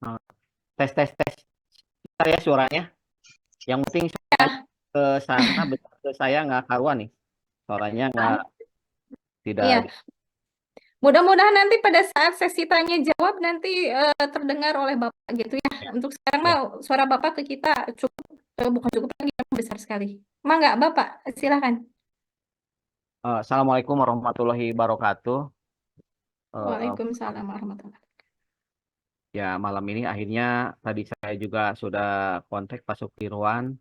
Eh, tes tes tes Bentar ya suaranya. Yang penting saya Ya, ke sana bentar, ke saya nggak karuan nih. Suaranya nggak tidak. iya. Mudah-mudahan nanti pada saat sesi tanya jawab nanti terdengar oleh Bapak gitu ya. Ya, Untuk sekarang mah ya. suara Bapak ke kita cukup bukan cukup lagi besar sekali. Mangga Bapak, silakan. Assalamualaikum warahmatullahi wabarakatuh. Eh, Waalaikumsalam warahmatullahi. ya malam ini akhirnya tadi saya juga sudah kontak Pak Sukirwan.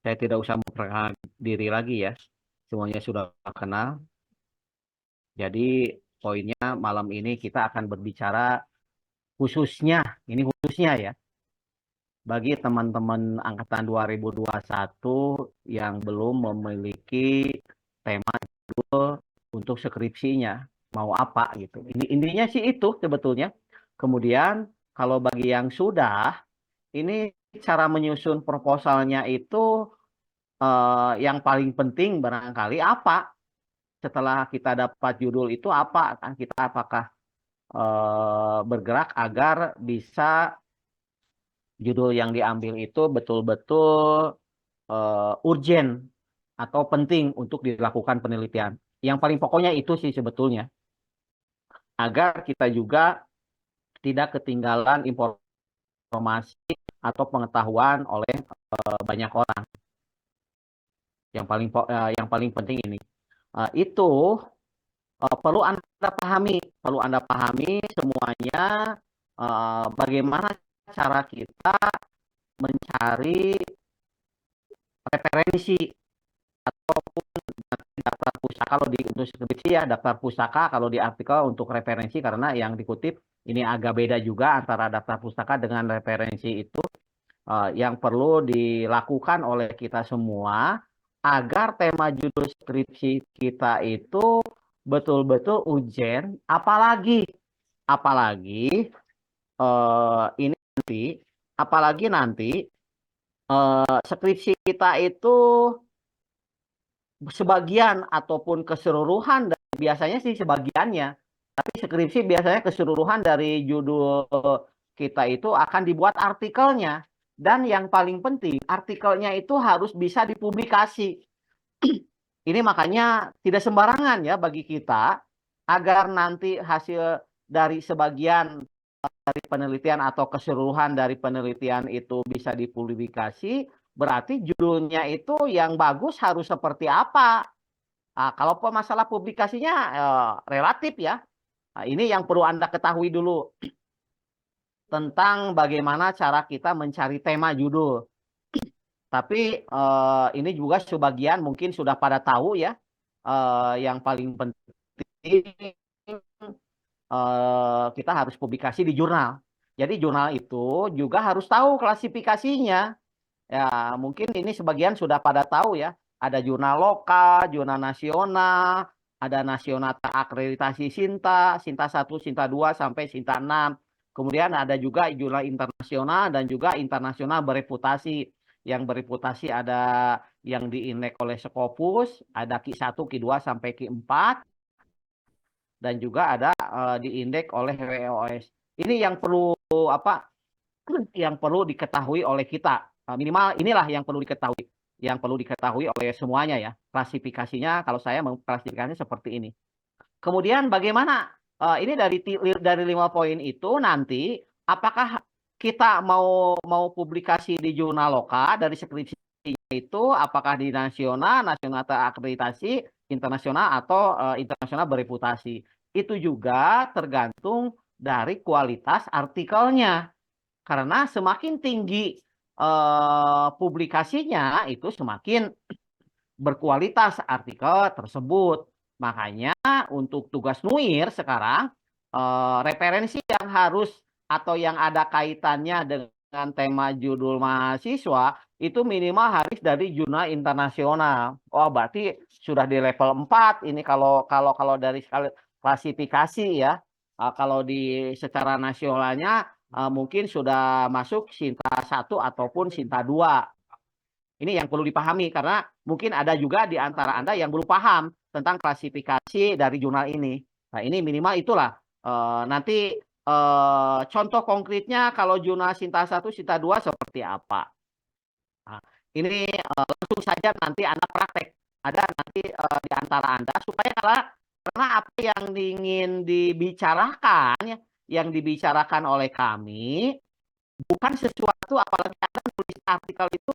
Saya tidak usah memperkenalkan diri lagi ya. Semuanya sudah kenal. Jadi poinnya malam ini kita akan berbicara khususnya, ini khususnya ya, bagi teman-teman angkatan 2021 yang belum memiliki tema untuk skripsinya, mau apa gitu. Ini intinya sih itu sebetulnya. Kemudian kalau bagi yang sudah, ini cara menyusun proposalnya itu yang paling penting barangkali apa? Setelah kita dapat judul itu apa kan kita apakah bergerak agar bisa judul yang diambil itu betul-betul urgent atau penting untuk dilakukan penelitian. Yang paling pokoknya itu sih sebetulnya agar kita juga tidak ketinggalan informasi atau pengetahuan oleh banyak orang. Yang paling penting ini itu perlu Anda pahami semuanya bagaimana cara kita mencari referensi ataupun daftar pustaka kalau di untuk skripsi ya daftar pustaka kalau di artikel untuk referensi karena yang dikutip ini agak beda juga antara daftar pustaka dengan referensi itu yang perlu dilakukan oleh kita semua agar tema judul skripsi kita itu betul-betul urgent apalagi ini nanti skripsi kita itu sebagian ataupun keseluruhan dari biasanya sih sebagiannya tapi skripsi biasanya keseluruhan dari judul kita itu akan dibuat artikelnya dan yang paling penting artikelnya itu harus bisa dipublikasi. Ini makanya tidak sembarangan ya bagi kita agar nanti hasil dari sebagian dari penelitian atau keseluruhan dari penelitian itu bisa dipublikasi, berarti judulnya itu yang bagus harus seperti apa. Nah, kalau masalah publikasinya relatif ya. Nah, ini yang perlu Anda ketahui dulu tentang bagaimana cara kita mencari tema judul. Tapi ini juga sebagian mungkin sudah pada tahu ya. Yang paling penting kita harus publikasi di jurnal. Jadi jurnal itu juga harus tahu klasifikasinya. Ya, mungkin ini sebagian sudah pada tahu ya. Ada jurnal lokal, jurnal nasional, ada nasional terakreditasi Sinta, Sinta 1, Sinta 2 sampai Sinta 6. Kemudian ada juga jurnal internasional dan juga internasional bereputasi. Yang bereputasi ada yang diindeks oleh Scopus, ada Q1, Q2 sampai Q4 dan juga ada diindeks oleh WOS. Ini yang perlu apa yang perlu diketahui oleh kita. Minimal inilah yang perlu diketahui oleh semuanya ya. Klasifikasinya kalau saya mengklasifikasinya seperti ini. Kemudian bagaimana ini dari 5 poin itu nanti apakah kita mau publikasi di jurnal lokal dari skripsi itu apakah di nasional, nasional terakreditasi, internasional atau internasional bereputasi. Itu juga tergantung dari kualitas artikelnya. Karena semakin tinggi publikasinya itu semakin berkualitas artikel tersebut. Makanya untuk tugas NUIR sekarang referensi yang harus atau yang ada kaitannya dengan tema judul mahasiswa itu minimal harus dari jurnal internasional. Oh, berarti sudah di level 4 ini kalau dari klasifikasi ya. Kalau di secara nasionalnya mungkin sudah masuk Sinta 1 ataupun Sinta 2. Ini yang perlu dipahami karena mungkin ada juga di antara Anda yang belum paham tentang klasifikasi dari jurnal ini. Nah, ini minimal itulah nanti contoh konkretnya kalau jurnal Sinta 1, Sinta 2 seperti apa. Nah, ini langsung saja nanti Anda praktek. Ada nanti di antara Anda supaya karena apa yang ingin dibicarakan ya, yang dibicarakan oleh kami bukan sesuatu apalagi Anda menulis artikel itu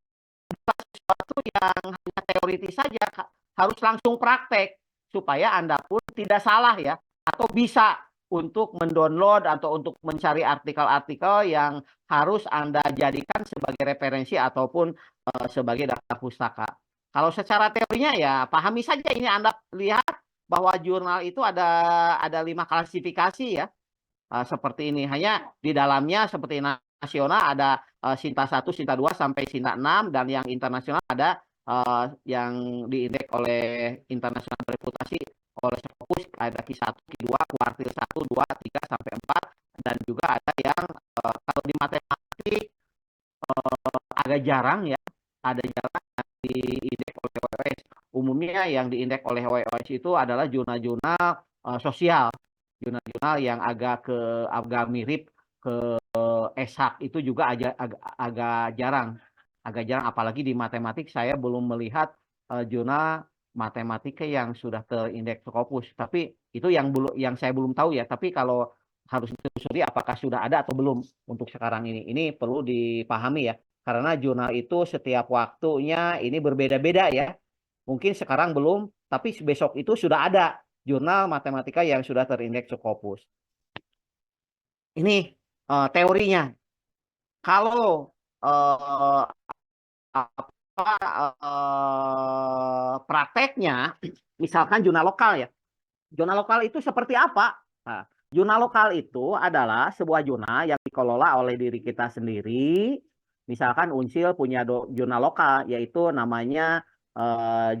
bukan sesuatu yang hanya teoritis saja, harus langsung praktek supaya Anda pun tidak salah ya, atau bisa untuk mendownload atau untuk mencari artikel-artikel yang harus Anda jadikan sebagai referensi ataupun sebagai data pustaka. Kalau secara teorinya ya pahami saja ini Anda lihat bahwa jurnal itu ada 5 klasifikasi ya. Seperti ini. Hanya di dalamnya seperti nasional ada Sinta 1, Sinta 2 sampai Sinta 6 dan yang internasional ada yang diindeks oleh internasional bereputasi oleh Scopus ada Q1, Q2, kuartil 1, 2, 3 sampai 4 dan juga ada yang kalau di matematik agak jarang ya, ada jarang yang diindeks oleh WOS. Umumnya yang diindeks oleh WOS itu adalah jurnal-jurnal sosial, jurnal-jurnal yang agak mirip ke Esak itu juga agak jarang, apalagi di matematik saya belum melihat jurnal matematika yang sudah terindeks Scopus. Tapi itu yang saya belum tahu ya. Tapi kalau harus ditelusuri apakah sudah ada atau belum untuk sekarang ini. Ini perlu dipahami ya. Karena jurnal itu setiap waktunya ini berbeda-beda ya. Mungkin sekarang belum, tapi besok itu sudah ada jurnal matematika yang sudah terindeks Scopus. Ini teorinya. Kalau prakteknya, misalkan jurnal lokal ya. Jurnal lokal itu seperti apa? Nah, jurnal lokal itu adalah sebuah jurnal yang dikelola oleh diri kita sendiri. Misalkan Unsil punya jurnal lokal, yaitu namanya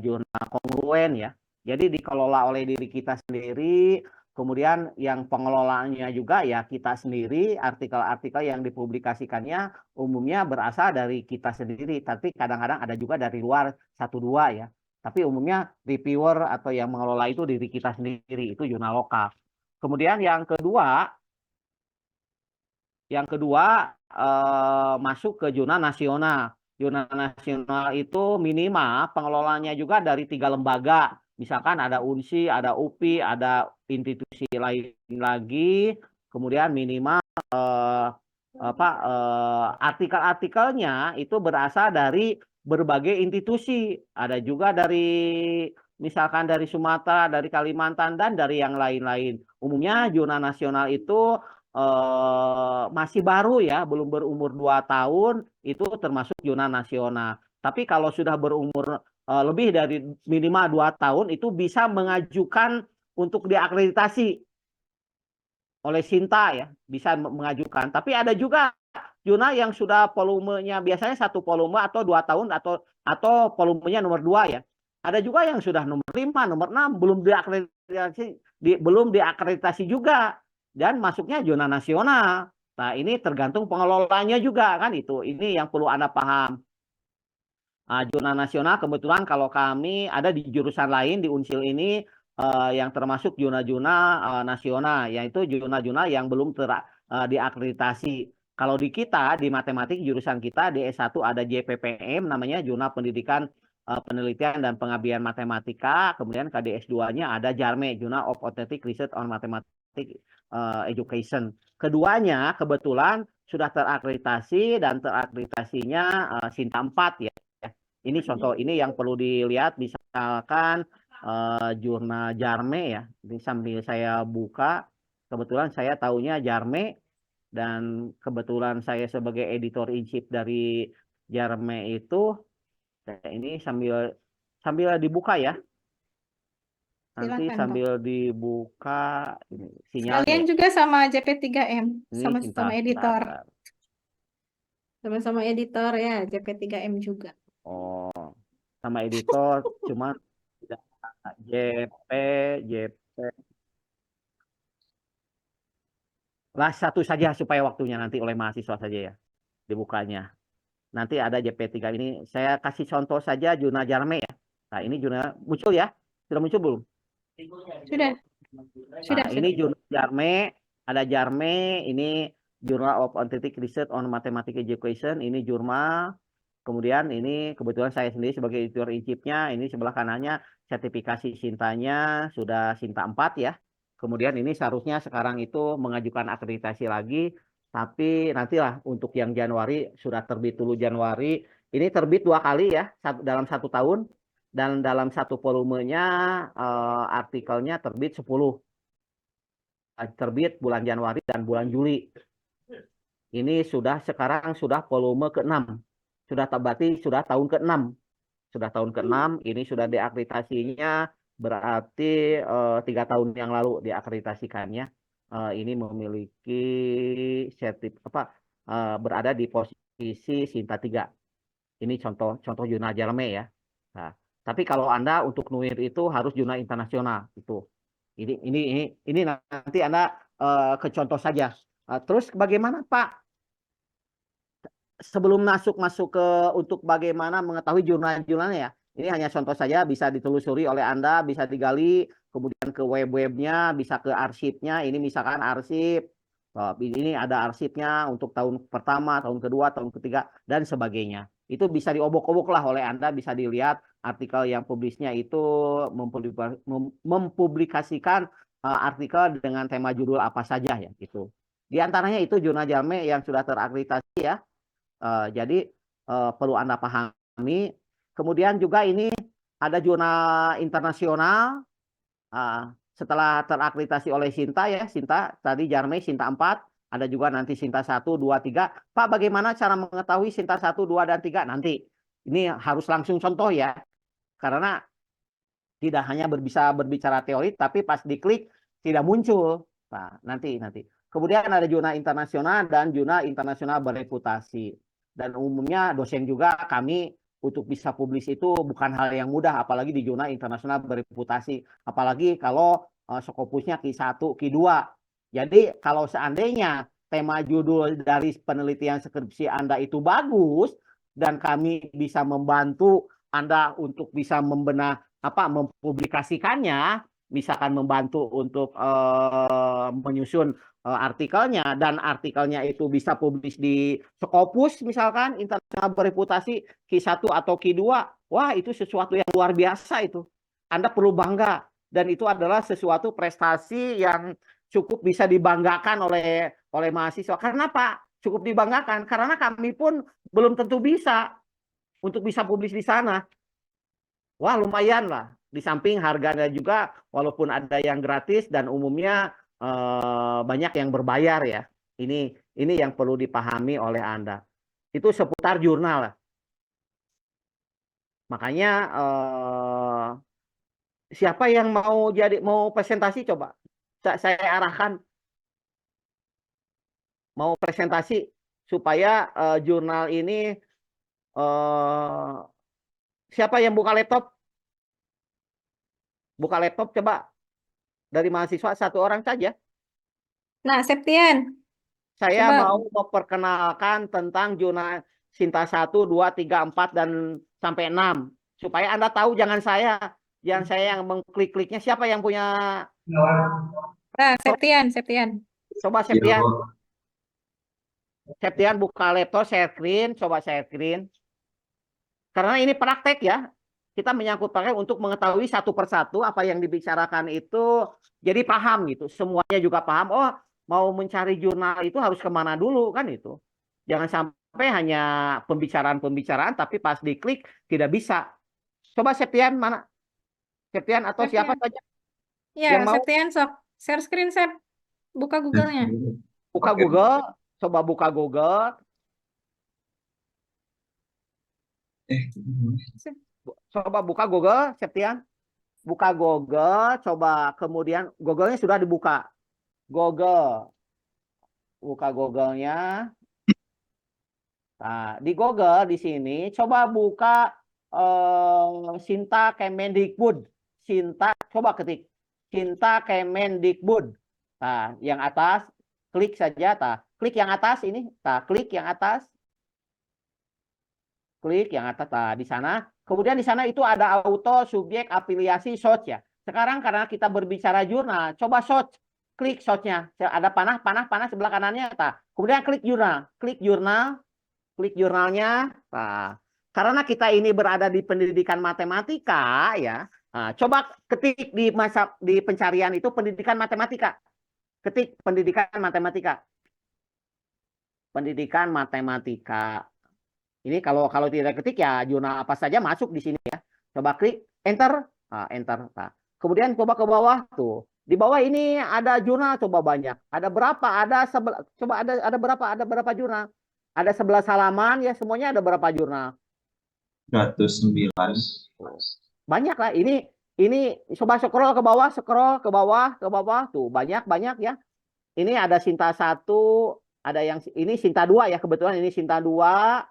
jurnal kongruen ya. Jadi dikelola oleh diri kita sendiri, kemudian yang pengelolaannya juga ya kita sendiri, artikel-artikel yang dipublikasikannya umumnya berasal dari kita sendiri, tapi kadang-kadang ada juga dari luar satu dua ya. Tapi umumnya reviewer atau yang mengelola itu diri kita sendiri, itu jurnal lokal. Kemudian yang kedua masuk ke jurnal nasional. Jurnal nasional itu minimal pengelolanya juga dari 3 lembaga. Misalkan ada UNSI, ada UPI, ada institusi lain lagi. Kemudian minimal artikel-artikelnya itu berasal dari berbagai institusi. Ada juga misalkan dari Sumatera, dari Kalimantan, dan dari yang lain-lain. Umumnya jurnal nasional itu masih baru ya, belum berumur 2 tahun, itu termasuk jurnal nasional. Tapi kalau sudah berumur lebih dari minimal 2 tahun, itu bisa mengajukan untuk diakreditasi oleh Sinta ya, bisa mengajukan. Tapi ada juga jurnal yang sudah volumenya biasanya 1 volume atau 2 tahun atau volumenya nomor 2 ya. Ada juga yang sudah nomor 5, nomor 6 belum diakreditasi juga dan masuknya jurnal nasional. Nah, ini tergantung pengelolanya juga kan itu. Ini yang perlu Anda paham. Jurnal nasional kebetulan kalau kami ada di jurusan lain di Unsil ini yang termasuk jurnal-jurnal nasional, yaitu jurnal-jurnal yang belum diakreditasi. Kalau di kita, di matematik jurusan kita di S1 ada JPPM namanya Jurnal Pendidikan Penelitian dan Pengabdian Matematika, kemudian KDS 2-nya ada JARME, Journal of Authentic Research on Mathematics Education. Keduanya kebetulan sudah terakreditasi dan terakreditasinya Sinta 4 ya. Ini contoh ini yang perlu dilihat, misalkan jurnal JARME ya. Ini sambil saya buka, kebetulan saya tahunya JARME dan kebetulan saya sebagai editor in chief dari JARME itu. Ini sambil dibuka ya. Nanti Silakan, Pak. sambil dibuka ini sinyalnya Sekalian ya. juga sama JP3M, Ini sama-sama sebentar, sebentar, editor. sebentar. Sama-sama editor ya, JP3M juga. Oh, sama editor, cuma tidak JP, JP. Lah satu saja supaya waktunya nanti oleh mahasiswa saja ya dibukanya. Nanti ada JP3 ini saya kasih contoh saja jurnal Jarme ya. Nah, ini jurnal muncul ya. Sudah muncul belum? Sudah, Nah, sudah, ini sudah. jurnal Jarme. Ada JARME, ini Journal of Scientific Research on Mathematical Education, ini jurnal. Kemudian ini kebetulan saya sendiri sebagai editor in chief-nya, ini sebelah kanannya sertifikasi Sintanya sudah Sinta 4 ya. Kemudian ini seharusnya sekarang itu mengajukan akreditasi lagi, tapi nantilah untuk yang Januari sudah terbit dulu Januari. Ini terbit 2 kali ya dalam 1 tahun, dan dalam 1 volumenya artikelnya terbit 10. Terbit bulan Januari dan bulan Juli. Ini sekarang sudah volume ke-6. Sudah berarti sudah tahun ke-6. Sudah tahun ke-6, ini sudah diakreditasinya berarti 3 tahun yang lalu diakreditasikannya. Ini memiliki berada di posisi Sinta 3. Ini contoh jurnal JARME ya. Nah, tapi kalau Anda untuk NUIR itu harus jurnal internasional itu. Ini nanti Anda ke contoh saja. Terus bagaimana Pak? Sebelum masuk ke untuk bagaimana mengetahui jurnal-jurnalnya ya. Ini hanya contoh saja, bisa ditelusuri oleh Anda, bisa digali, kemudian ke web-webnya, bisa ke arsipnya. Ini misalkan arsip, ini ada arsipnya untuk tahun pertama, tahun kedua, tahun ketiga, dan sebagainya. Itu bisa diobok-obok lah oleh Anda, bisa dilihat artikel yang publisnya itu mempublikasikan artikel dengan tema judul apa saja ya gitu. Di antaranya itu jurnal JARME yang sudah terakreditasi ya. Jadi perlu Anda pahami. Kemudian juga ini ada jurnal internasional setelah terakreditasi oleh Sinta ya. Sinta tadi JARME Sinta 4. Ada juga nanti Sinta 1, 2, 3. Pak, bagaimana cara mengetahui Sinta 1, 2, dan 3? Nanti. Ini harus langsung contoh ya. Karena tidak hanya bisa berbicara teori, tapi pas diklik tidak muncul. Nah, nanti. Kemudian ada jurnal internasional dan jurnal internasional bereputasi. Dan umumnya dosen juga kami untuk bisa publis itu bukan hal yang mudah, apalagi di jurnal internasional bereputasi. Apalagi kalau Scopusnya Q1, Q2. Jadi kalau seandainya tema judul dari penelitian skripsi Anda itu bagus, dan kami bisa membantu Anda untuk bisa mempublikasikannya, misalkan membantu untuk menyusun artikelnya, dan artikelnya itu bisa publis di Scopus misalkan internasional bereputasi Q1 atau Q2, wah itu sesuatu yang luar biasa itu. Anda perlu bangga, dan itu adalah sesuatu prestasi yang cukup bisa dibanggakan oleh mahasiswa. Karena Pak, cukup dibanggakan karena kami pun belum tentu bisa untuk bisa publis di sana. Wah, lumayan lah. Di samping harganya juga walaupun ada yang gratis dan umumnya banyak yang berbayar ya. Ini yang perlu dipahami oleh Anda. Itu seputar jurnal lah. Makanya siapa yang mau presentasi coba saya arahkan mau presentasi supaya jurnal ini siapa yang buka laptop? Buka laptop coba dari mahasiswa 1 orang saja. Nah, Septian, Saya coba. mau memperkenalkan tentang zona Sinta 1, 2, 3, 4, dan sampai 6. Supaya Anda tahu, jangan saya yang mengklik-kliknya. Siapa yang punya? Nah, Septian. Coba Septian. Septian buka laptop, share screen. Coba share screen. Karena ini praktek ya. Kita menyangkut pakai untuk mengetahui satu persatu apa yang dibicarakan itu. Jadi paham gitu. Semuanya juga paham. Oh, mau mencari jurnal itu harus kemana dulu kan itu. Jangan sampai hanya pembicaraan-pembicaraan tapi pas diklik tidak bisa. Coba Septian mana? Septian atau siapa saja Ya, yang mau Septian, sok. Share screen, Sep. Buka Google-nya. buka Google, coba buka Google, coba buka Google, Septian. Buka Google, coba kemudian Google-nya sudah dibuka. Google. Buka Google-nya. Nah, di Google di sini coba buka Sinta Kemendikbud. Sinta, coba ketik Sinta Kemendikbud. Nah, yang atas klik saja, klik yang atas ini, klik yang atas. Klik yang atas di sana. Kemudian di sana itu ada auto subjek afiliasi search ya. Sekarang karena kita berbicara jurnal, coba search klik shotnya. Ada panah sebelah kanannya. Nah, kemudian klik jurnalnya. Nah, karena kita ini berada di pendidikan matematika, ya. Nah, coba ketik di pencarian itu pendidikan matematika. Ketik pendidikan matematika. Pendidikan matematika. Ini kalau tidak ketik ya jurnal apa saja masuk di sini ya. Coba klik enter. Nah, enter. Nah, kemudian coba ke bawah tuh. Di bawah ini ada jurnal coba banyak. Ada berapa? Coba ada berapa? Ada berapa jurnal? Ada 11 halaman ya, semuanya ada berapa jurnal? 109. Banyak lah. Ini coba scroll ke bawah, ke bawah tuh banyak ya. Ini ada Sinta 1, ada yang ini Sinta 2 ya, kebetulan ini Sinta 2.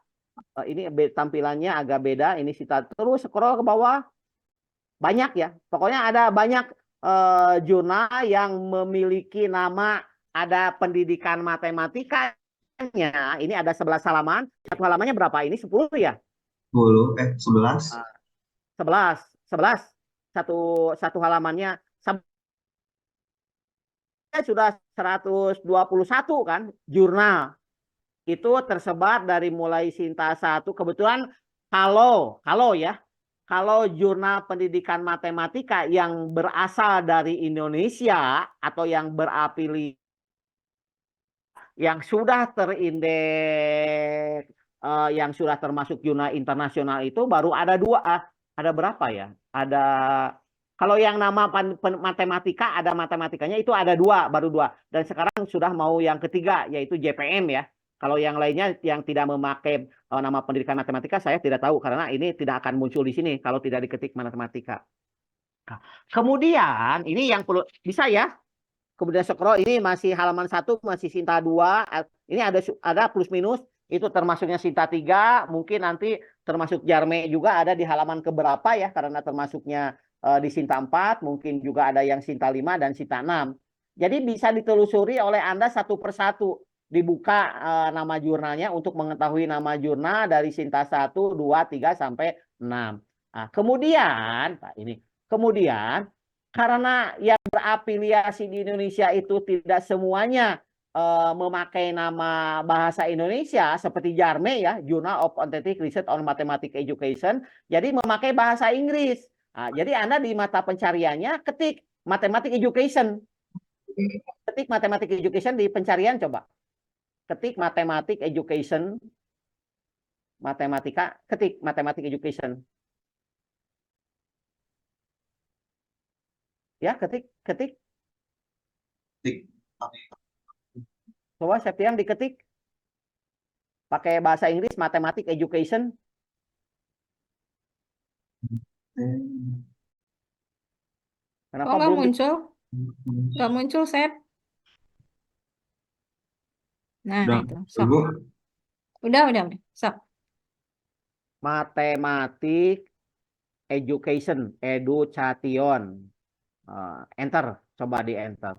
Ini tampilannya agak beda. Ini Sinta, terus scroll ke bawah. Banyak ya. Pokoknya ada banyak jurnal yang memiliki nama, ada pendidikan matematikanya. Ini ada 11 halaman. Satu halamannya berapa? Ini 10 ya? 11. 11. Satu halamannya sudah 121 kan jurnal. Itu tersebar dari mulai Sinta 1. Kebetulan kalau jurnal pendidikan matematika yang berasal dari Indonesia atau yang berafiliasi yang sudah terindeks yang sudah termasuk jurnal internasional itu baru ada 2. Ada berapa ya? Ada, kalau yang nama matematika, ada matematikanya itu ada 2, baru 2. Dan sekarang sudah mau yang ketiga yaitu JPM ya. Kalau yang lainnya yang tidak memakai nama pendidikan matematika saya tidak tahu karena ini tidak akan muncul di sini kalau tidak diketik matematika. Nah, kemudian ini yang perlu bisa ya. Kemudian scroll, ini masih halaman 1, masih Sinta 2. Ini ada plus minus, itu termasuknya Sinta 3. Mungkin nanti termasuk Jarme juga ada di halaman keberapa ya, karena termasuknya di Sinta 4. Mungkin juga ada yang Sinta 5 dan Sinta 6. Jadi bisa ditelusuri oleh Anda satu persatu. Dibuka nama jurnalnya untuk mengetahui nama jurnal dari Sinta 1, 2, 3, sampai 6. Nah, kemudian karena yang berafiliasi di Indonesia itu tidak semuanya memakai nama bahasa Indonesia seperti Jarme ya, Journal of Authentic Research on Mathematics Education, jadi memakai bahasa Inggris. Nah, jadi Anda di mata pencariannya ketik Mathematics Education. Ketik Mathematics Education di pencarian coba. Ketik Mathematics Education. Matematika, ketik Mathematics Education. Ya, ketik. Coba Septian diketik. Pakai bahasa Inggris, Mathematics Education. Kenapa Kok nggak belum? muncul? Nggak muncul, Sep. Nah, Udah, itu. Sok. Ibu. Udah. Sok. Mathematics Education, Education. Enter, coba di enter.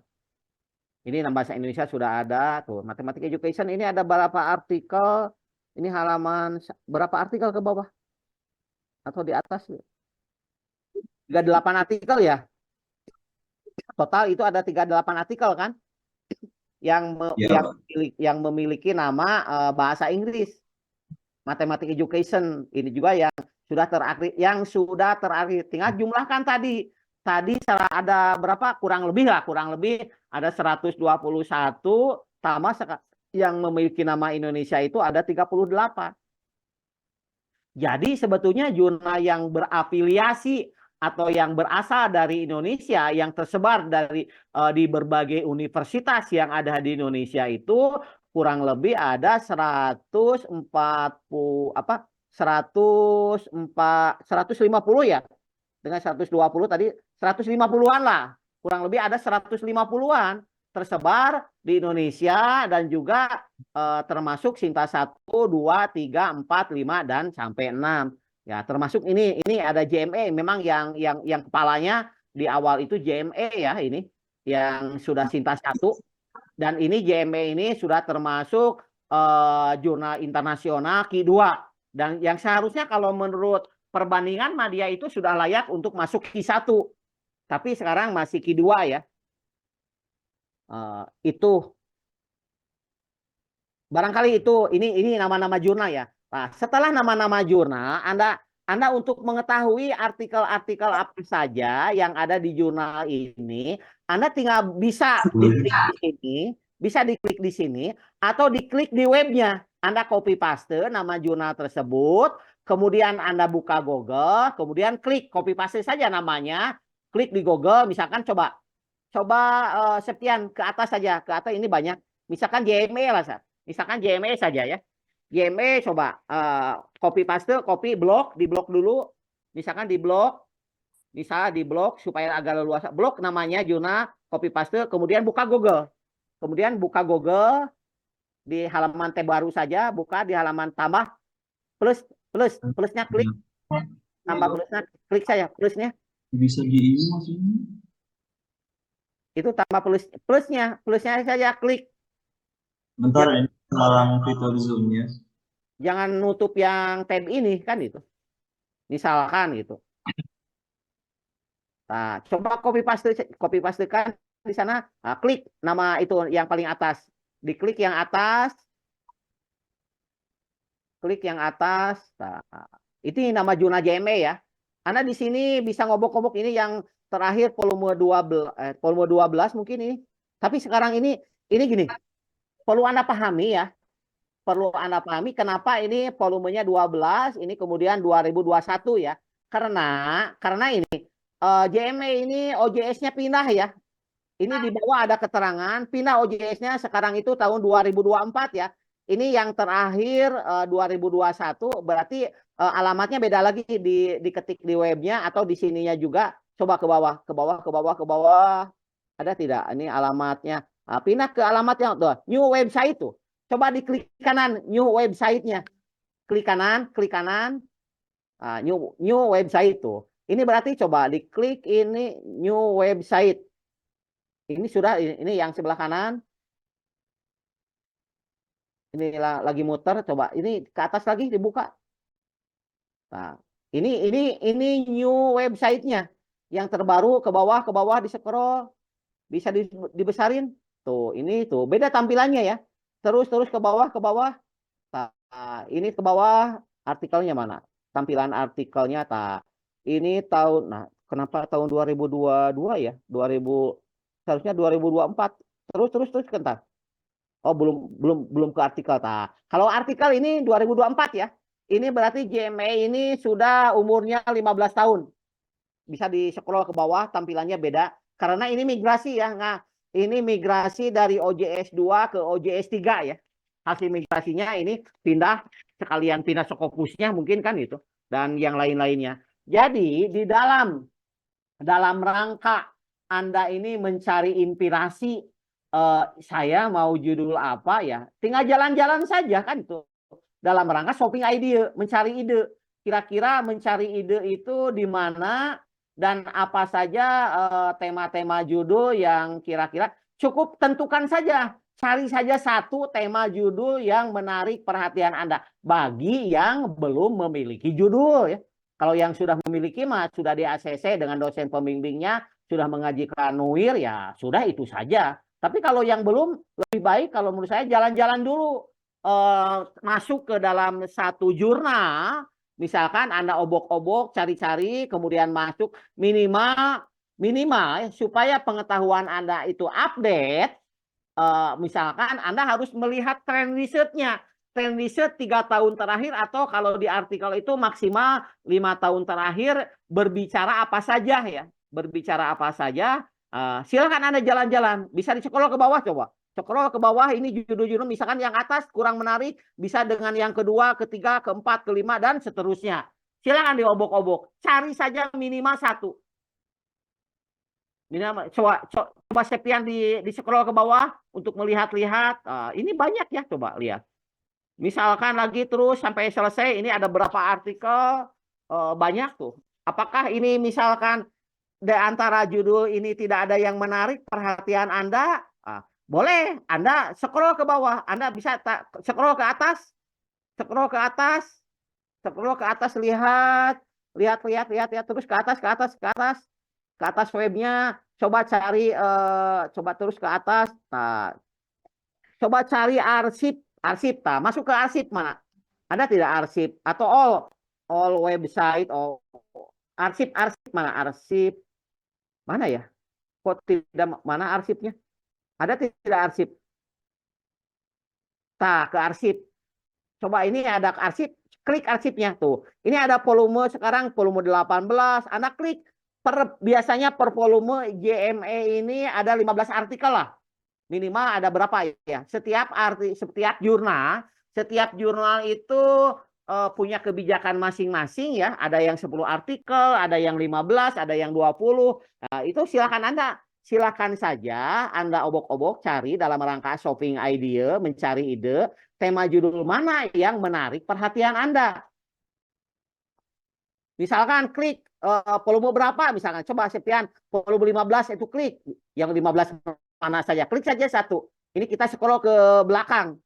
Ini dalam bahasa Indonesia sudah ada tuh. Mathematics Education ini ada berapa artikel? Ini halaman berapa artikel ke bawah? Atau di atas? 38 artikel ya. Total itu ada 38 artikel kan? Yang memiliki nama bahasa Inggris. Mathematics Education ini juga yang sudah terakreditasi. Tinggal jumlahkan tadi ada berapa, kurang lebih ada 121, tambah yang memiliki nama Indonesia itu ada 38. Jadi sebetulnya jurnal yang berafiliasi atau yang berasal dari Indonesia yang tersebar di berbagai universitas yang ada di Indonesia itu kurang lebih ada 150 ya. Dengan 120 tadi 150-an lah. Kurang lebih ada 150-an tersebar di Indonesia dan juga termasuk Sinta 1, 2, 3, 4, 5 dan sampai 6. Ya, termasuk ini ada JME, memang yang kepalanya di awal itu JME ya, ini yang sudah Sinta 1, dan ini JME ini sudah termasuk jurnal internasional Q2, dan yang seharusnya kalau menurut perbandingan dia itu sudah layak untuk masuk Q1, tapi sekarang masih Q2 ya. Itu barangkali itu ini nama-nama jurnal ya. Nah, setelah nama-nama jurnal, Anda untuk mengetahui artikel-artikel apa saja yang ada di jurnal ini, Anda tinggal bisa diklik di sini atau diklik di webnya. Anda copy paste nama jurnal tersebut, kemudian Anda buka Google, kemudian klik copy paste saja namanya, klik di Google, misalkan coba Septian ke atas saja, ke atas ini banyak, misalkan JME lah, Sat. Misalkan JME saja ya. JME coba copy paste, copy blok, di blok dulu. Misalkan di blok, supaya agak leluasa. Blok namanya jurnal, copy paste, kemudian buka Google. Kemudian buka Google di halaman tab baru saja, buka di halaman tambah plusnya klik, tambah plusnya klik saya plusnya. Bisa di ini maksudnya? Itu tambah plusnya saja klik. Bentar, ini larang fitur zoom-nya. Jangan nutup yang tab ini kan itu. Misalkan gitu. Nah, coba copy pastekan di sana, klik nama itu yang paling atas. Diklik yang atas. Klik yang atas. Nah, ini nama jurnal JME ya. Anda di sini bisa ngobok-ngobok ini yang terakhir volume 12 mungkin ini. Tapi sekarang ini gini. Perlu Anda pahami ya. Perlu Anda pahami kenapa ini volumenya 12, ini kemudian 2021 ya. Karena ini JME ini OJS-nya pindah ya. Ini di bawah ada keterangan pindah OJS-nya sekarang itu tahun 2024 ya. Ini yang terakhir 2021 berarti alamatnya beda lagi diketik di webnya atau di sininya juga. Coba ke bawah. Ada tidak? Ini alamatnya. Pindah ke alamatnya tuh, new website itu. Coba diklik kanan new website-nya. Klik kanan. New website itu. Ini berarti coba diklik ini new website. Ini sudah ini yang sebelah kanan. Ini lagi muter, coba ini ke atas lagi dibuka. Nah, ini new website-nya. Yang terbaru ke bawah di scroll. Bisa dibesarin. Tuh, ini tuh beda tampilannya ya. Terus ke bawah. Nah, ini ke bawah artikelnya mana? Tampilan artikelnya ini tahun, nah kenapa tahun 2022 ya? 2000 seharusnya 2024. Terus kentar. Oh, belum ke artikel Kalau artikel ini 2024 ya. Ini berarti JME ini sudah umurnya 15 tahun. Bisa di scroll ke bawah, tampilannya beda karena ini migrasi ya. Nah, ini migrasi dari OJS 2 ke OJS 3 ya. Hasil migrasinya ini sekalian pindah Scopusnya mungkin kan itu dan yang lain-lainnya. Jadi di dalam rangka Anda ini mencari inspirasi, saya mau judul apa ya, tinggal jalan-jalan saja kan itu. Dalam rangka shopping idea, mencari ide. Kira-kira mencari ide itu di mana dan apa saja tema-tema judul yang kira-kira cukup tentukan saja. Cari saja satu tema judul yang menarik perhatian Anda. Bagi yang belum memiliki judul ya. Kalau yang sudah memiliki mah sudah di ACC dengan dosen pembimbingnya, sudah mengajukan NUIR ya sudah itu saja. Tapi kalau yang belum, lebih baik kalau menurut saya jalan-jalan dulu. Masuk ke dalam satu jurnal, misalkan Anda obok-obok, cari-cari, kemudian masuk minimal supaya pengetahuan Anda itu update. Misalkan Anda harus melihat tren risetnya. Tren riset 3 tahun terakhir atau kalau di artikel itu maksimal 5 tahun terakhir berbicara apa saja ya. Berbicara apa saja. Silakan Anda jalan-jalan. Bisa di-scroll ke bawah coba. Scroll ke bawah ini judul-judul misalkan yang atas kurang menarik bisa dengan yang kedua, ketiga, keempat, kelima dan seterusnya. Silakan diobok-obok. Cari saja minimal satu. Minimal coba Septian di scroll ke bawah untuk melihat-lihat. Ini banyak ya, coba lihat. Misalkan lagi terus sampai selesai ini ada berapa artikel banyak tuh. Apakah ini misalkan di antara judul ini tidak ada yang menarik perhatian Anda? Boleh, Anda scroll ke bawah. Anda bisa scroll ke atas. Scroll ke atas, lihat terus ke atas webnya. coba cari coba terus ke atas. Nah, coba cari arsip, arsip. Nah, masuk ke arsip mana? Ada tidak arsip atau all website, all arsip, arsip mana arsip? Mana ya? Kok tidak mana arsipnya? Ada tidak arsip? Nah, ke arsip. Coba ini ada arsip, klik arsipnya tuh. Ini ada volume sekarang volume 18. Anda klik biasanya per volume JME ini ada 15 artikel lah. Minimal ada berapa ya? Setiap jurnal itu punya kebijakan masing-masing ya. Ada yang 10 artikel, ada yang 15, ada yang 20. Nah, itu silakan saja Anda obok-obok cari dalam rangka shopping idea, mencari ide, tema judul mana yang menarik perhatian Anda. Misalkan klik volume berapa, misalkan coba Septian volume 15 itu klik yang 15 mana saja, klik saja satu. Ini kita scroll ke belakang.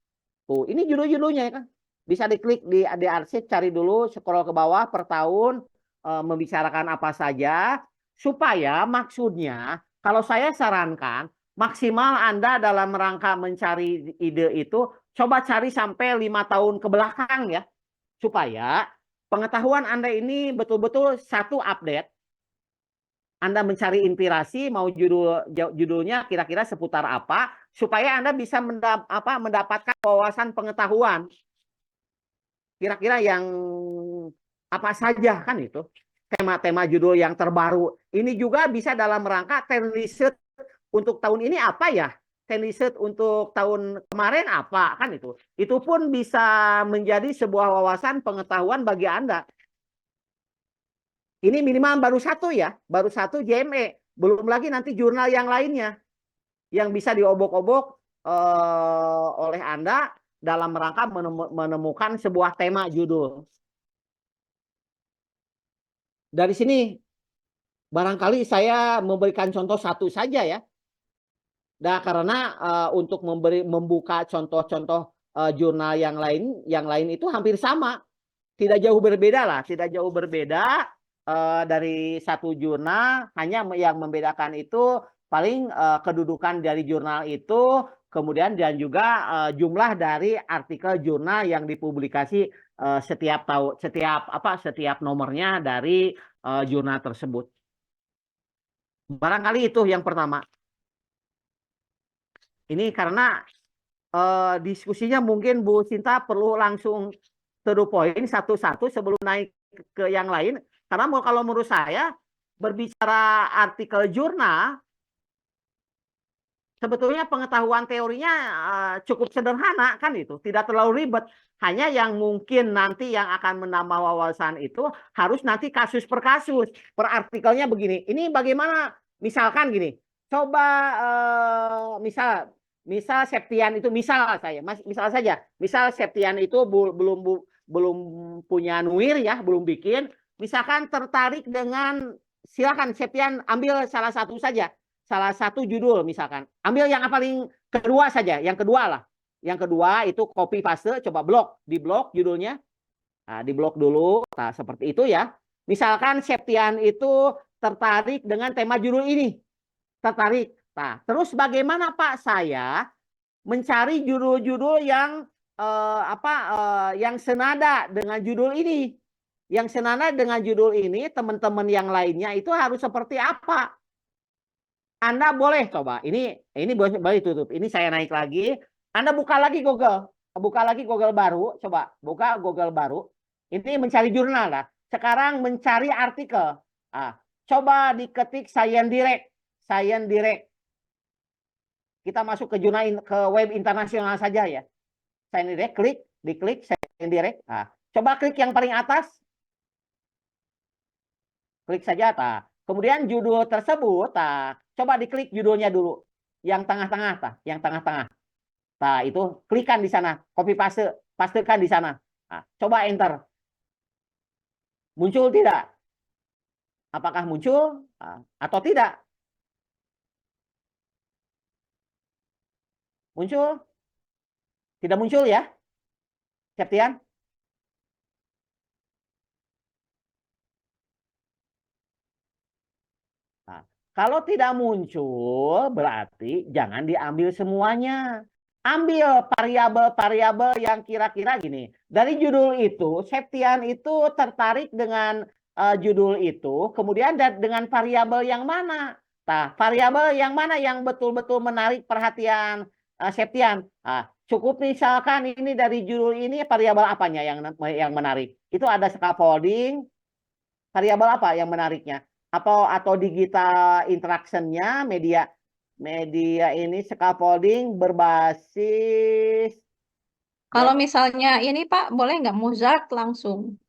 Tuh, ini judul-judulnya ya kan. Bisa diklik di arsip, cari dulu, scroll ke bawah per tahun, membicarakan apa saja, supaya maksudnya, kalau saya sarankan, maksimal Anda dalam rangka mencari ide itu, coba cari sampai 5 tahun ke belakang ya, supaya pengetahuan Anda ini betul-betul satu update. Anda mencari inspirasi, mau judulnya kira-kira seputar apa, supaya Anda bisa mendapatkan wawasan pengetahuan. Kira-kira yang apa saja kan itu. Tema-tema judul yang terbaru. Ini juga bisa dalam rangka ten riset untuk tahun ini apa ya? Ten riset untuk tahun kemarin apa? Kan itu. Itu pun bisa menjadi sebuah wawasan pengetahuan bagi Anda. Ini minimal baru satu ya, baru satu JME. Belum lagi nanti jurnal yang lainnya yang bisa diobok-obok oleh Anda dalam rangka menemukan sebuah tema judul. Dari sini barangkali saya memberikan contoh satu saja ya. Nah, karena untuk membuka contoh-contoh jurnal yang lain itu hampir sama, tidak jauh berbeda lah, tidak jauh berbeda. Dari satu jurnal, hanya yang membedakan itu paling kedudukan dari jurnal itu, kemudian dan juga jumlah dari artikel jurnal yang dipublikasi setiap nomornya dari jurnal tersebut. Barangkali itu yang pertama. Ini karena diskusinya mungkin Bu Sinta perlu langsung to the point satu-satu sebelum naik ke yang lain. Karena kalau menurut saya berbicara artikel jurnal, sebetulnya pengetahuan teorinya cukup sederhana kan itu, tidak terlalu ribet. Hanya yang mungkin nanti yang akan menambah wawasan itu harus nanti kasus per kasus, per artikelnya begini. Ini bagaimana? Misalkan gini, coba misal Septian itu misal saja, misal Septian itu belum punya nuir ya, belum bikin. Misalkan tertarik dengan, silakan Septian ambil salah satu saja, salah satu judul misalkan. Ambil yang paling kedua saja, yang kedua lah. Yang kedua itu copy paste, coba di blok judulnya. Nah, di blok dulu, nah, seperti itu ya. Misalkan Septian itu tertarik dengan tema judul ini. Tertarik. Nah, terus bagaimana Pak saya mencari judul-judul yang yang senada dengan judul ini? Yang senada dengan judul ini, teman-teman yang lainnya itu harus seperti apa? Anda boleh coba. Ini boleh tutup. Ini saya naik lagi. Anda buka lagi Google. Buka lagi Google baru. Coba buka Google baru. Ini mencari jurnal lah. Sekarang mencari artikel. Ah, coba diketik Science Direct. Science Direct. Kita masuk ke jurnal ke web internasional saja ya. Science Direct, diklik Science Direct. Ah, coba klik yang paling atas. Klik saja. Kemudian judul tersebut, coba diklik judulnya dulu. Yang tengah-tengah, yang tengah-tengah. Nah, itu klikkan di sana, copy pastekan di sana. Nah, coba enter. Muncul tidak? Apakah muncul atau tidak? Muncul? Tidak muncul ya? Septian? Nah, Kalau tidak muncul, berarti jangan diambil semuanya. Ambil variabel-variabel yang kira-kira gini. Dari judul itu, Septian itu tertarik dengan judul itu, kemudian dengan variabel yang mana? Nah, variabel yang mana yang betul-betul menarik perhatian Septian? Nah, cukup misalkan ini dari judul ini variabel apanya yang menarik? Itu ada scaffolding, variabel apa yang menariknya? Atau digital interaction-nya media ini scaffolding berbasis Kalau misalnya ini Pak, boleh nggak Mozart langsung?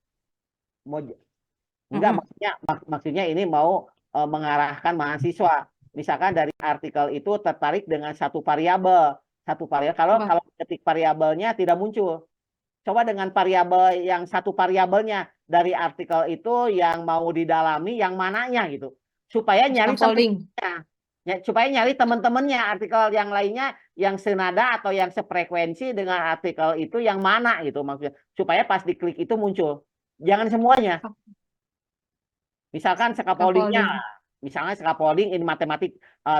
enggak, maksudnya ini mau mengarahkan mahasiswa. Misalkan dari artikel itu tertarik dengan satu variabel. Kalau ketik variabelnya tidak muncul. Coba dengan variabel yang satu variabelnya dari artikel itu yang mau didalami yang mananya gitu. Supaya nyari teman-temannya. Supaya nyari teman-temannya artikel yang lainnya yang senada atau yang sefrekuensi dengan artikel itu yang mana gitu maksudnya. Supaya pas diklik itu muncul. Jangan semuanya. Misalkan scaffolding-nya, misalnya scaffolding in mathematics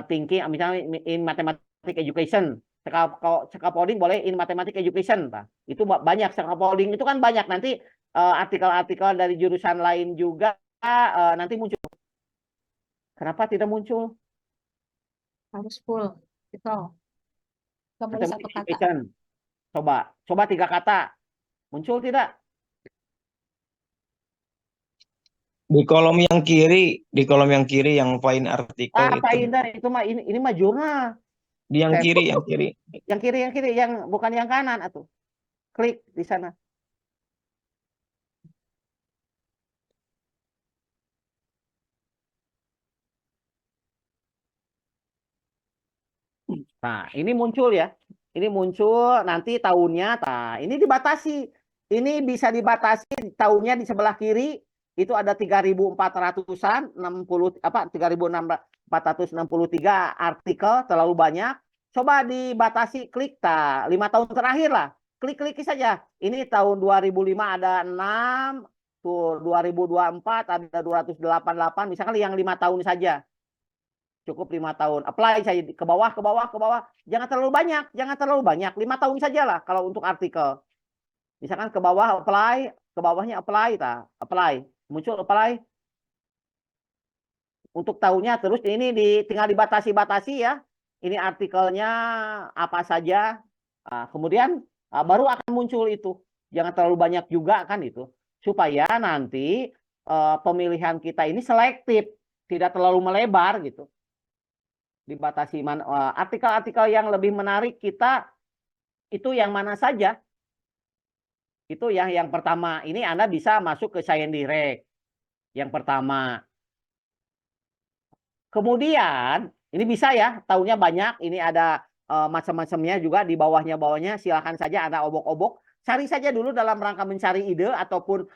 thinking, misalnya in mathematics education. Scaffolding boleh in mathematics education, Pak. Itu banyak scaffolding itu kan banyak. Nanti artikel-artikel dari jurusan lain juga nanti muncul. Kenapa tidak muncul? Harus full. Gitu. Nggak boleh satu kata. Coba 3 kata. Muncul tidak? Di kolom yang kiri yang find artikel itu mah ini mah jurnal. Di yang kiri. Yang kiri yang bukan yang kanan atuh. Klik di sana. Nah, ini muncul ya. Ini muncul nanti tahunnya. Nah, ini dibatasi. Ini bisa dibatasi tahunnya di sebelah kiri itu ada 3.400-an 3.463 artikel, terlalu banyak. Coba dibatasi, klik 5 tahun terakhir lah. Klik saja. Ini tahun 2005 ada 6, tuh 2024 ada 288, misalkan yang 5 tahun saja. Cukup 5 tahun. Apply saya ke bawah. Jangan terlalu banyak. 5 tahun sajalah kalau untuk artikel. Misalkan ke bawah apply, ke bawahnya apply, apply. Muncul apply. Untuk tahunnya terus ini tinggal dibatasi ya. Ini artikelnya apa saja. Nah, kemudian baru akan muncul itu. Jangan terlalu banyak juga kan itu. Supaya nanti pemilihan kita ini selektif, tidak terlalu melebar gitu. Dibatasi artikel-artikel yang lebih menarik kita itu yang mana saja. Itu yang pertama. Ini Anda bisa masuk ke Science Direct. Yang pertama. Kemudian ini bisa ya, tahunnya banyak. Ini ada macam-macamnya juga di bawahnya. Silakan saja Anda obok-obok. Cari saja dulu dalam rangka mencari ide ataupun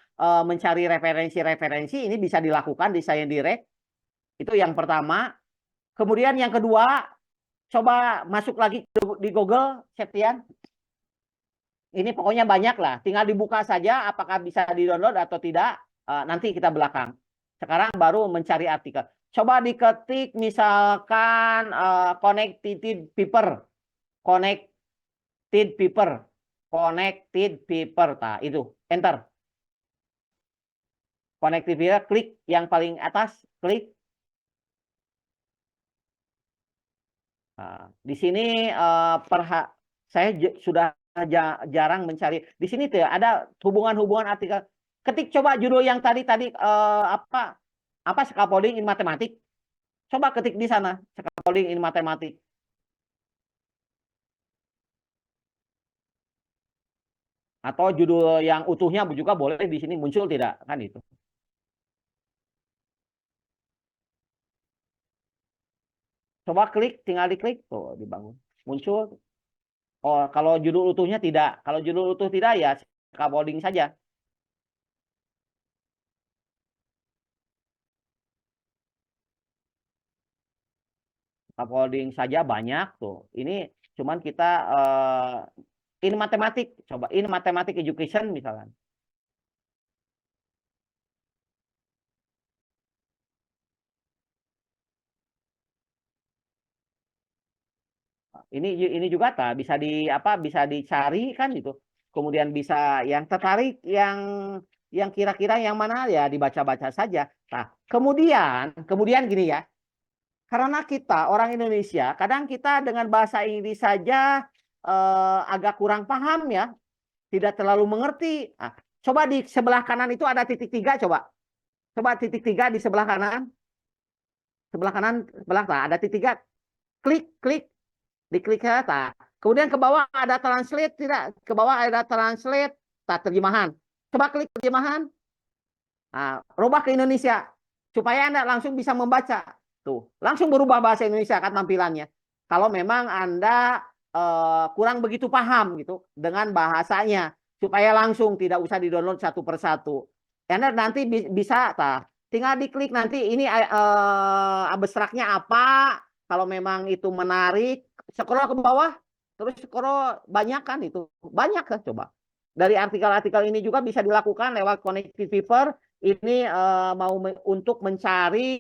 mencari referensi-referensi. Ini bisa dilakukan di Science Direct. Itu yang pertama. Kemudian yang kedua, coba masuk lagi di Google, Septian. Ini pokoknya banyak lah. Tinggal dibuka saja apakah bisa di-download atau tidak. Nanti kita belakang. Sekarang baru mencari artikel. Coba diketik misalkan connected paper. Connected paper. Nah, itu. Enter. Connected paper. Klik yang paling atas. Klik. Nah, di sini saya sudah jarang mencari. Di sini tuh ada hubungan-hubungan artikel. Ketik coba judul yang tadi apa scaffolding in matematik. Coba ketik di sana scaffolding in matematik. Atau judul yang utuhnya juga boleh di sini muncul tidak kan itu. Coba klik, tinggal diklik tuh dibangun. Muncul. Oh, kalau judul utuhnya tidak. Kalau judul utuh tidak ya scaffolding saja. Scaffolding saja banyak tuh. Ini cuman kita in matematik. Coba in mathematics education misalkan. Ini juga bisa bisa dicari kan gitu. Kemudian bisa yang tertarik yang kira-kira yang mana ya dibaca-baca saja. Nah, kemudian gini ya. Karena kita orang Indonesia, kadang kita dengan bahasa Inggris saja agak kurang paham ya, tidak terlalu mengerti. Nah, coba di sebelah kanan itu ada titik 3 coba. Coba titik 3 di sebelah kanan. Sebelah kanan, ada titik 3. Klik, diklik ya. Kemudian ke bawah ada translate tidak? Ke bawah ada translate, terjemahan. Coba klik terjemahan. Nah, rubah ke Indonesia supaya Anda langsung bisa membaca. Tuh, langsung berubah bahasa Indonesia kan tampilannya. Kalau memang Anda kurang begitu paham gitu dengan bahasanya, supaya langsung tidak usah di-download satu persatu. Anda nanti bisa tinggal diklik nanti ini abstraknya apa. Kalau memang itu menarik, scroll ke bawah, terus scroll banyak kan itu. Banyak kan coba. Dari artikel-artikel ini juga bisa dilakukan lewat Connected Paper. Ini mau untuk mencari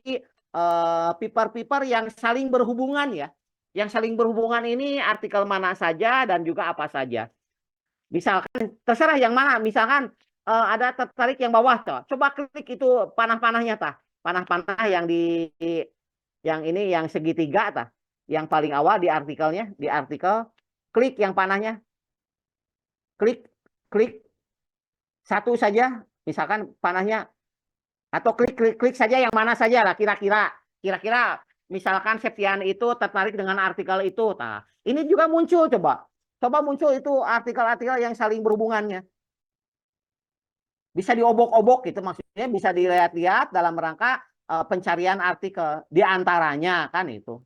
paper-paper yang saling berhubungan ya. Yang saling berhubungan ini artikel mana saja dan juga apa saja. Misalkan terserah yang mana. Misalkan ada tertarik yang bawah tuh. Coba klik itu panah-panahnya Panah-panah yang ini yang segitiga Yang paling awal di artikelnya, di artikel klik yang panahnya. Klik satu saja, misalkan panahnya, atau klik saja yang mana saja lah kira-kira misalkan Septian itu tertarik dengan artikel itu. Nah, ini juga muncul coba muncul itu artikel-artikel yang saling berhubungannya. Bisa diobok-obok gitu, maksudnya bisa dilihat-lihat dalam rangka pencarian artikel di antaranya kan itu.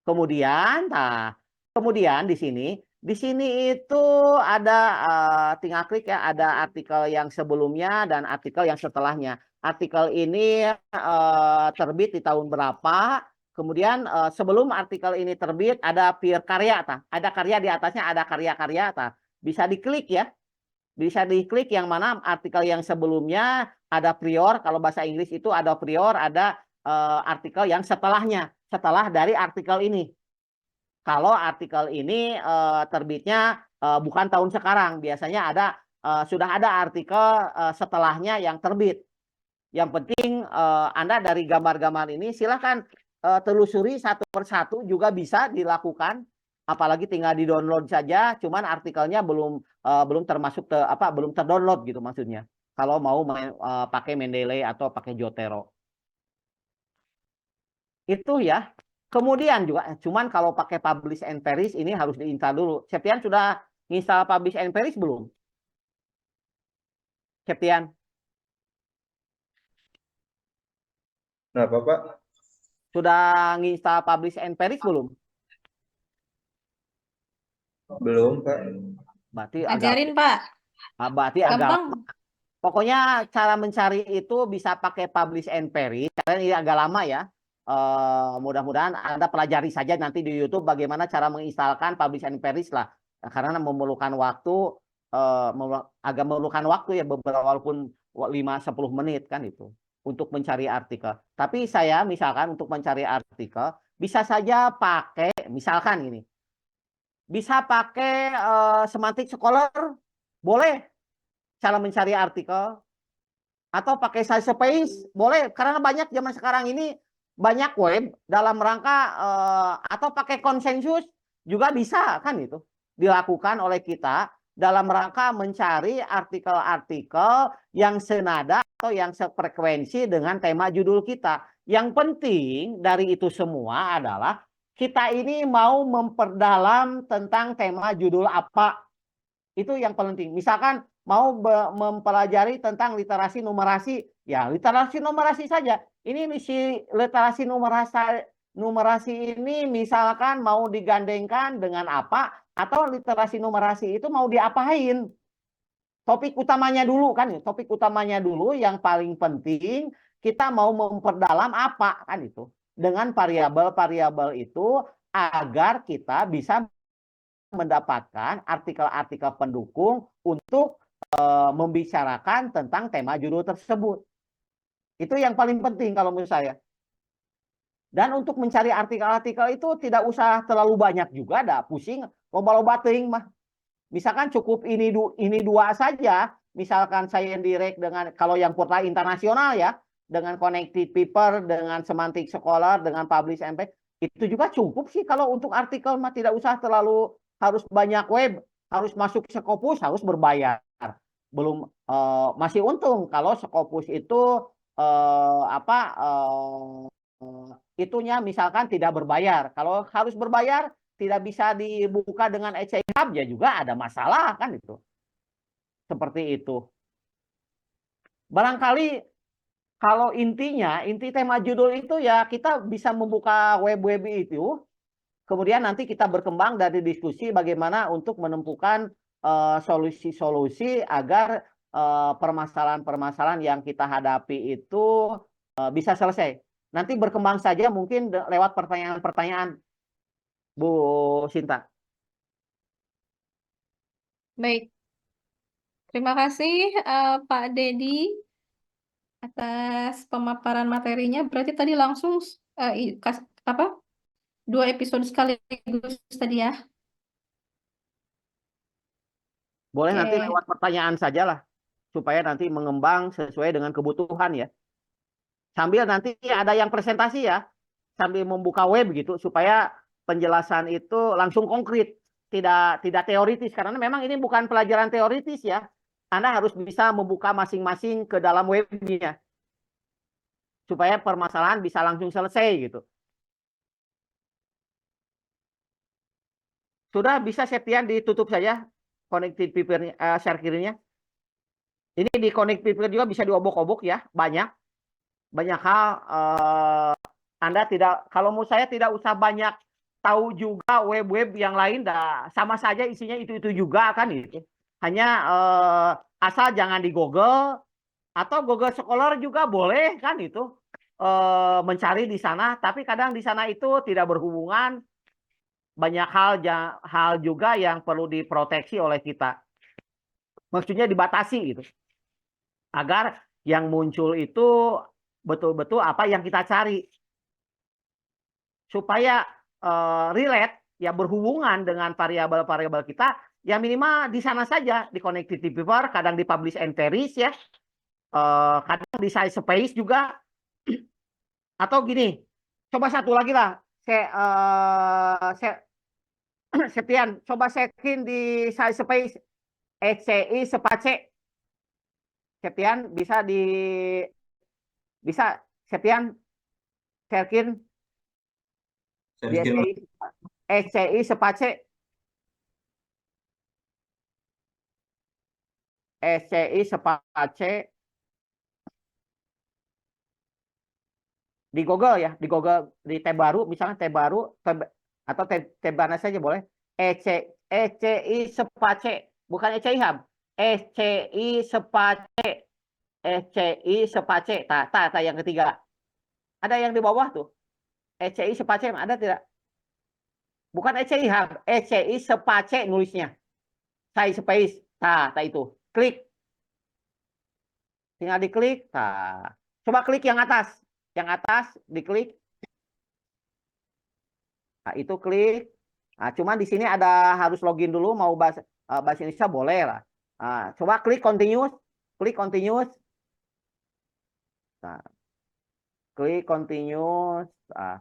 Kemudian di sini itu ada tinggal klik ya, ada artikel yang sebelumnya dan artikel yang setelahnya. Artikel ini terbit di tahun berapa? Kemudian sebelum artikel ini terbit ada peer karya ada karya di atasnya, ada karya-karya Bisa diklik ya. Bisa diklik yang mana artikel yang sebelumnya, ada prior, kalau bahasa Inggris itu ada prior, ada artikel yang setelahnya, setelah dari artikel ini. Kalau artikel ini terbitnya bukan tahun sekarang, biasanya sudah ada artikel setelahnya yang terbit. Yang penting Anda dari gambar-gambar ini silahkan telusuri satu persatu juga bisa dilakukan. Apalagi tinggal di-download saja, cuman artikelnya belum termasuk belum terdownload gitu maksudnya. Kalau mau pakai Mendeley atau pakai Jotero. Itu ya. Kemudian juga, cuman kalau pakai Publish and Perish ini harus diinstal dulu. Septian sudah install Publish and Perish belum? Septian? Kenapa, Pak? Sudah nginstal Publish and Perish belum? Belum, Pak. Berarti Ajarin, Pak. Berarti agak. Gampang. Pokoknya cara mencari itu bisa pakai Publish and Perish. Karena ini agak lama ya. Mudah-mudahan Anda pelajari saja nanti di YouTube bagaimana cara menginstalkan Publish and Perish lah. Karena memerlukan waktu, agak memerlukan waktu ya beberapa, walaupun 5-10 menit kan itu untuk mencari artikel. Tapi saya misalkan untuk mencari artikel bisa saja pakai misalkan ini. Bisa pakai Semantic Scholar, boleh cara mencari artikel. Atau pakai Science, boleh. Karena banyak zaman sekarang ini banyak web dalam rangka atau pakai konsensus juga bisa kan itu dilakukan oleh kita dalam rangka mencari artikel-artikel yang senada atau yang sefrekuensi dengan tema judul kita. Yang penting dari itu semua adalah kita ini mau memperdalam tentang tema judul apa. Itu yang penting. Misalkan mau mempelajari tentang literasi numerasi, ya literasi numerasi saja. Ini si literasi numerasi ini misalkan mau digandengkan dengan apa, atau literasi numerasi itu mau diapain. Topik utamanya dulu kan, topik utamanya dulu yang paling penting kita mau memperdalam apa kan itu. Dengan variabel-variabel itu agar kita bisa mendapatkan artikel-artikel pendukung untuk membicarakan tentang tema judul tersebut. Itu yang paling penting kalau menurut saya. Dan untuk mencari artikel-artikel itu tidak usah terlalu banyak juga, dah pusing, loba-loba teuing mah. Misalkan cukup ini dua saja, misalkan Science Direct dengan kalau yang portal internasional ya, dengan Connected Paper, dengan Semantic Scholar, dengan Publish Impact, itu juga cukup sih kalau untuk artikel mah tidak usah terlalu harus banyak web, harus masuk Scopus, harus berbayar. Belum masih untung kalau Scopus itu itunya misalkan tidak berbayar. Kalau harus berbayar tidak bisa dibuka dengan ECI Hub ya juga ada masalah kan itu. Seperti itu. Barangkali kalau inti tema judul itu ya kita bisa membuka web-web itu, kemudian nanti kita berkembang dari diskusi bagaimana untuk menemukan solusi-solusi agar permasalahan-permasalahan yang kita hadapi itu bisa selesai. Nanti berkembang saja mungkin lewat pertanyaan-pertanyaan, Bu Sinta. Baik. Terima kasih Pak Dedi atas pemaparan materinya. Berarti tadi langsung apa? 2 episode sekaligus tadi ya. Boleh nanti Oke. lewat pertanyaan saja lah, supaya nanti mengembang sesuai dengan kebutuhan ya. Sambil nanti ada yang presentasi ya, sambil membuka web gitu, supaya penjelasan itu langsung konkret, tidak teoritis, karena memang ini bukan pelajaran teoritis ya. Anda harus bisa membuka masing-masing ke dalam webnya, supaya permasalahan bisa langsung selesai gitu. Sudah bisa Septian ditutup saja connected paper share kirinya. Ini di connected paper juga bisa diobok-obok ya, banyak hal. Anda tidak, kalau menurut saya tidak usah banyak tahu juga web-web yang lain, dah sama saja isinya itu juga kan itu. Hanya asal jangan di Google atau Google Scholar juga boleh kan itu, mencari di sana. Tapi kadang di sana itu tidak berhubungan, banyak hal juga yang perlu diproteksi oleh kita. Maksudnya dibatasi gitu, agar yang muncul itu betul-betul apa yang kita cari, supaya relate ya, berhubungan dengan variabel-variabel kita ya, minimal di sana saja, di connected paper, kadang di publish and perish ya, kadang di size space juga. Atau gini, coba satu lagi lah, Septian, coba cekin di size space ECI Sepace. Septian bisa Septian cekin di ECI Sepace. ECI Sepace di Google ya, di Google, di tab baru, misalnya tab baru atau tab mana saja boleh. ECI Sepace, bukan ECI Hub. ECI Sepace, ECI Sepace. Ta yang ketiga. Ada yang di bawah tuh. ECI Sepace ada tidak? Bukan ECI Hub, ECI Sepace nulisnya. Saya space, ta itu. Klik. Tinggal diklik. Ta. Coba klik yang atas. Yang atas diklik. Nah, itu klik. Nah, cuman di sini ada harus login dulu, mau bahasa Indonesia boleh lah. Nah, coba klik continuous. Klik continuous. Nah, klik continuous. Nah,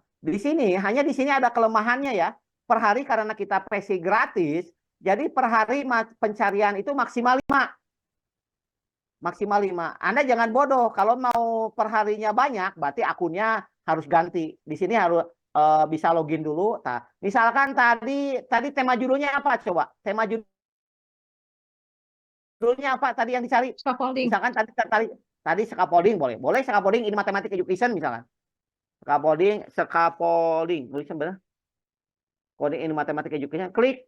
hanya di sini ada kelemahannya ya. Per hari karena kita PC gratis, jadi per hari pencarian itu maksimal 5. Maksimal 5. Anda jangan bodoh. Kalau mau perharinya banyak, berarti akunnya harus ganti. Di sini harus bisa login dulu. Nah, misalkan tadi tema judulnya apa? Coba. Tema judulnya apa tadi yang dicari? Scaffolding. Misalkan tadi scaffolding boleh. Boleh scaffolding ini mathematics education misalkan. Scaffolding. Tulis benar. Coding ini mathematics education. Klik.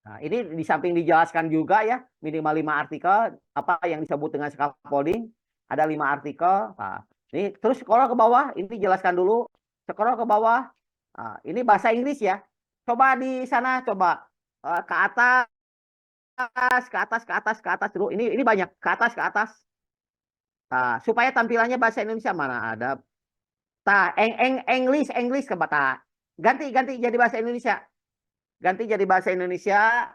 Nah, ini di samping dijelaskan juga ya, minimal 5 artikel, apa yang disebut dengan scaffolding, ada 5 artikel. Nah, ini terus scroll ke bawah, ini jelaskan dulu, scroll ke bawah. Nah, ini bahasa Inggris ya. Coba di sana, coba ke atas, ke atas dulu. Ini banyak ke atas. Supaya tampilannya bahasa Indonesia mana ada. English ke bata. Ganti jadi bahasa Indonesia. Ganti jadi bahasa Indonesia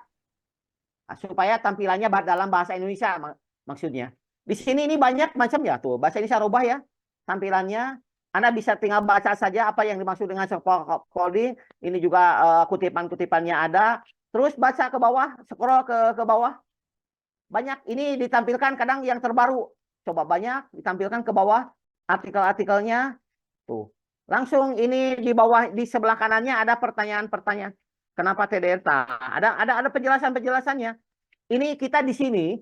supaya tampilannya dalam bahasa Indonesia maksudnya. Di sini ini banyak macam ya tuh. Bahasa Indonesia rubah ya tampilannya. Anda bisa tinggal baca saja apa yang dimaksud dengan scaffolding. Ini juga kutipan-kutipannya ada. Terus baca ke bawah, scroll ke bawah. Banyak ini ditampilkan kadang yang terbaru. Coba banyak ditampilkan ke bawah artikel-artikelnya. Tuh. Langsung ini di bawah di sebelah kanannya ada pertanyaan-pertanyaan. Kenapa TDR? Ada penjelasan-penjelasannya. Ini kita di sini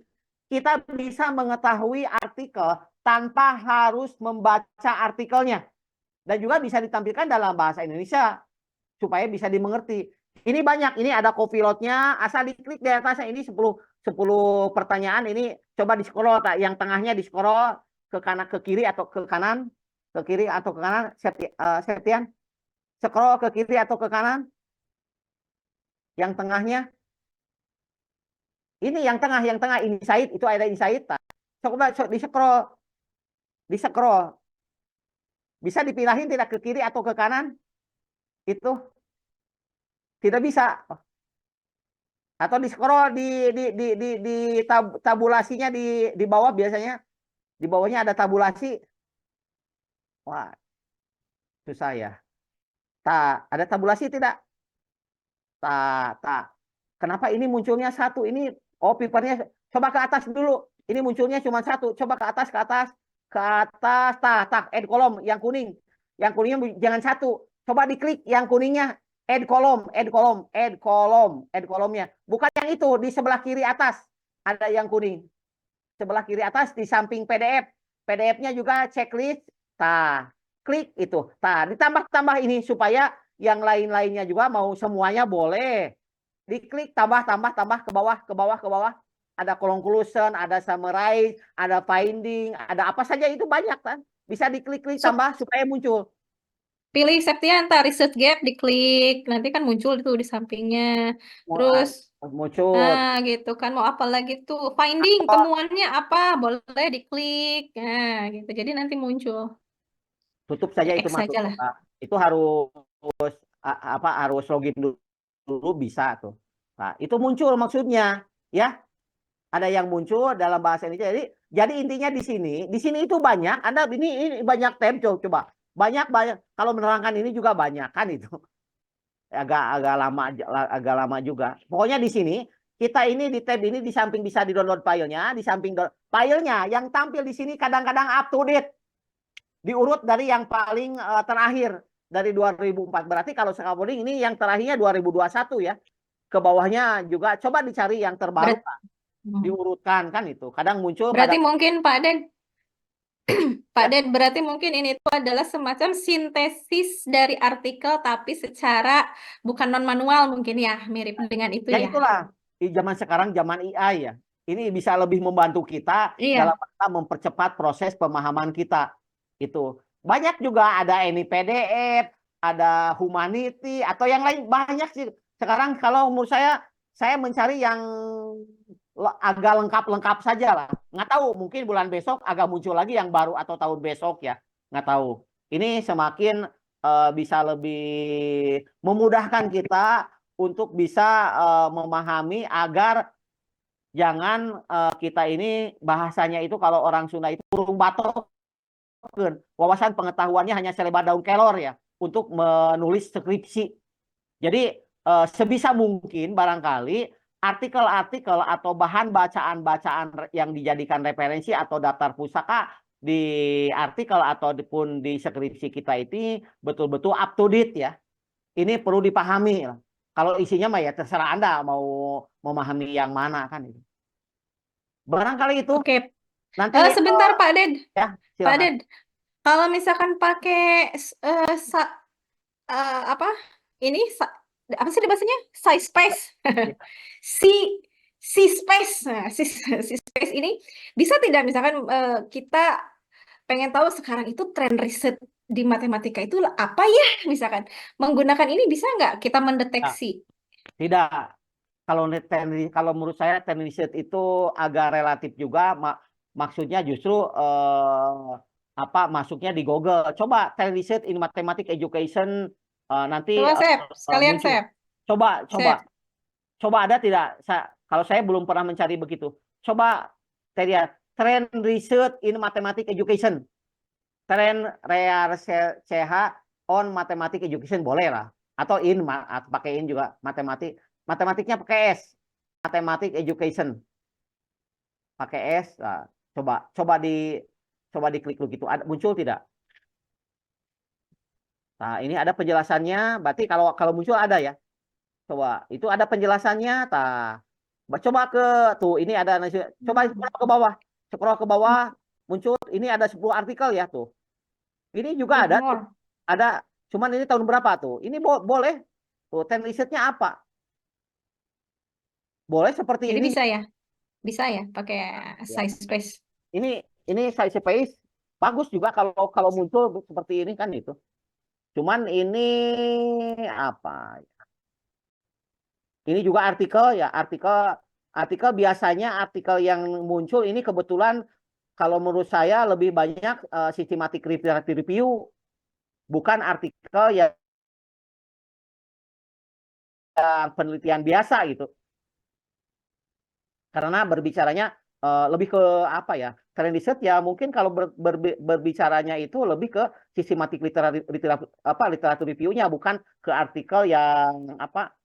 kita bisa mengetahui artikel tanpa harus membaca artikelnya. Dan juga bisa ditampilkan dalam bahasa Indonesia supaya bisa dimengerti. Ini banyak, ini ada copilotnya, asal diklik di atasnya ini 10 pertanyaan ini coba di scroll, yang tengahnya di scroll ke kanan, ke kiri atau ke kanan, ke kiri atau ke kanan, Septian, scroll ke kiri atau ke kanan, yang tengahnya, ini yang tengah insight itu ada insight, coba di scroll, bisa dipilihin tidak ke kiri atau ke kanan, itu tidak bisa. Atau di scroll di tabulasinya di bawah biasanya di bawahnya ada tabulasi. Wah, susah ya. Ada tabulasi tidak? Kenapa ini munculnya satu? Ini papernya coba ke atas dulu. Ini munculnya cuma satu. Coba ke atas. Add kolom yang kuning. Yang kuningnya jangan satu. Coba diklik yang kuningnya. Add kolomnya. Bukan yang itu, di sebelah kiri atas ada yang kuning. Sebelah kiri atas di samping PDF. PDF-nya juga checklist. Klik itu. Ditambah ini supaya yang lain-lainnya juga mau semuanya boleh. Diklik tambah ke bawah. Ada conclusion, ada summarize, ada finding, ada apa saja itu banyak kan. Bisa diklik-klik tambah supaya muncul. Pilih Septian, research gap, diklik. Nanti kan muncul itu di sampingnya. Terus, muncul. nah gitu kan. Mau apa lagi tuh? Finding, temuannya apa? Boleh diklik. Nah gitu. Jadi nanti muncul. Tutup saja itu masuk. Itu harus harus login dulu bisa tuh. Nah, itu muncul maksudnya ya. Ada yang muncul dalam bahasa Indonesia. Jadi intinya di sini itu banyak. Anda ini banyak tab coba. Banyak kalau menerangkan ini juga banyak kan itu. Agak lama juga. Pokoknya di sini kita ini di tab ini di samping bisa di-download filenya, di samping filenya yang tampil di sini kadang-kadang up to date. Diurut dari yang paling terakhir dari 2004. Berarti kalau scaffolding ini yang terakhirnya 2021 ya. Ke bawahnya juga coba dicari yang terbaru. Diurutkan kan itu. Kadang muncul. Berarti mungkin Pak Ded, berarti mungkin ini itu adalah semacam sintesis dari artikel tapi secara bukan non manual mungkin ya, mirip dengan itu ya. Ya itulah. Di zaman sekarang zaman AI ya. Ini bisa lebih membantu kita dalam mempercepat proses pemahaman kita. Itu. Banyak juga ada ini PDF, ada humanity atau yang lain banyak sih. Sekarang kalau menurut saya mencari yang agak lengkap saja lah. Nggak tahu, mungkin bulan besok agak muncul lagi yang baru atau tahun besok ya. Nggak tahu. Ini semakin bisa lebih memudahkan kita untuk bisa memahami agar jangan kita ini bahasanya itu kalau orang Sunda itu kurung batok. Wawasan pengetahuannya hanya selebar daun kelor ya untuk menulis skripsi. Jadi sebisa mungkin barangkali artikel-artikel atau bahan bacaan-bacaan yang dijadikan referensi atau daftar pusaka di artikel ataupun di skripsi kita ini betul-betul up to date ya. Ini perlu dipahami. Kalau isinya mah ya terserah Anda mau memahami yang mana kan itu. Barangkali itu. Oke. Nanti sebentar Pak Ded. Ya, silakan. Pak Ded, kalau misalkan pakai apa sih bahasanya? Space. si space. Nah, si space ini bisa tidak misalkan kita pengen tahu sekarang itu tren riset di matematika itu apa ya, misalkan menggunakan ini bisa nggak kita mendeteksi? Tidak. Kalau menurut saya tren riset itu agak relatif juga. maksudnya justru apa masuknya di Google. Coba trend research in mathematics education nanti Coba Sep, sekalian muncul. Sep. Coba ada tidak? Kalau saya belum pernah mencari begitu. Coba Teria, trend research in mathematics education. Trend research on mathematics education boleh lah. Atau atau pakai in juga matematiknya pakai S. Mathematics education. Pakai S. Nah, coba diklik begitu. Muncul tidak? Nah, ini ada penjelasannya. Berarti kalau muncul ada ya. Coba, itu ada penjelasannya. Coba tuh ini ada coba scroll ke bawah muncul ini ada 10 artikel ya tuh. Ini juga ada cuman ini tahun berapa tuh? Ini boleh tuh trend risetnya apa? Boleh seperti Jadi ini. bisa ya pakai size space. Ini size space bagus juga kalau muncul seperti ini kan itu. Cuman ini apa? Ini juga artikel ya, artikel biasanya artikel yang muncul ini kebetulan kalau menurut saya lebih banyak systematic literature review, bukan artikel yang penelitian biasa gitu. Karena berbicaranya lebih ke apa ya? Trend research ya mungkin kalau berbicaranya itu lebih ke systematic literature review-nya, bukan ke artikel yang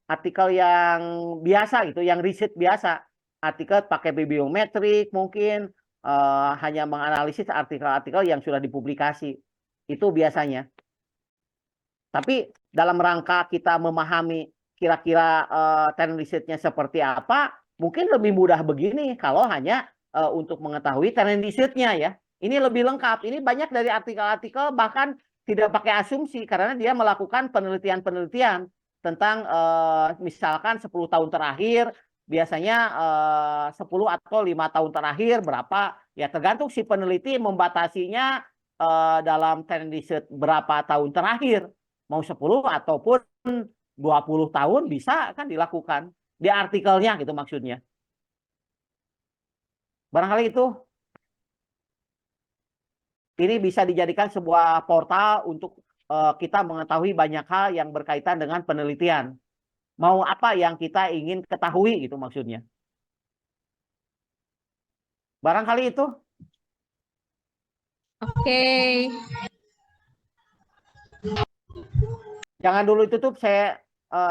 artikel yang biasa gitu, yang riset biasa. Artikel pakai bibliometrik mungkin hanya menganalisis artikel-artikel yang sudah dipublikasi. Itu biasanya. Tapi dalam rangka kita memahami kira-kira trend risetnya seperti apa, mungkin lebih mudah begini kalau hanya untuk mengetahui trend risetnya ya. Ini lebih lengkap. Ini banyak dari artikel-artikel bahkan tidak pakai asumsi karena dia melakukan penelitian-penelitian tentang misalkan 10 tahun terakhir, biasanya 10 atau 5 tahun terakhir berapa, ya tergantung si peneliti membatasinya dalam trend riset berapa tahun terakhir, mau 10 ataupun 20 tahun bisa kan dilakukan di artikelnya gitu maksudnya. Barangkali itu ini bisa dijadikan sebuah portal untuk kita mengetahui banyak hal yang berkaitan dengan penelitian. Mau apa yang kita ingin ketahui gitu maksudnya. Barangkali itu. Oke. Jangan dulu ditutup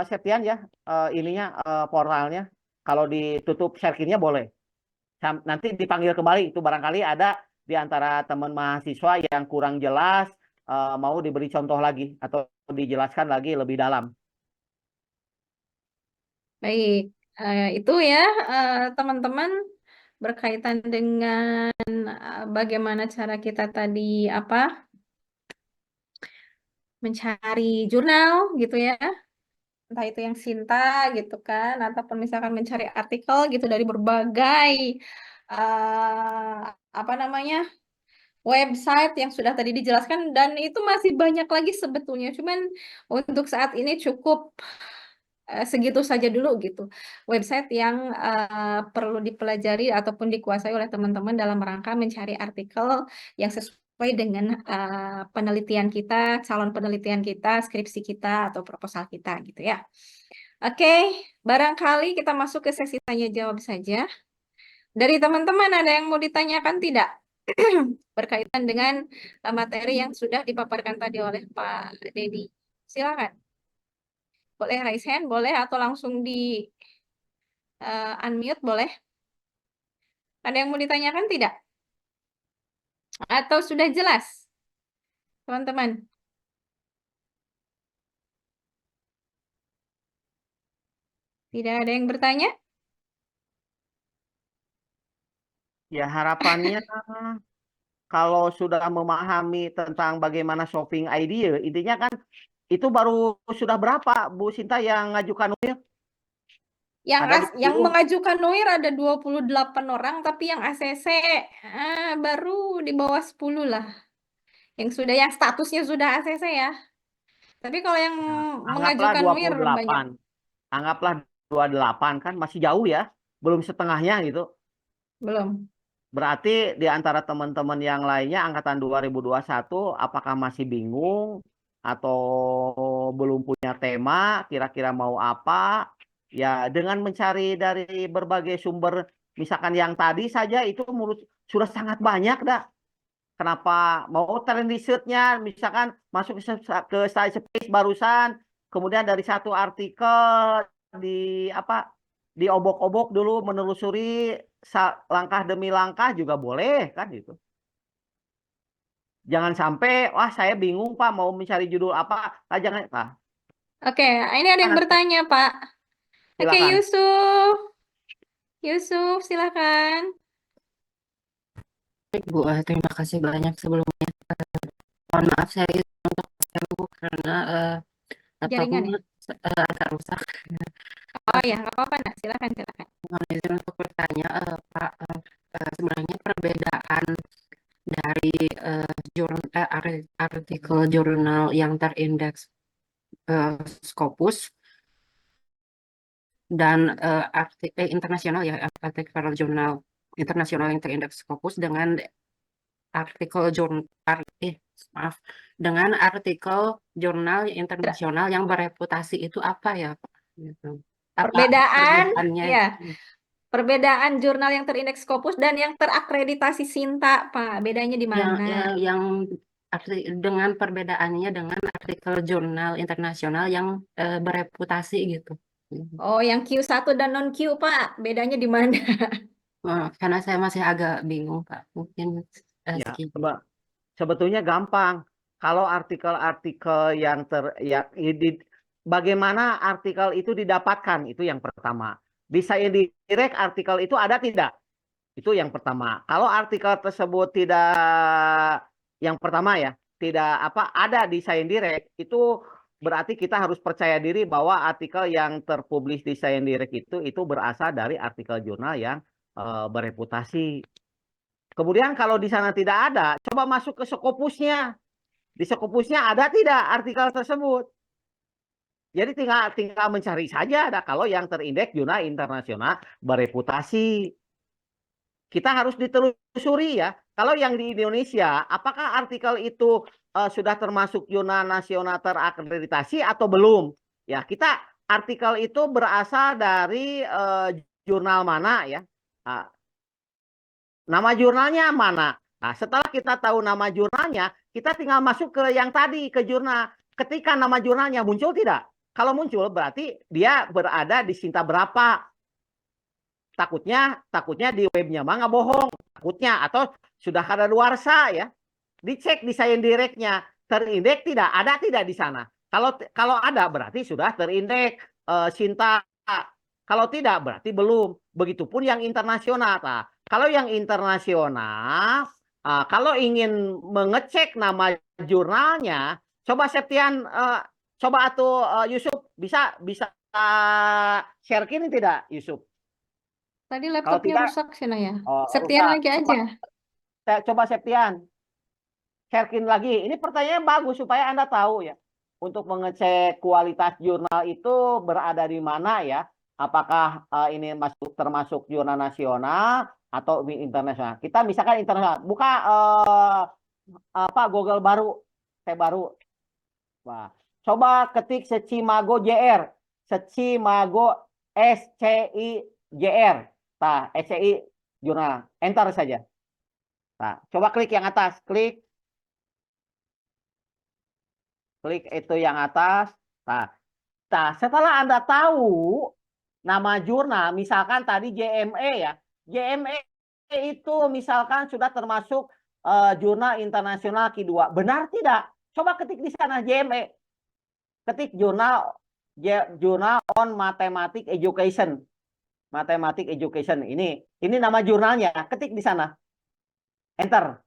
Septian ya ininya portalnya. Kalau ditutup share-nya boleh. Nanti dipanggil kembali itu barangkali ada di antara teman mahasiswa yang kurang jelas mau diberi contoh lagi atau dijelaskan lagi lebih dalam. Baik, itu ya teman-teman berkaitan dengan bagaimana cara kita tadi mencari jurnal gitu ya, entah itu yang Sinta gitu kan, ataupun misalkan mencari artikel gitu dari berbagai website yang sudah tadi dijelaskan, dan itu masih banyak lagi sebetulnya. Cuman untuk saat ini cukup segitu saja dulu gitu. Website yang perlu dipelajari ataupun dikuasai oleh teman-teman dalam rangka mencari artikel yang sesuai dengan penelitian kita, calon penelitian kita, skripsi kita, atau proposal kita gitu ya. Oke, barangkali kita masuk ke sesi tanya jawab saja. Dari teman-teman ada yang mau ditanyakan tidak? Berkaitan dengan materi yang sudah dipaparkan tadi oleh Pak Dedi. Silakan. Boleh raise hand, boleh, atau langsung di unmute, boleh. Ada yang mau ditanyakan tidak? Atau sudah jelas, teman-teman? Tidak ada yang bertanya? Ya harapannya kalau sudah memahami tentang bagaimana shopping idea, intinya kan itu baru sudah berapa Bu Sinta yang ngajukan WIR? Yang mengajukan NOIR ada 28 orang, tapi yang ACC baru di bawah 10 lah. Yang statusnya sudah ACC ya. Tapi kalau yang mengajukan NOIR banyak. Anggaplah 28 kan masih jauh ya. Belum setengahnya gitu. Belum. Berarti di antara teman-teman yang lainnya angkatan 2021 apakah masih bingung atau belum punya tema, kira-kira mau apa? Ya, dengan mencari dari berbagai sumber, misalkan yang tadi saja itu menurut sudah sangat banyak dah. Kenapa mau trend risetnya, misalkan masuk ke Space barusan, kemudian dari satu artikel di apa diobok-obok dulu menelusuri langkah demi langkah juga boleh kan gitu. Jangan sampai wah saya bingung Pak mau mencari judul apa. Ah, jangan Pak. Oke, ini ada yang bertanya, Pak. Oke, Silakan. Yusuf. Yusuf, silakan. Baik, Bu, terima kasih banyak sebelumnya. Mohon maaf saya untuk Bu karena Jaringan laptopnya agak rusak. Oh ya, nggak apa-apa, Nak. Silakan. Mohon izin untuk bertanya, Pak, sebenarnya perbedaan dari artikel jurnal yang terindeks Scopus dan artikel internasional ya, artikel jurnal internasional yang terindeks Scopus dengan artikel dengan artikel jurnal internasional yang bereputasi itu apa ya, Pak? Gitu. Apa perbedaannya? Ya, perbedaan jurnal yang terindeks Scopus dan yang terakreditasi Sinta, Pak. Bedanya di mana? Dengan perbedaannya dengan artikel jurnal internasional yang bereputasi gitu. Oh, yang Q1 dan non-Q, Pak. Bedanya di mana? Karena saya masih agak bingung, Pak. Mungkin Ya, sebetulnya gampang. Kalau artikel-artikel bagaimana artikel itu didapatkan itu yang pertama. Di Sciendirect artikel itu ada tidak? Itu yang pertama. Kalau artikel tersebut tidak, yang pertama ya, tidak ada di Sciendirect, itu berarti kita harus percaya diri bahwa artikel yang terpublish di Sciendirect itu berasal dari artikel jurnal yang bereputasi. Kemudian kalau di sana tidak ada, coba masuk ke Scopusnya. Di Scopusnya ada tidak artikel tersebut? Jadi tinggal mencari saja ada kalau yang terindeks jurnal internasional bereputasi. Kita harus ditelusuri ya. Kalau yang di Indonesia, apakah artikel itu sudah termasuk jurnal nasional terakreditasi atau belum? Ya, kita artikel itu berasal dari jurnal mana ya? Nama jurnalnya mana? Nah, setelah kita tahu nama jurnalnya, kita tinggal masuk ke yang tadi, ke jurnal. Ketika nama jurnalnya muncul tidak? Kalau muncul berarti dia berada di Sinta berapa? Takutnya di webnya mah nggak bohong. Takutnya atau sudah kadaluarsa ya. Dicek di Sciendirect-nya. Terindeks tidak? Ada tidak di sana? Kalau ada berarti sudah terindeks Sinta. Kalau tidak berarti belum. Begitupun yang internasional. Nah, kalau yang internasional, kalau ingin mengecek nama jurnalnya, coba Septian, coba atau Yusuf bisa share ini tidak, Yusuf? Tadi Kalau laptopnya tidak, rusak sih, Naya. oh, Septian rusak. lagi aja. Coba Septian, sharekin lagi. Ini pertanyaan bagus supaya Anda tahu ya. Untuk mengecek kualitas jurnal itu berada di mana ya. Apakah ini termasuk jurnal nasional atau internasional. Kita misalkan internasional. Buka Google baru. Saya baru. Wah, coba ketik Secimago JR. Secimago SCIJR. Nah, SCI jurnal. Enter saja. Nah, coba klik yang atas. Klik itu yang atas. Nah, setelah Anda tahu nama jurnal, misalkan tadi JME ya. JME itu misalkan sudah termasuk jurnal internasional Q2. Benar tidak? Coba ketik di sana JME. Ketik jurnal on Mathematics Education. Mathematics Education ini nama jurnalnya. Ketik di sana. Enter.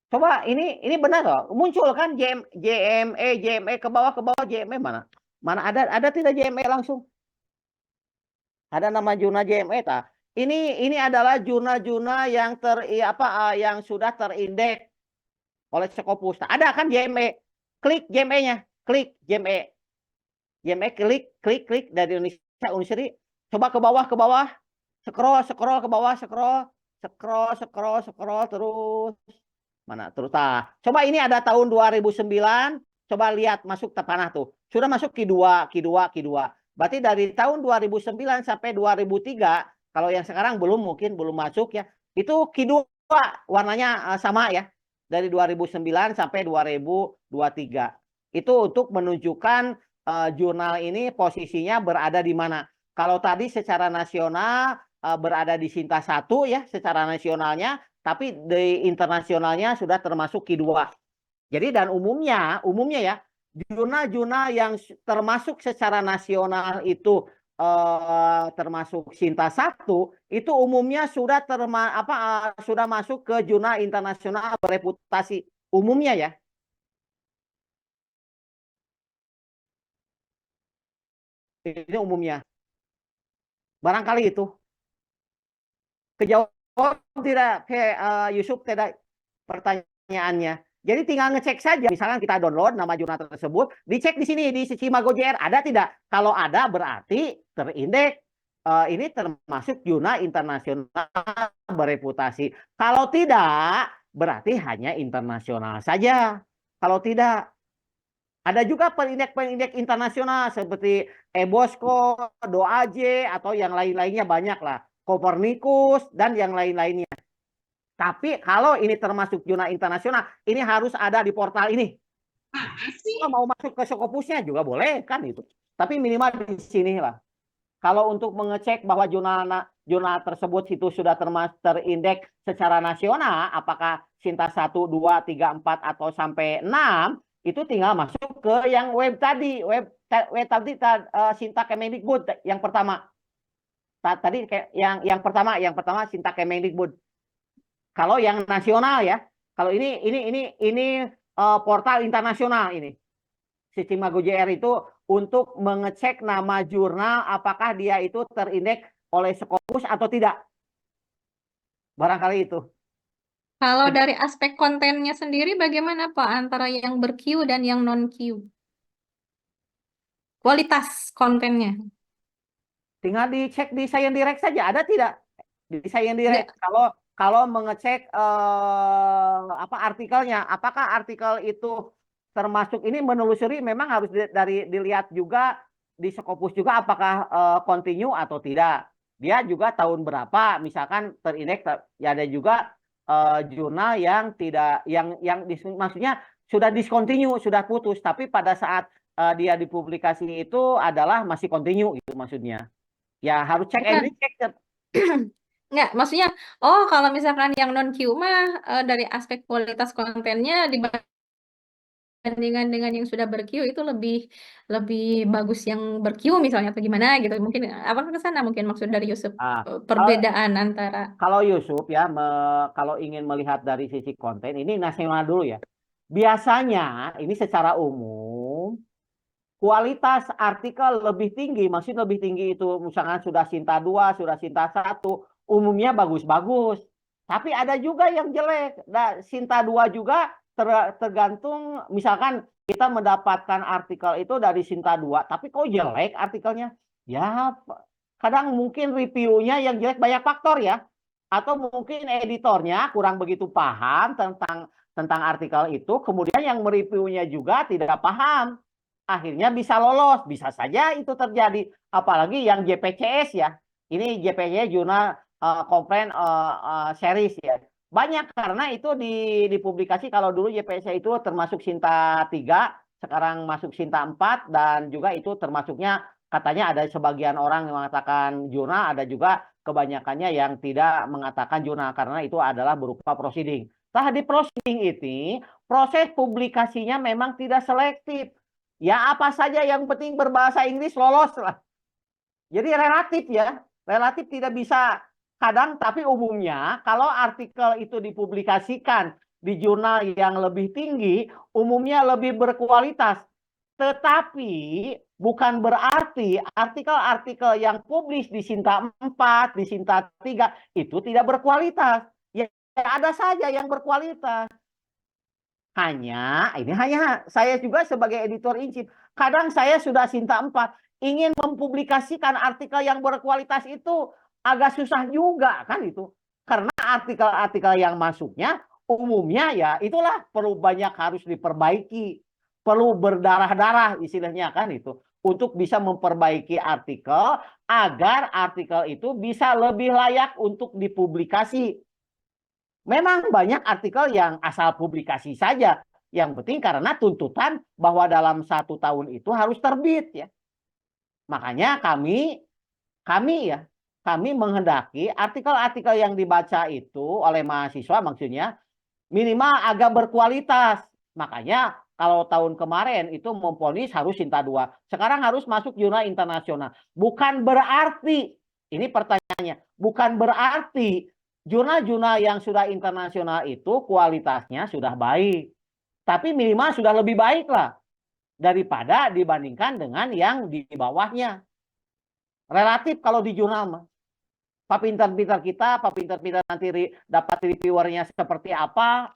Coba ini benar loh. Muncul kan JME ke bawah JME mana? Mana ada tidak JME langsung? Ada nama jurnal JME tak? Ini adalah jurnal-jurnal yang yang sudah terindeks oleh Scopus. Ada kan JME? Klik JME-nya, klik JME. JME klik dari Indonesia Unisri. Coba ke bawah. Scroll ke bawah, scroll. scroll terus. Mana terus? Coba ini ada tahun 2009. Coba lihat masuk ke panah tuh. Sudah masuk Q2. Berarti dari tahun 2009 sampai 2003, kalau yang sekarang mungkin belum masuk ya. Itu Q2 warnanya sama ya. Dari 2009 sampai 2023. Itu untuk menunjukkan jurnal ini posisinya berada di mana. Kalau tadi secara nasional berada di Sinta 1 ya secara nasionalnya, tapi di internasionalnya sudah termasuk Q2. Jadi dan umumnya ya jurnal-jurnal yang termasuk secara nasional itu termasuk Sinta 1 itu umumnya sudah sudah masuk ke jurnal internasional bereputasi umumnya ya. Ini umumnya. Barangkali itu. Kejawab tidak Yusuf tidak pertanyaannya. Jadi tinggal ngecek saja. Misalkan kita download nama jurnal tersebut, dicek di sini di Simago JR ada tidak? Kalau ada berarti terindeks ini termasuk jurnal internasional bereputasi. Kalau tidak, berarti hanya internasional saja. Kalau tidak, ada juga perindeks internasional seperti EBOSCO, DOAJ, atau yang lain-lainnya banyak lah. Copernicus, dan yang lain-lainnya. Tapi kalau ini termasuk jurnal internasional, ini harus ada di portal ini. Kalau mau masuk ke Scopusnya juga boleh kan itu. Tapi minimal di sini lah. Kalau untuk mengecek bahwa jurnal tersebut itu sudah terindeks secara nasional, apakah Sinta 1, 2, 3, 4 atau sampai 6, itu tinggal masuk ke yang web tadi, web tadi Sinta Kemendikbud yang pertama. Tadi yang pertama Sinta Kemendikbud. Kalau yang nasional ya, kalau ini portal internasional ini. Sistem Simago JR itu untuk mengecek nama jurnal apakah dia itu terindeks oleh Scopus atau tidak. Barangkali itu. Kalau dari aspek kontennya sendiri bagaimana Pak antara yang ber-Q dan yang non-Q? Kualitas kontennya. Tinggal dicek di Science Direct saja, ada tidak? Di Science Direct. Kalau mengecek artikelnya, apakah artikel itu termasuk ini menelusuri memang harus dilihat juga di Scopus juga apakah continue atau tidak. Dia juga tahun berapa misalkan terindeks ya ada juga jurnal yang tidak maksudnya sudah discontinue, sudah putus, tapi pada saat dia dipublikasi itu adalah masih continue itu maksudnya. Ya harus cek and recheck. Enggak, maksudnya, kalau misalkan yang non-Q mah dari aspek kualitas kontennya dibandingkan dengan yang sudah ber-Q itu lebih bagus yang ber-Q misalnya atau gimana gitu. Mungkin apa ke sana mungkin maksud dari Yusuf perbedaan antara. Kalau Yusuf ya kalau ingin melihat dari sisi konten ini nasional dulu ya. Biasanya ini secara umum kualitas artikel lebih tinggi, maksud lebih tinggi itu misalkan sudah Sinta 2, sudah Sinta 1, umumnya bagus-bagus. Tapi ada juga yang jelek. Nah, Sinta 2 juga tergantung misalkan kita mendapatkan artikel itu dari Sinta 2, tapi kok jelek artikelnya? Ya, kadang mungkin reviewnya yang jelek banyak faktor ya. Atau mungkin editornya kurang begitu paham tentang artikel itu, kemudian yang mereviewnya juga tidak paham. Akhirnya bisa lolos, bisa saja itu terjadi. Apalagi yang JPCS ya. Ini JPCS Jurnal Complaint Series ya. Banyak karena itu dipublikasi kalau dulu JPCS itu termasuk Sinta 3, sekarang masuk Sinta 4 dan juga itu termasuknya katanya ada sebagian orang yang mengatakan jurnal, ada juga kebanyakannya yang tidak mengatakan jurnal karena itu adalah berupa proceeding. Nah, di proceeding ini proses publikasinya memang tidak selektif. Ya apa saja yang penting berbahasa Inggris lolos lah. Jadi relatif ya, relatif tidak bisa kadang, tapi umumnya kalau artikel itu dipublikasikan di jurnal yang lebih tinggi, umumnya lebih berkualitas. Tetapi bukan berarti artikel-artikel yang publis di Sinta 4, di Sinta 3 itu tidak berkualitas. Ya ada saja yang berkualitas. Hanya saya juga sebagai editor in chief, kadang saya sudah Sinta 4, ingin mempublikasikan artikel yang berkualitas itu agak susah juga kan itu. Karena artikel-artikel yang masuknya umumnya ya itulah perlu banyak harus diperbaiki. Perlu berdarah-darah istilahnya kan itu. Untuk bisa memperbaiki artikel agar artikel itu bisa lebih layak untuk dipublikasi. Memang banyak artikel yang asal publikasi saja. Yang penting karena tuntutan bahwa dalam 1 tahun itu harus terbit ya. Makanya kami menghendaki artikel-artikel yang dibaca itu oleh mahasiswa maksudnya minimal agak berkualitas. Makanya kalau tahun kemarin itu memvonis harus Sinta 2. Sekarang harus masuk jurnal internasional. Bukan berarti, ini pertanyaannya, bukan berarti jurnal-jurnal yang sudah internasional itu kualitasnya sudah baik. Tapi minimal sudah lebih baik lah daripada dibandingkan dengan yang di bawahnya. Relatif kalau di jurnal mah. Pak pintar-pintar kita, Pak pintar-pintar nanti dapat reviewernya seperti apa,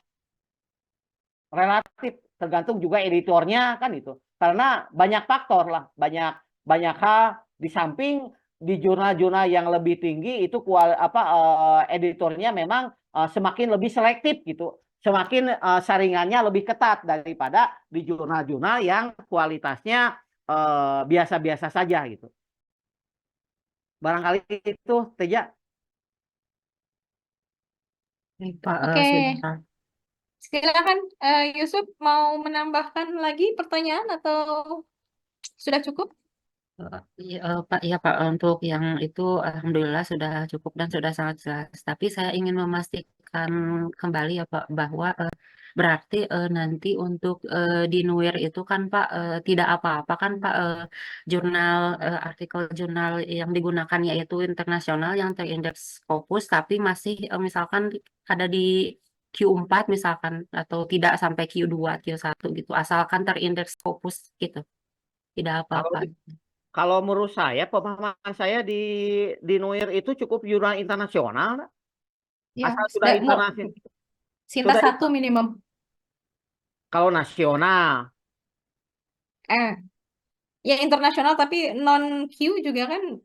relatif tergantung juga editornya kan itu. Karena banyak faktor lah, banyak hal di samping di jurnal-jurnal yang lebih tinggi itu editornya memang semakin lebih selektif gitu. Semakin saringannya lebih ketat daripada di jurnal-jurnal yang kualitasnya biasa-biasa saja gitu. Barangkali itu Teja. Pak, Oke. sebentar. Silakan Yusuf mau menambahkan lagi pertanyaan atau sudah cukup? Pak, ya Pak, untuk yang itu alhamdulillah sudah cukup dan sudah sangat jelas. Tapi saya ingin memastikan kembali ya Pak bahwa berarti nanti untuk di Nuir itu kan Pak tidak apa-apa kan Pak artikel jurnal yang digunakan yaitu internasional yang terindeks Scopus tapi masih misalkan ada di Q4 misalkan atau tidak sampai Q2, Q1 gitu asalkan terindeks Scopus gitu. Tidak apa-apa. Kalau menurut saya, pemahaman saya di Nuir itu cukup jurnal internasional. Ya, Asal sudah internasional. Sinta 1 minimum. Kalau nasional. Ya internasional tapi non Q juga kan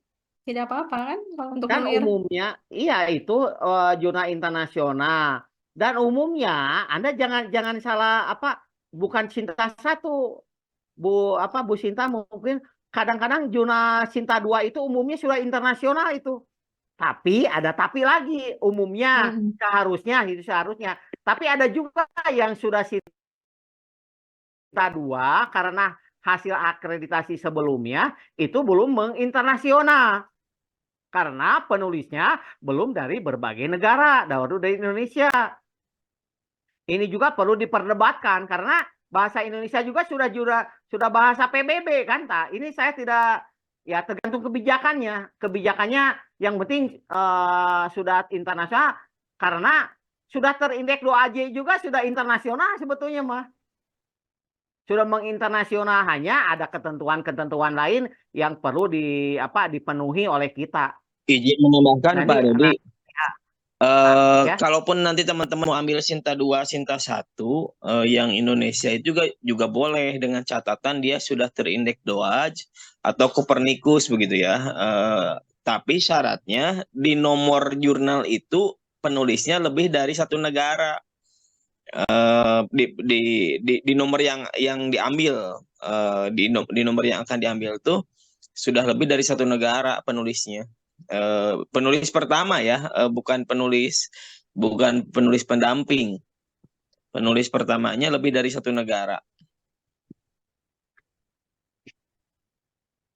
tidak apa-apa kan kalau untuk Kan Nuir. umumnya, iya itu jurnal internasional. Dan umumnya, Anda jangan salah bukan Sinta 1. Bu Sinta mungkin kadang-kadang jurnal Sinta 2 itu umumnya sudah internasional itu. Tapi ada tapi lagi umumnya seharusnya. Tapi ada juga yang sudah Sinta 2 karena hasil akreditasi sebelumnya itu belum menginternasional. Karena penulisnya belum dari berbagai negara, baru dari Indonesia. Ini juga perlu diperdebatkan karena bahasa Indonesia juga sudah bahasa PBB kan, tak? Ini saya tidak ya tergantung kebijakannya. Kebijakannya yang penting sudah internasional karena sudah terindeks DOAJ juga sudah internasional sebetulnya mah. Sudah menginternasional hanya ada ketentuan-ketentuan lain yang perlu dipenuhi oleh kita. Izin menambahkan Jadi, Pak Dodi, ya. kalaupun nanti teman-teman mau ambil Sinta 2, Sinta 1, yang Indonesia itu juga boleh dengan catatan dia sudah terindeks DOAJ atau Copernicus begitu ya. Tapi syaratnya di nomor jurnal itu penulisnya lebih dari 1 negara. Di nomor yang diambil, di nomor yang akan diambil tuh sudah lebih dari 1 negara penulisnya. Penulis pertama ya, bukan penulis pendamping. Penulis pertamanya lebih dari 1 negara.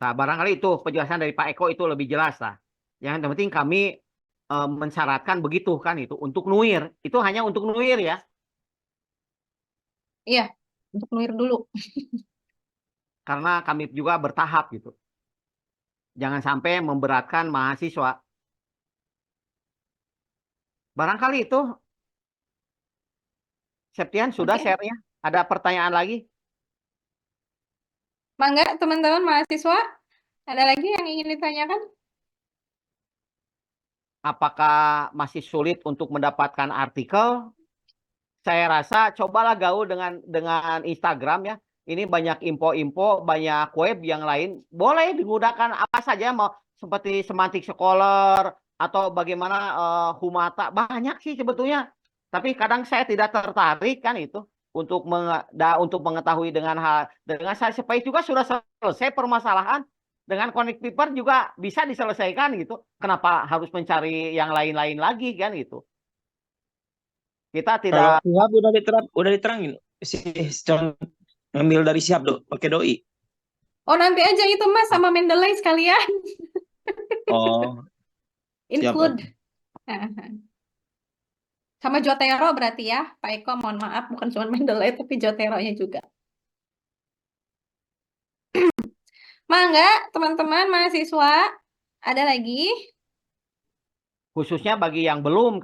Nah, barangkali itu penjelasan dari Pak Eko itu lebih jelas lah. Yang penting kami mensyaratkan begitu kan itu untuk Nuir. Itu hanya untuk Nuir ya. Iya, untuk Nuir dulu. Karena kami juga bertahap gitu. Jangan sampai memberatkan mahasiswa. Barangkali itu. Septian sudah share-nya. Ada pertanyaan lagi? Mangga teman-teman mahasiswa, ada lagi yang ingin ditanyakan? Apakah masih sulit untuk mendapatkan artikel? Saya rasa cobalah gaul dengan Instagram ya. Ini banyak info-info, banyak web yang lain. Boleh digunakan apa saja mau seperti Semantic Scholar atau bagaimana Humata, banyak sih sebetulnya. Tapi kadang saya tidak tertarik kan itu untuk untuk mengetahui dengan saya Space juga sudah selesai permasalahan, dengan Connect Paper juga bisa diselesaikan gitu. Kenapa harus mencari yang lain-lain lagi kan gitu? Kita Kalau tidak. Siap udah diterangin si John ngambil dari Siap pakai doi. Oh, nanti aja itu Mas sama Mendeley sekalian Oh, siap. include. Sama Jotero berarti ya, Pak Eko, mohon maaf, bukan cuma Mendeley, tapi Jotero-nya juga. Mangga, teman-teman mahasiswa, ada lagi? Khususnya bagi yang belum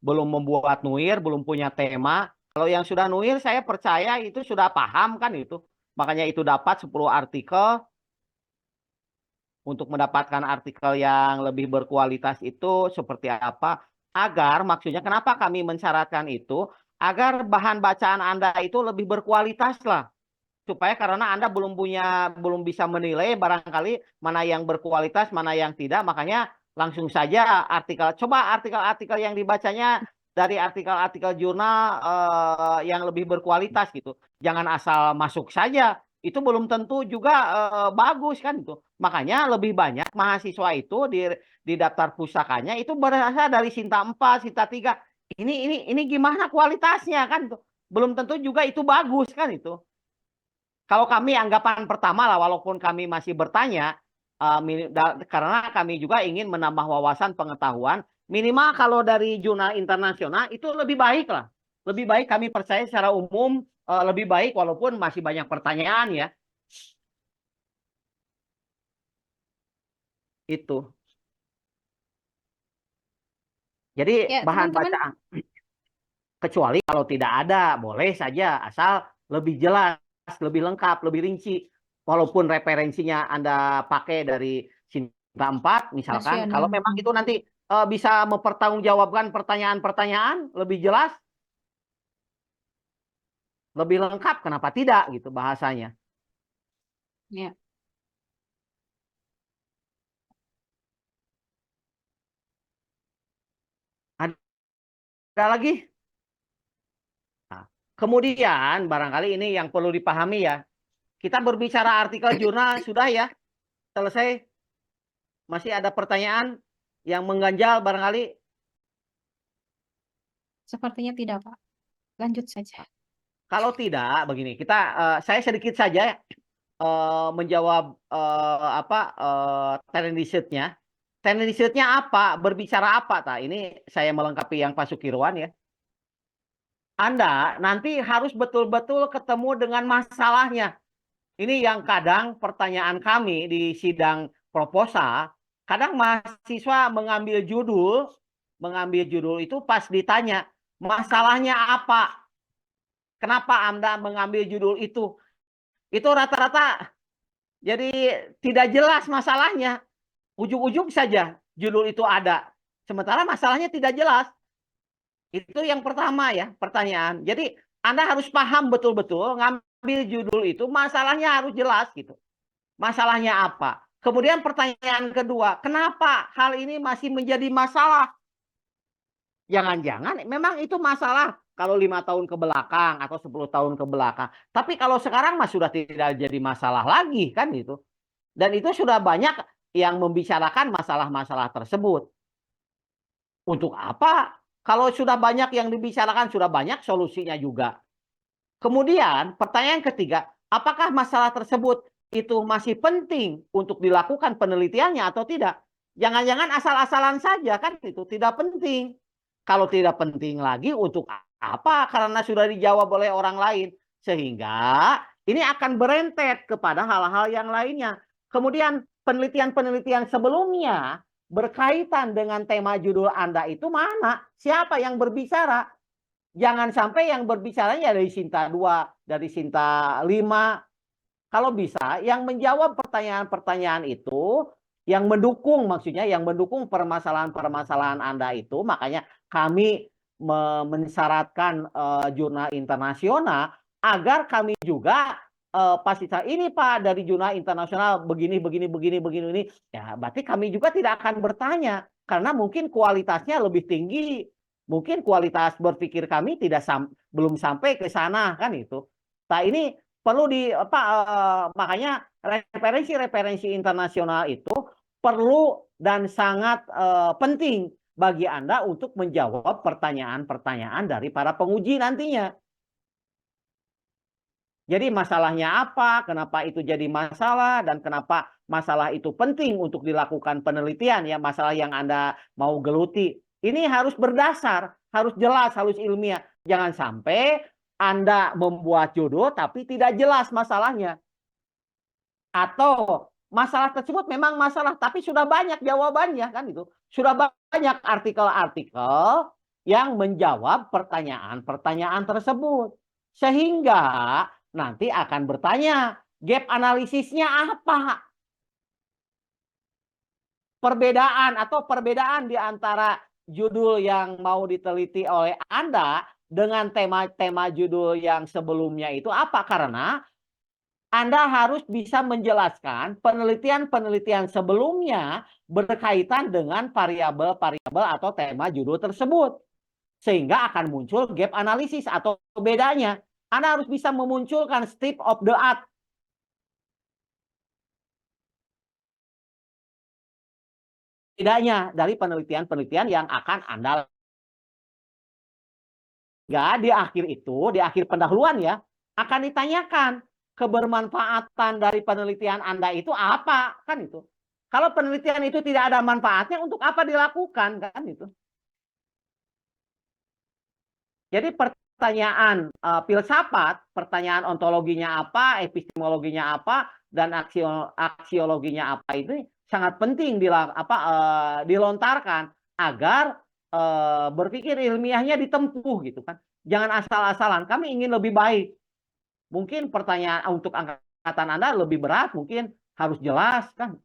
membuat nuir, belum punya tema. Kalau yang sudah nuir, saya percaya itu sudah paham kan itu. Makanya itu dapat 10 artikel. Untuk mendapatkan artikel yang lebih berkualitas itu seperti apa? Agar maksudnya kenapa kami mensyaratkan itu? Agar bahan bacaan Anda itu lebih berkualitas lah. Supaya karena Anda belum bisa menilai barangkali mana yang berkualitas, mana yang tidak. Makanya langsung saja coba artikel-artikel yang dibacanya dari artikel-artikel jurnal yang lebih berkualitas gitu. Jangan asal masuk saja. Itu belum tentu juga bagus kan itu. Makanya lebih banyak mahasiswa itu di daftar pusakanya itu berasal dari Sinta 4, Sinta 3. Ini gimana kualitasnya kan itu. Belum tentu juga itu bagus kan itu. Kalau kami anggapan pertama lah, walaupun kami masih bertanya, karena kami juga ingin menambah wawasan pengetahuan, minimal kalau dari jurnal internasional itu lebih baik lah. Lebih baik kami percaya secara umum, lebih baik walaupun masih banyak pertanyaan ya. Itu. Jadi Ya, bahan teman-teman. bacaan. Kecuali kalau tidak ada, boleh saja asal lebih jelas, lebih lengkap, lebih rinci. Walaupun referensinya Anda pakai dari Sinta 4 misalkan, kalau memang itu nanti bisa mempertanggungjawabkan pertanyaan-pertanyaan lebih jelas, lebih lengkap, kenapa tidak gitu bahasanya. Ya. Ada lagi? Nah, kemudian barangkali ini yang perlu dipahami ya. Kita berbicara artikel jurnal sudah ya, selesai. Masih ada pertanyaan yang mengganjal barangkali? Sepertinya tidak, Pak. Lanjut saja. Kalau tidak, begini, saya sedikit saja menjawab talent risetnya. Talent risetnya apa? Berbicara apa? Ini saya melengkapi yang Pak Sukirwan ya. Anda nanti harus betul-betul ketemu dengan masalahnya. Ini yang kadang pertanyaan kami di sidang proposal, kadang mahasiswa mengambil judul itu pas ditanya, masalahnya apa? Kenapa Anda mengambil judul itu? Itu rata-rata jadi tidak jelas masalahnya. Ujung-ujung saja judul itu ada. Sementara masalahnya tidak jelas. Itu yang pertama ya, pertanyaan. Jadi Anda harus paham betul-betul ngambil judul itu masalahnya harus jelas gitu. Masalahnya apa? Kemudian pertanyaan kedua, kenapa hal ini masih menjadi masalah? Jangan-jangan memang itu masalah kalau 5 tahun ke belakang atau 10 tahun ke belakang. Tapi kalau sekarang mah sudah tidak jadi masalah lagi kan itu. Dan itu sudah banyak yang membicarakan masalah-masalah tersebut. Untuk apa? Kalau sudah banyak yang dibicarakan, sudah banyak solusinya juga. Kemudian pertanyaan ketiga, apakah masalah tersebut itu masih penting untuk dilakukan penelitiannya atau tidak? Jangan-jangan asal-asalan saja kan itu tidak penting. Kalau tidak penting lagi untuk apa? Karena sudah dijawab oleh orang lain. Sehingga ini akan berentet kepada hal-hal yang lainnya. Kemudian penelitian-penelitian sebelumnya berkaitan dengan tema judul Anda itu mana? Siapa yang berbicara? Jangan sampai yang berbicaranya dari Sinta 2, dari Sinta 5. Kalau bisa, yang menjawab pertanyaan-pertanyaan itu, yang mendukung maksudnya, yang mendukung permasalahan-permasalahan Anda itu, makanya kami mensyaratkan jurnal internasional agar kami juga pasti ini Pak dari jurnal internasional begini ini ya berarti kami juga tidak akan bertanya karena mungkin kualitasnya lebih tinggi. Mungkin kualitas berpikir kami belum sampai ke sana kan itu. Nah, ini perlu makanya referensi-referensi internasional itu perlu dan sangat penting bagi Anda untuk menjawab pertanyaan-pertanyaan dari para penguji nantinya. Jadi masalahnya apa, kenapa itu jadi masalah, dan kenapa masalah itu penting untuk dilakukan penelitian, ya masalah yang Anda mau geluti. Ini harus berdasar, harus jelas, harus ilmiah. Jangan sampai Anda membuat judul tapi tidak jelas masalahnya. Atau masalah tersebut memang masalah, tapi sudah banyak jawabannya kan itu. Sudah banyak artikel-artikel yang menjawab pertanyaan-pertanyaan tersebut. Sehingga nanti akan bertanya, gap analisisnya apa? Perbedaan di antara judul yang mau diteliti oleh Anda dengan tema-tema judul yang sebelumnya itu apa? Karena Anda harus bisa menjelaskan penelitian-penelitian sebelumnya berkaitan dengan variabel-variabel atau tema judul tersebut. Sehingga akan muncul gap analisis atau bedanya. Anda harus bisa memunculkan state of the art. Bedanya dari penelitian-penelitian yang akan Anda di akhir itu, di akhir pendahuluan ya, akan ditanyakan kebermanfaatan dari penelitian Anda itu apa, kan itu. Kalau penelitian itu tidak ada manfaatnya, untuk apa dilakukan, kan itu. Jadi pertanyaan filsafat, pertanyaan ontologinya apa, epistemologinya apa, dan aksiologinya apa itu sangat penting dilontarkan agar berpikir ilmiahnya ditempuh gitu kan. Jangan asal-asalan. Kami ingin lebih baik. Mungkin pertanyaan untuk angkatan Anda lebih berat, mungkin harus jelas kan.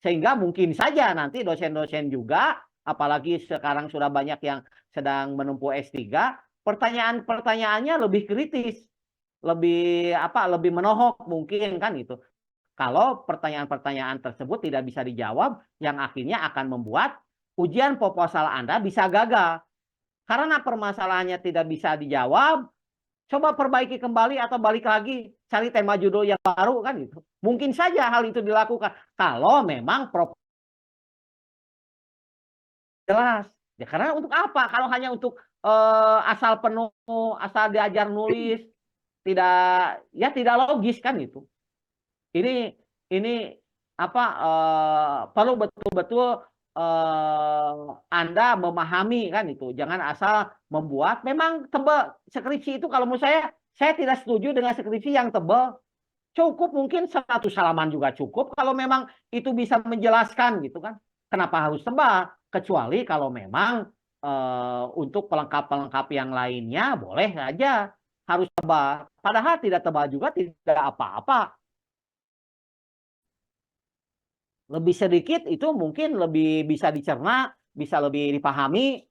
Sehingga mungkin saja nanti dosen-dosen juga, apalagi sekarang sudah banyak yang sedang menempuh S3, pertanyaan-pertanyaannya lebih kritis, lebih menohok mungkin kan itu. Kalau pertanyaan-pertanyaan tersebut tidak bisa dijawab, yang akhirnya akan membuat ujian proposal Anda bisa gagal. Karena permasalahannya tidak bisa dijawab, coba perbaiki kembali atau balik lagi, cari tema judul yang baru kan itu. Mungkin saja hal itu dilakukan kalau memang jelas. Ya karena untuk apa? Kalau hanya untuk asal penuh, asal diajar nulis, tidak logis kan itu. Ini perlu betul-betul Anda memahami kan itu. Jangan asal membuat. Memang tebal skripsi itu kalau menurut saya tidak setuju dengan skripsi yang tebal. Cukup mungkin 100 halaman juga cukup kalau memang itu bisa menjelaskan gitu kan. Kenapa harus tebal? Kecuali kalau memang untuk pelengkap-pelengkap yang lainnya boleh saja harus tebal. Padahal tidak tebal juga tidak apa-apa. Lebih sedikit itu mungkin lebih bisa dicerna, bisa lebih dipahami.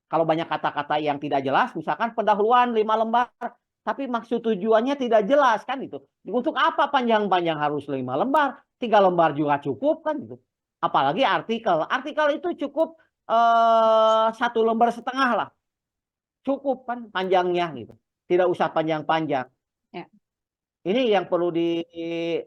Kalau banyak kata-kata yang tidak jelas, misalkan pendahuluan 5 lembar, tapi maksud tujuannya tidak jelas kan itu. Untuk apa panjang-panjang harus 5 lembar? 3 lembar juga cukup kan itu. Apalagi artikel. Artikel itu cukup 1 lembar setengah lah. Cukup kan panjangnya gitu. Tidak usah panjang-panjang. Ya. Ini yang perlu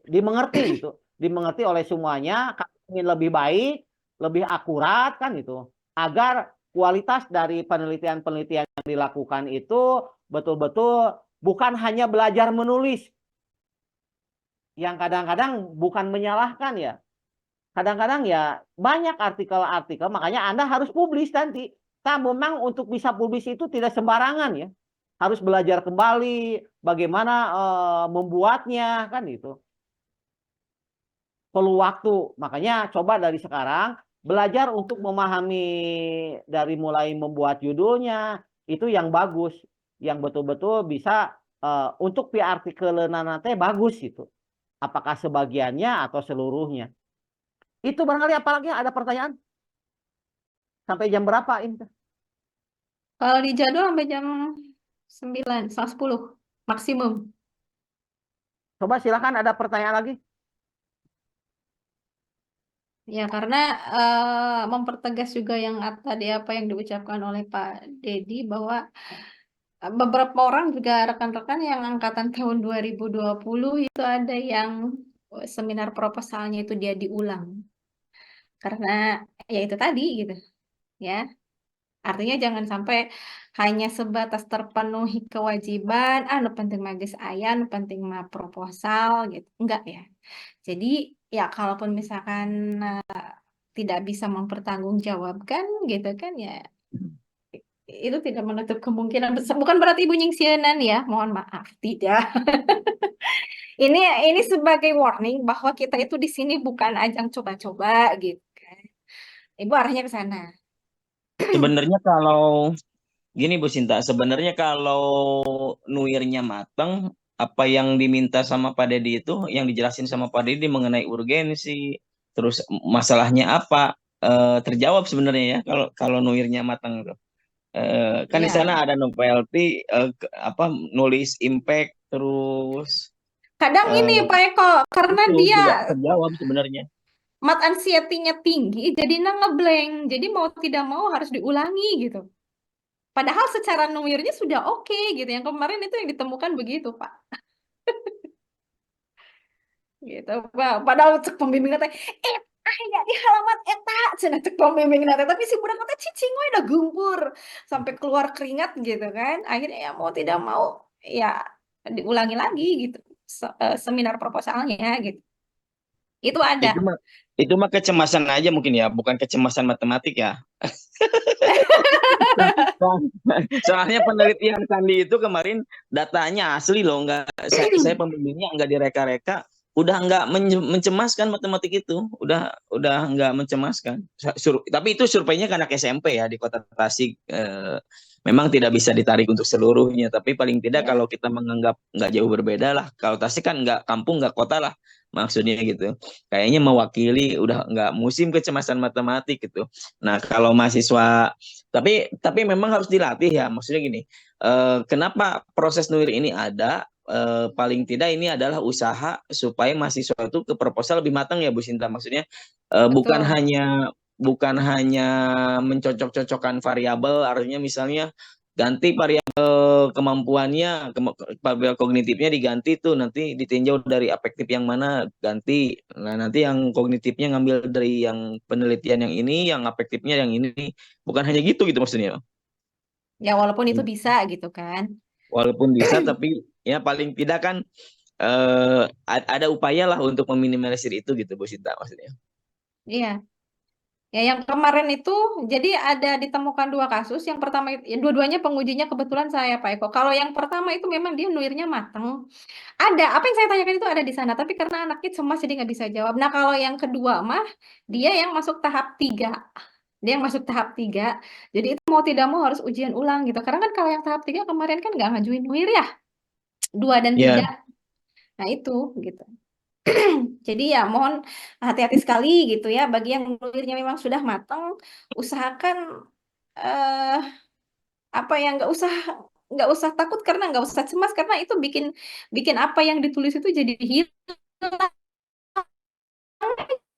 dimengerti gitu. Dimengerti oleh semuanya. Kami ingin lebih baik, lebih akurat kan itu. Agar kualitas dari penelitian-penelitian yang dilakukan itu betul-betul bukan hanya belajar menulis. Yang kadang-kadang bukan menyalahkan ya. Kadang-kadang ya banyak artikel-artikel, makanya Anda harus publis nanti. Nah, memang untuk bisa publis itu tidak sembarangan ya. Harus belajar kembali bagaimana membuatnya kan itu. Perlu waktu. Makanya coba dari sekarang belajar untuk memahami dari mulai membuat judulnya itu yang bagus, yang betul-betul bisa untuk artikel nanti bagus itu. Apakah sebagiannya atau seluruhnya? Itu barangkali apalagi ada pertanyaan? Sampai jam berapa ini? Kalau di jadwal sampai jam 9, setengah 10 maksimum. Coba silakan ada pertanyaan lagi. Ya, karena mempertegas juga yang tadi apa yang diucapkan oleh Pak Dedi bahwa beberapa orang juga rekan-rekan yang angkatan tahun 2020 itu ada yang seminar proposalnya itu dia diulang. Karena ya itu tadi gitu ya. Artinya jangan sampai hanya sebatas terpenuhi kewajiban, nu penting magis aya, nu penting mah proposal gitu. Enggak ya. Jadi ya kalaupun misalkan tidak bisa mempertanggungjawabkan gitu kan ya itu tidak menutup kemungkinan besar. Bukan berarti ibu nyingsienan ya, mohon maaf, tidak. Ini sebagai warning bahwa kita itu di sini bukan ajang coba-coba gitu kan. Ibu arahnya ke sana. Sebenarnya kalau gini Bu Sinta, sebenarnya kalau nuirnya matang, apa yang diminta sama Pak Dedi itu, yang dijelasin sama Pak Dedi mengenai urgensi, terus masalahnya apa, terjawab sebenarnya ya kalau kalau nuirnya matang itu. Kan di sana Ya, ada novelty, apa nulis impact, terus kadang ini eh, Pak Eko, karena itu dia juga terjawab sebenarnya. mat anxiety-nya tinggi, jadi ngeblank. Jadi mau tidak mau harus diulangi gitu. Padahal secara nuirnya sudah oke gitu. Yang kemarin itu yang ditemukan begitu, Pak. Gitu, Pak. Padahal cek pembimbing teh, aya di halaman eta, cenah cek pembimbing teh. Tapi si budak teh cicing we udah gumpur sampai keluar keringat gitu kan. Akhirnya ya mau tidak mau ya diulangi lagi gitu. Seminar proposalnya gitu. Itu ada. Itu mah itu mah kecemasan aja mungkin ya, bukan kecemasan matematik ya. Soalnya penelitian Sandi itu kemarin datanya asli loh, nggak saya pembimbingnya nggak direka-reka, udah nggak mencemaskan matematik itu, udah nggak mencemaskan. Tapi itu surveinya kan anak SMP ya di Kota Tasik. Memang tidak bisa ditarik untuk seluruhnya, tapi paling tidak Ya. kalau kita menganggap nggak jauh berbeda lah. Kalau Tasik kan nggak kampung nggak kota lah maksudnya gitu. Kayaknya mewakili udah nggak musim kecemasan matematik gitu. Nah kalau mahasiswa tapi memang harus dilatih ya. Maksudnya gini, kenapa proses nuir ini ada? Paling tidak ini adalah usaha supaya mahasiswa itu ke proposal lebih matang ya Bu Sinta. Maksudnya bukan Betul. hanya mencocok-cocokkan variabel. Artinya misalnya ganti variabel kemampuannya, variabel kognitifnya diganti tuh nanti ditinjau dari afektif yang mana ganti. Nah nanti yang kognitifnya ngambil dari yang penelitian yang ini, yang afektifnya yang ini. Bukan hanya gitu gitu maksudnya. Ya walaupun itu bisa gitu kan. Walaupun bisa tapi ya paling tidak kan ada upaya lah untuk meminimalisir itu gitu Bu Sinta maksudnya. Iya. Ya, yang kemarin itu jadi ada ditemukan dua kasus. Yang pertama ya, dua-duanya pengujinya kebetulan saya Pak Eko. Kalau yang pertama itu memang dia nuirnya mateng. Ada apa yang saya tanyakan itu ada di sana, tapi karena anaknya cemas jadi nggak bisa jawab. Nah, kalau yang kedua mah dia yang masuk tahap 3. Dia yang masuk tahap 3. Jadi itu mau tidak mau harus ujian ulang gitu. Karena kan kalau yang tahap 3 kemarin kan nggak ngajuin nuir ya. 2 dan Ya, 3. Nah, itu gitu. Jadi ya mohon hati-hati sekali gitu ya bagi yang nuirnya memang sudah matang, usahakan eh apa yang nggak usah takut karena nggak usah cemas karena itu bikin bikin apa yang ditulis itu jadi hilang.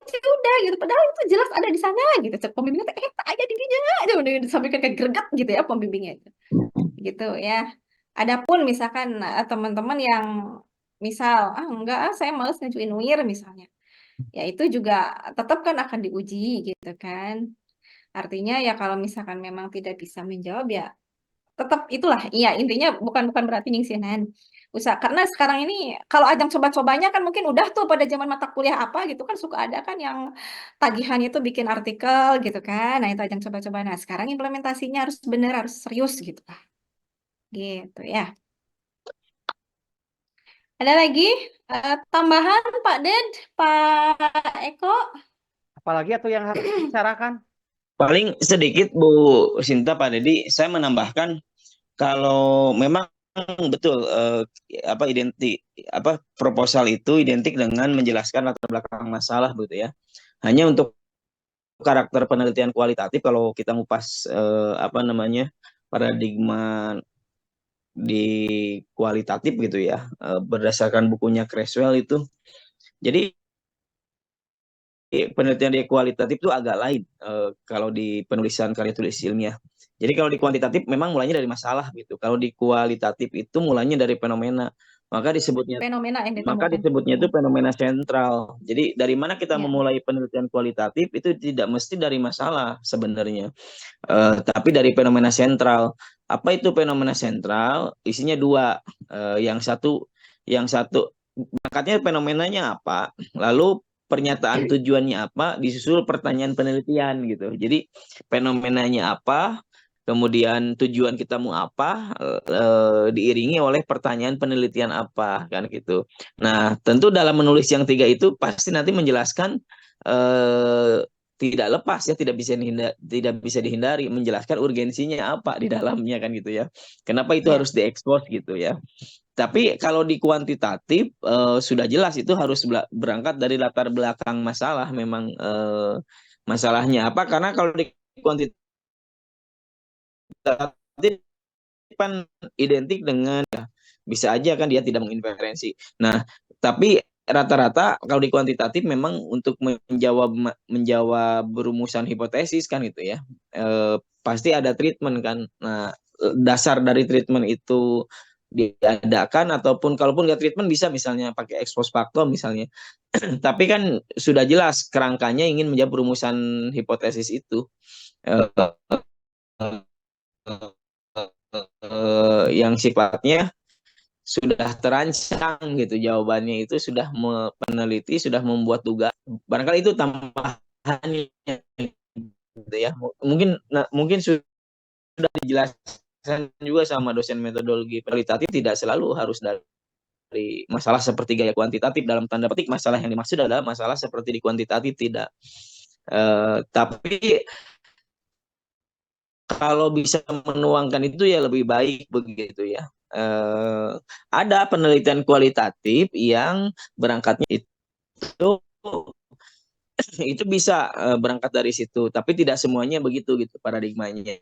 Ya udah gitu padahal itu jelas ada di sana gitu cek pembimbingnya teh tak aja di dinya aja udah disampaikan kayak greget gitu ya pembimbingnya itu gitu ya. Adapun misalkan teman-teman yang misal enggak saya males ngajuin WIR misalnya. Ya itu juga tetap kan akan diuji gitu kan. Artinya ya kalau misalkan memang tidak bisa menjawab ya tetap itulah. Iya intinya bukan bukan berarti nyingsinan. Usaha karena sekarang ini kalau ajang coba-cobanya kan mungkin udah tuh pada zaman mata kuliah apa gitu kan suka ada kan yang tagihannya itu bikin artikel gitu kan. Nah itu ajang coba-coba. Nah sekarang implementasinya harus benar harus serius gitu lah. Gitu ya. Ada lagi tambahan Pak Ded, Pak Eko? Apalagi atau yang harus dibicarakan? paling sedikit Bu Sinta Pak Dedi, saya menambahkan kalau memang betul proposal itu identik dengan menjelaskan latar belakang masalah begitu ya. Hanya untuk karakter penelitian kualitatif kalau kita ngupas paradigma di kualitatif gitu ya, berdasarkan bukunya Creswell itu. Jadi penelitian di kualitatif itu agak lain kalau di penulisan karya tulis ilmiah. Jadi kalau di kuantitatif memang mulainya dari masalah gitu. Kalau di kualitatif itu mulainya dari fenomena. Maka disebutnya Fenomena yang maka ditemukan. disebutnya itu fenomena sentral. Jadi dari mana kita Ya. memulai penelitian kualitatif itu tidak mesti dari masalah sebenarnya, tapi dari fenomena sentral. Apa itu fenomena sentral? Isinya dua. Yang satu berangkatnya fenomenanya apa, lalu pernyataan tujuannya apa, disusul pertanyaan penelitian gitu. Jadi fenomenanya apa, kemudian tujuan kita mau apa, diiringi oleh pertanyaan penelitian apa, kan gitu. Nah, tentu dalam menulis yang tiga itu pasti nanti menjelaskan tidak lepas ya, tidak bisa dihindari menjelaskan urgensinya apa di dalamnya, kan gitu ya. Kenapa itu Ya. harus diekspos gitu ya. Tapi kalau di kuantitatif sudah jelas itu harus berangkat dari latar belakang masalah, memang masalahnya apa, karena kalau di kuantitatif kan identik dengan ya, bisa aja kan dia tidak menginferensi. Nah, tapi rata-rata kalau di kuantitatif memang untuk menjawab rumusan hipotesis kan gitu ya, pasti ada treatment kan. Nah, dasar dari treatment itu diadakan, ataupun kalaupun nggak treatment bisa misalnya pakai expose factor misalnya. Tapi kan sudah jelas kerangkanya ingin menjawab rumusan hipotesis itu. Eh, yang sifatnya sudah terancang gitu, jawabannya itu sudah peneliti sudah membuat dugaan, barangkali itu tambahannya gitu ya. Mungkin sudah dijelaskan juga sama dosen metodologi kualitatif, tidak selalu harus dari masalah seperti gaya kuantitatif, dalam tanda petik masalah yang dimaksud adalah masalah seperti di kuantitatif, tidak. Tapi kalau bisa menuangkan itu ya lebih baik begitu ya. Ada penelitian kualitatif yang berangkatnya itu bisa berangkat dari situ, tapi tidak semuanya begitu gitu paradigmanya.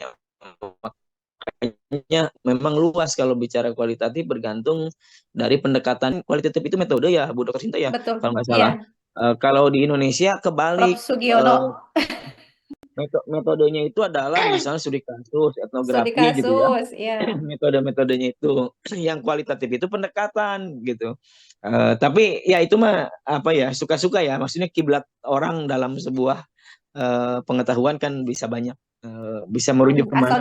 Makanya memang luas kalau bicara kualitatif, bergantung dari pendekatan. Kualitatif itu metode ya, Bu Dr. Sinta ya, Betul. kalau nggak Iya. salah. Kalau di Indonesia Prof. kebalik. Sugiono. Metodenya itu adalah misalnya studi kasus, Studi etnografi gitu ya. kasus, ya. Metodenya itu. Yang kualitatif itu pendekatan gitu. Tapi ya itu mah apa ya, suka-suka ya. Maksudnya kiblat orang dalam sebuah pengetahuan kan bisa banyak, bisa merujuk Asal kemana.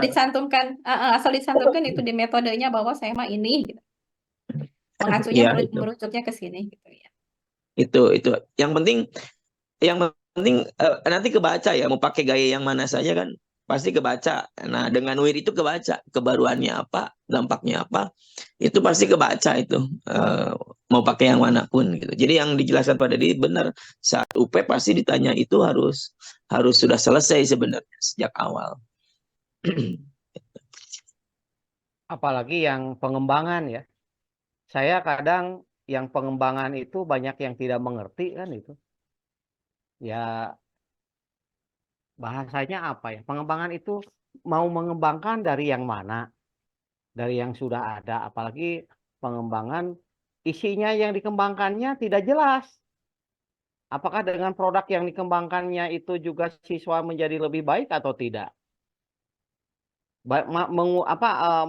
dicantumkan itu di metodenya bahwa saya mah ini gitu. Mengacunya Iya itu. merujuknya ke sini gitu ya. Itu yang penting nanti kebaca ya, mau pakai gaya yang mana saja kan pasti kebaca. Nah, dengan WIR itu kebaca kebaruannya apa, dampaknya apa, itu pasti kebaca itu, mau pakai yang manapun gitu. Jadi yang dijelaskan pada diri benar, saat UP pasti ditanya itu harus sudah selesai sebenarnya sejak awal. Apalagi yang pengembangan ya. Saya kadang yang pengembangan itu banyak yang tidak mengerti kan itu. Ya bahasanya apa ya? Pengembangan itu mau mengembangkan dari yang mana? Dari yang sudah ada. Apalagi pengembangan isinya yang dikembangkannya tidak jelas. Apakah dengan produk yang dikembangkannya itu juga siswa menjadi lebih baik atau tidak?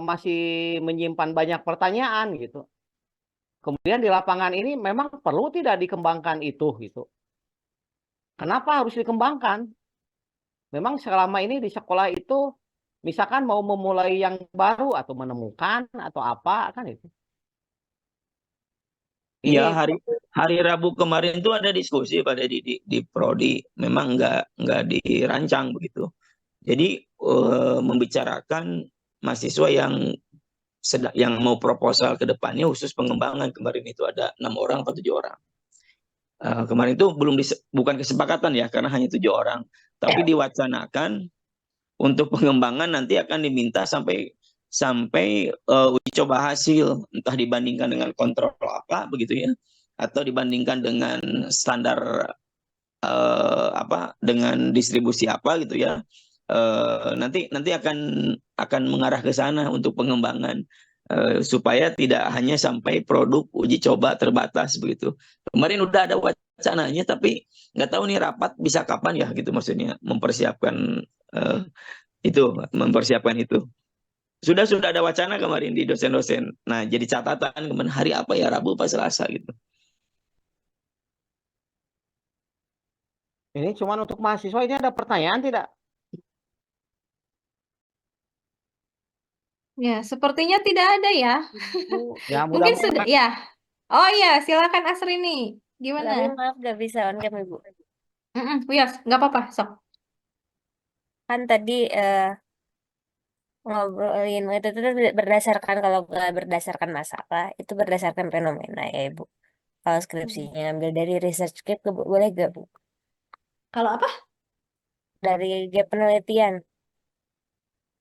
Masih menyimpan banyak pertanyaan gitu. Kemudian di lapangan ini memang perlu tidak dikembangkan itu gitu. Kenapa harus dikembangkan? Memang selama ini di sekolah itu misalkan mau memulai yang baru atau menemukan atau apa kan itu. Iya, Ini hari Rabu kemarin itu ada diskusi pada di Prodi, memang nggak dirancang begitu. Jadi membicarakan mahasiswa yang mau proposal ke depannya khusus pengembangan. Kemarin itu ada 6 orang atau 7 orang. Kemarin itu bukan kesepakatan ya, karena hanya 7 orang. Tapi diwacanakan untuk pengembangan nanti akan diminta sampai uji coba hasil, entah dibandingkan dengan kontrol apa begitu ya, atau dibandingkan dengan standar dengan distribusi apa gitu ya. Nanti akan mengarah ke sana untuk pengembangan, supaya tidak hanya sampai produk uji coba terbatas begitu. Kemarin udah ada wacananya, tapi nggak tahu nih rapat bisa kapan ya gitu, maksudnya mempersiapkan itu. Sudah ada wacana kemarin di dosen-dosen. Nah, jadi catatan kemarin hari apa ya, Rabu pas Selasa gitu. Ini cuma untuk mahasiswa, ini ada pertanyaan tidak? Ya, sepertinya tidak ada ya. Ya Mungkin sudah mudah-mudahan. ya. Oh iya, silakan Asrini. Tapi Gimana? maaf gak bisa on cam Ibu. Yes, nggak apa-apa, sok. Kan tadi ngobrolin itu berdasarkan, kalau nggak berdasarkan masalah, itu berdasarkan fenomena ya Ibu. Kalau skripsinya ambil dari research gap, boleh gak Bu? Kalau apa? Dari gap penelitian.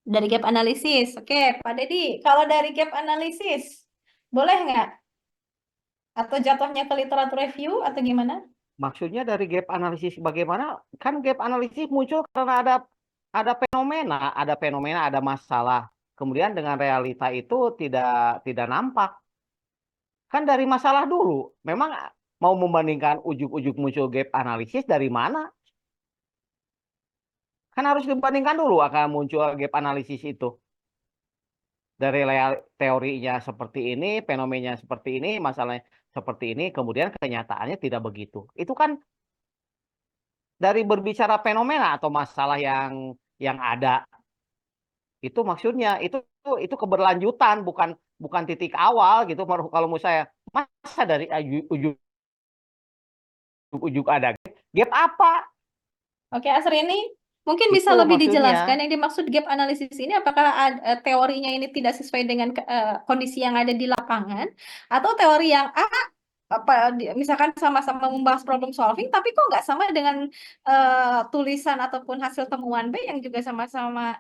Dari gap analisis. Oke, Pak Dedi, kalau dari gap analisis, boleh nggak? Atau jatuhnya ke literatur review atau gimana? Maksudnya dari gap analisis bagaimana? Kan gap analisis muncul karena ada fenomena, ada masalah. Kemudian dengan realita itu tidak nampak. Kan dari masalah dulu. Memang mau membandingkan ujuk-ujuk muncul gap analisis dari mana? Kan harus dibandingkan dulu akan muncul gap analisis itu. Dari teorinya seperti ini, fenomenanya seperti ini, masalahnya seperti ini, kemudian kenyataannya tidak begitu. Itu kan dari berbicara fenomena atau masalah yang ada. Itu maksudnya, itu keberlanjutan, bukan titik awal gitu. Kalau menurut saya, masa dari ujuk ada gap apa? Oke, Asrini, mungkin bisa Itu lebih maksudnya. dijelaskan yang dimaksud gap analisis ini, apakah teorinya ini tidak sesuai dengan kondisi yang ada di lapangan, atau teori yang A, misalkan sama-sama membahas problem solving, tapi kok nggak sama dengan tulisan ataupun hasil temuan B yang juga sama-sama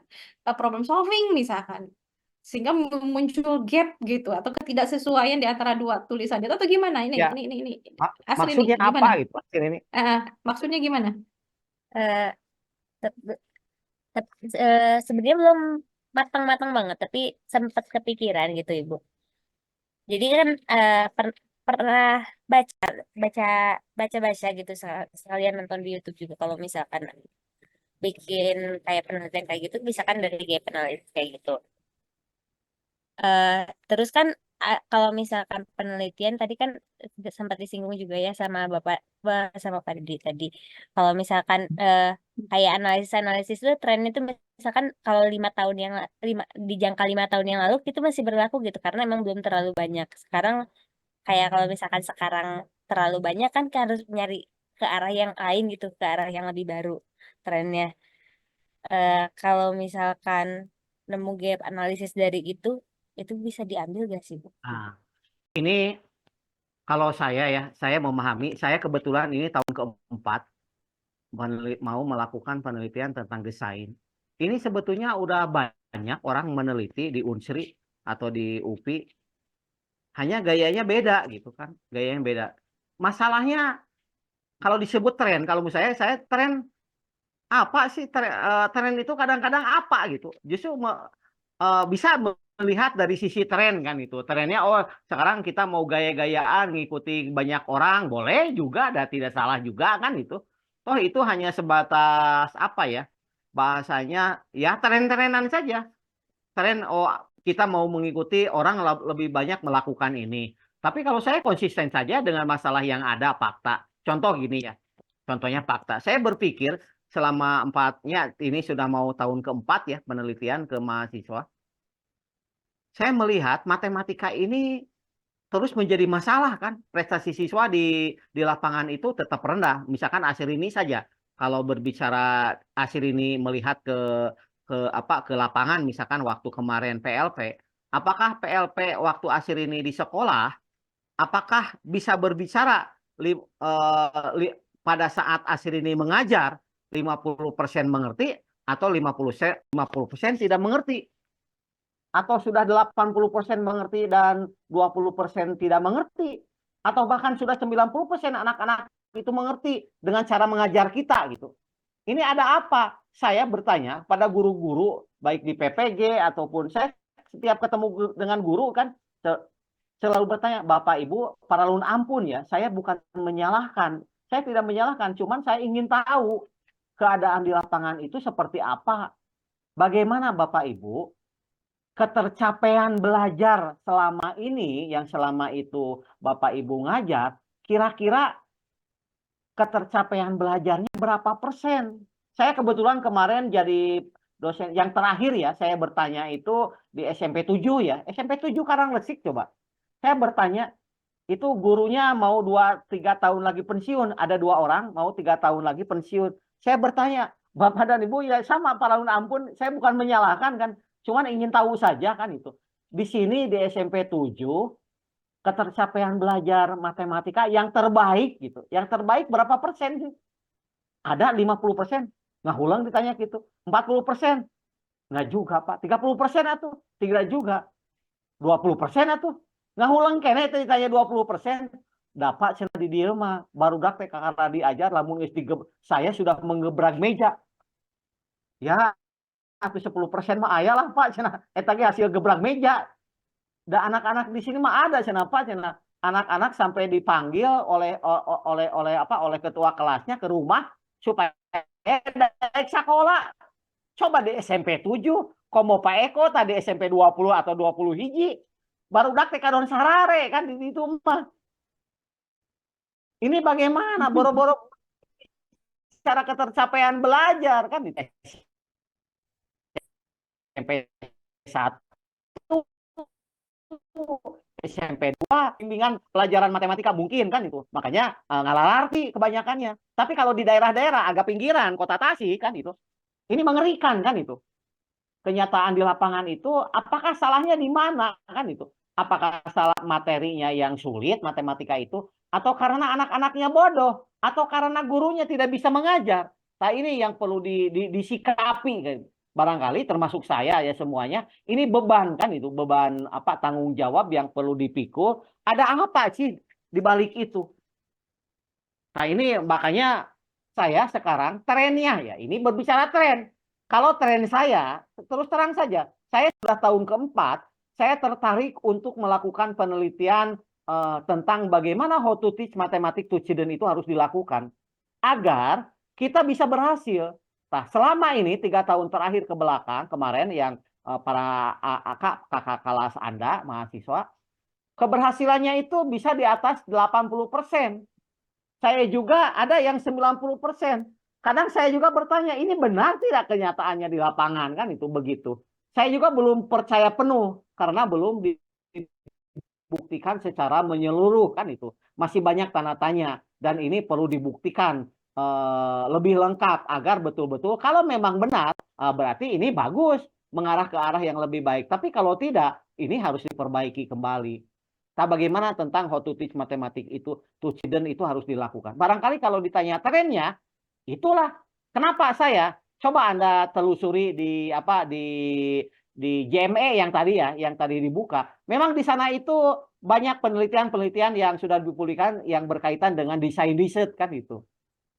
problem solving misalkan, sehingga muncul gap gitu atau ketidaksesuaian di antara dua tulisan itu, atau gimana ini? Ya, Ini Asrini, maksudnya gimana? apa gitu ini? Maksudnya gimana? Eh, Sebenarnya belum matang-matang banget, tapi sempat kepikiran gitu Ibu. Jadi kan pernah baca gitu, sekalian nonton di YouTube juga, kalau misalkan bikin kayak penelitian kayak gitu, misalkan dari gap analysis kayak gitu. Terus kan kalau misalkan penelitian tadi kan sempat disinggung juga ya sama sama Pak Didi tadi. Kalau misalkan kayak analisis itu tren itu, misalkan kalau 5 tahun di jangka 5 tahun yang lalu itu masih berlaku gitu, karena emang belum terlalu banyak. Sekarang kayak kalau misalkan sekarang terlalu banyak kan, harus nyari ke arah yang lain gitu, ke arah yang lebih baru trennya. Kalau misalkan nemu gap analisis dari itu bisa diambil gak sih Bu? Nah, ini kalau saya memahami, saya kebetulan ini tahun keempat mau melakukan penelitian tentang desain. Ini sebetulnya udah banyak orang meneliti di Unsri atau di UPI, hanya gayanya beda gitu kan, gayanya beda. Masalahnya kalau disebut tren, kalau menurut saya tren apa sih, tren itu kadang-kadang apa gitu. Justru bisa melihat dari sisi tren kan itu. Trennya, oh sekarang kita mau gaya-gayaan ngikuti banyak orang, boleh juga, ada tidak salah juga kan itu. Toh itu hanya sebatas apa ya, bahasanya ya tren-trenan saja. Tren, oh kita mau mengikuti orang lebih banyak melakukan ini. Tapi kalau saya konsisten saja dengan masalah yang ada, fakta. Contoh gini ya, contohnya fakta. Saya berpikir selama ini sudah mau tahun keempat ya penelitian ke mahasiswa. Saya melihat matematika ini terus menjadi masalah kan. Prestasi siswa di lapangan itu tetap rendah. Misalkan Asrini saja. Kalau berbicara Asrini melihat ke lapangan, misalkan waktu kemarin PLP, apakah PLP waktu Asrini di sekolah, apakah bisa berbicara pada saat Asrini mengajar 50% mengerti atau 50% tidak mengerti? Atau sudah 80% mengerti dan 20% tidak mengerti, atau bahkan sudah 90% anak-anak itu mengerti dengan cara mengajar kita gitu. Ini ada apa? Saya bertanya pada guru-guru baik di PPG ataupun saya setiap ketemu dengan guru kan selalu bertanya, Bapak Ibu para lun ampun ya, saya bukan menyalahkan Saya tidak menyalahkan, cuman saya ingin tahu keadaan di lapangan itu seperti apa. Bagaimana Bapak Ibu ketercapaian belajar selama ini, yang selama itu Bapak Ibu ngajar, kira-kira ketercapaian belajarnya berapa persen? Saya kebetulan kemarin jadi dosen yang terakhir ya, saya bertanya itu di SMP 7 ya. SMP 7 Karanglesik coba. Saya bertanya, itu gurunya mau 2-3 tahun lagi pensiun. Ada 2 orang, mau 3 tahun lagi pensiun. Saya bertanya, Bapak dan Ibu, ya sama, Pak Laun ampun, saya bukan menyalahkan kan. Cuman ingin tahu saja kan itu. Di sini di SMP 7, ketercapaian belajar matematika yang terbaik gitu. Yang terbaik berapa persen sih? Ada 50%. Nggak ulang ditanya gitu. 40%. Nggak juga Pak. 30% atuh. Tidak juga. 20% atuh. Nggak ulang kene ditanya 20%. Dapat cina di dieu mah barudak teh kakak diajar lamun geus saya sudah menggebrak meja. Ya, aku 10% mah aya lah Pak cina. Eta ge hasil gebrak meja. Dan anak-anak di sini mah ada cina Pak cina. Anak-anak sampai dipanggil oleh ketua kelasnya ke rumah supaya naik sekolah. Coba di SMP 7, komo Pak Eko tadi SMP 20 atau 20 hiji. Baru dak teh kadon sarare kan di itu mah. Ini bagaimana boro-boro cara ketercapaian belajar kan di SMP 1, SMP 2, bimbingan pelajaran matematika mungkin kan itu. Makanya ngalalarti kebanyakannya. Tapi kalau di daerah-daerah agak pinggiran, kota Tasik kan itu. Ini mengerikan kan itu. Kenyataan di lapangan itu apakah salahnya di mana kan itu? Apakah salah materinya yang sulit matematika itu, atau karena anak-anaknya bodoh, atau karena gurunya tidak bisa mengajar? Nah ini yang perlu disikapi kan. Barangkali termasuk saya ya semuanya, ini beban kan itu, beban apa, tanggung jawab yang perlu dipikul. Ada apa sih di balik itu? Nah ini makanya saya sekarang trennya ya, ini berbicara tren. Kalau tren saya, terus terang saja, saya sudah tahun keempat, saya tertarik untuk melakukan penelitian tentang bagaimana how to teach mathematics to children itu harus dilakukan agar kita bisa berhasil. Nah, selama ini 3 tahun terakhir ke belakang, kemarin yang para kakak kelas Anda, mahasiswa, keberhasilannya itu bisa di atas 80%. Saya juga ada yang 90%. Kadang saya juga bertanya, ini benar tidak kenyataannya di lapangan kan itu begitu. Saya juga belum percaya penuh karena belum dibuktikan secara menyeluruh kan itu. Masih banyak tanda tanya dan ini perlu dibuktikan lebih lengkap agar betul-betul kalau memang benar berarti ini bagus mengarah ke arah yang lebih baik. Tapi kalau tidak, ini harus diperbaiki kembali. Nah, bagaimana tentang how to teach matematik itu to children itu harus dilakukan. Barangkali kalau ditanya trennya, itulah kenapa saya coba Anda telusuri di JME yang tadi ya, yang tadi dibuka. Memang di sana itu banyak penelitian-penelitian yang sudah dipublikasikan yang berkaitan dengan desain riset kan itu.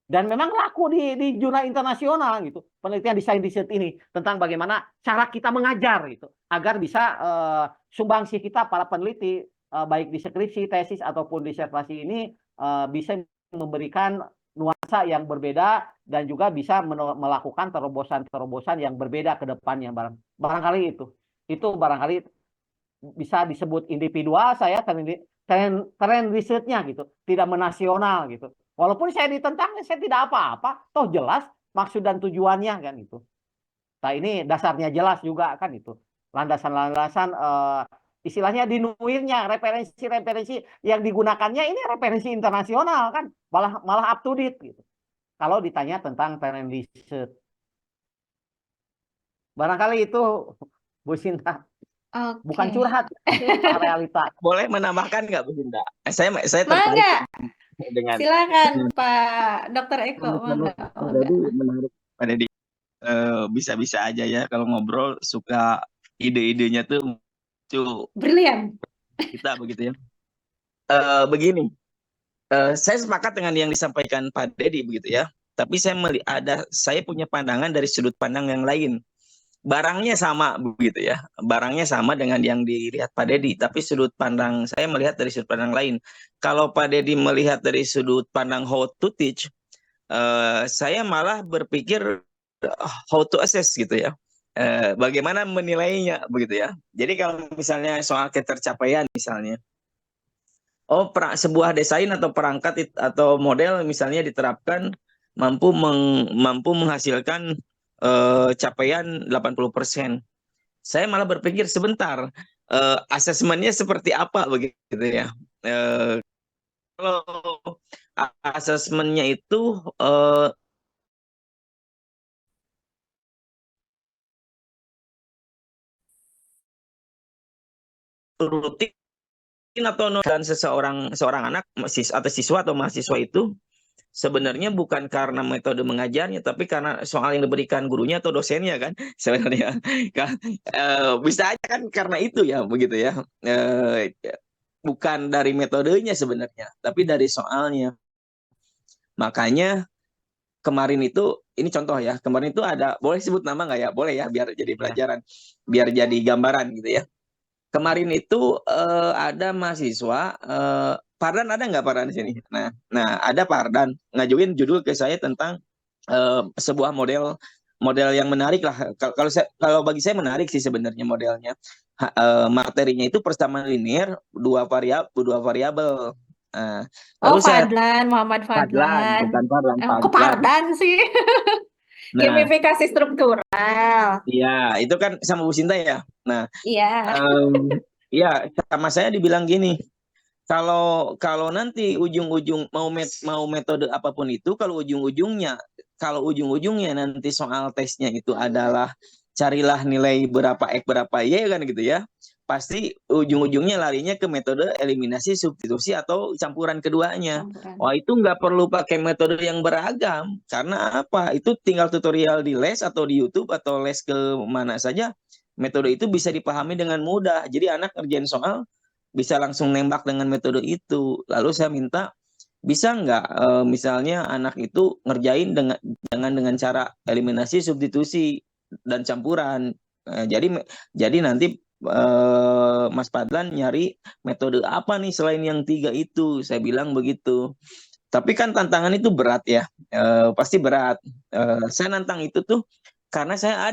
Dan memang laku di jurnal internasional gitu. Penelitian desain riset ini tentang bagaimana cara kita mengajar gitu agar bisa sumbangsi kita para peneliti baik di skripsi, tesis ataupun disertasi ini bisa memberikan nuansa yang berbeda dan juga bisa melakukan terobosan-terobosan yang berbeda ke depannya barangkali itu barangkali bisa disebut individual saya tren risetnya gitu, tidak menasional gitu. Walaupun saya ditentang, saya tidak apa-apa, toh jelas maksud dan tujuannya kan itu. Nah ini dasarnya jelas juga kan itu, landasan-landasan istilahnya di nuirnya, referensi-referensi yang digunakannya ini referensi internasional kan, malah up to date gitu. Kalau ditanya tentang tren riset, barangkali itu Bu Sinta. Bukan curhat, realita. Boleh menambahkan nggak Bu Sinta? Saya tertarik Mangga. dengan Silakan Pak Dr. Eko. Mangga. Menarik Pak Dedi. Bisa-bisa aja ya kalau ngobrol suka ide-idenya tuh Brilian. kita begitu ya. Begini, saya sepakat dengan yang disampaikan Pak Dedi begitu ya. Tapi saya punya pandangan dari sudut pandang yang lain. barangnya sama begitu ya. Barangnya sama dengan yang dilihat Pak Dedi, tapi sudut pandang saya melihat dari sudut pandang lain. Kalau Pak Dedi melihat dari sudut pandang how to teach, saya malah berpikir how to assess gitu ya. Bagaimana menilainya begitu ya. Jadi kalau misalnya soal ketercapaian misalnya, sebuah desain atau perangkat atau model misalnya diterapkan mampu menghasilkan capaian 80%. Saya malah berpikir sebentar, asesmennya seperti apa begitu ya. Kalau asesmennya itu rutin atau dan seorang anak atau siswa atau mahasiswa itu sebenarnya bukan karena metode mengajarnya, tapi karena soal yang diberikan gurunya atau dosennya kan sebenarnya. Bisa aja kan karena itu ya begitu ya. Bukan dari metodenya sebenarnya, tapi dari soalnya. Makanya kemarin itu, ini contoh ya, kemarin itu ada, boleh sebut nama nggak ya? Boleh ya, biar jadi pelajaran, biar jadi gambaran gitu ya. Kemarin itu ada mahasiswa, Pardan ada nggak Pardan di sini? Nah ada Pardan ngajuin judul ke saya tentang sebuah model yang menarik lah. Kalau bagi saya menarik sih sebenarnya modelnya. Materinya itu persamaan linear dua variabel. Lalu Fadlan, Muhammad Fadlan, Fadlan. bukan Fadlan, Kok Fadlan. Pardan sih? Nah, Gamifikasi struktural. iya, itu kan sama Bu Sinta ya. Nah, Iya. iya, sama saya dibilang gini. Kalau nanti ujung-ujung mau metode apapun itu, kalau ujung-ujungnya nanti soal tesnya itu adalah carilah nilai berapa X berapa Y kan gitu ya, pasti ujung-ujungnya larinya ke metode eliminasi substitusi atau campuran keduanya. Wah, itu nggak perlu pakai metode yang beragam, karena apa? Itu tinggal tutorial di les atau di YouTube atau les ke mana saja, metode itu bisa dipahami dengan mudah. Jadi anak ngerjain soal bisa langsung nembak dengan metode itu. Lalu saya minta, bisa nggak misalnya anak itu ngerjain dengan cara eliminasi, substitusi, dan campuran. Jadi nanti Mas Padlan nyari metode apa nih selain yang 3 itu. Saya bilang begitu. Tapi kan tantangan itu berat ya, pasti berat. Saya nantang itu tuh karena saya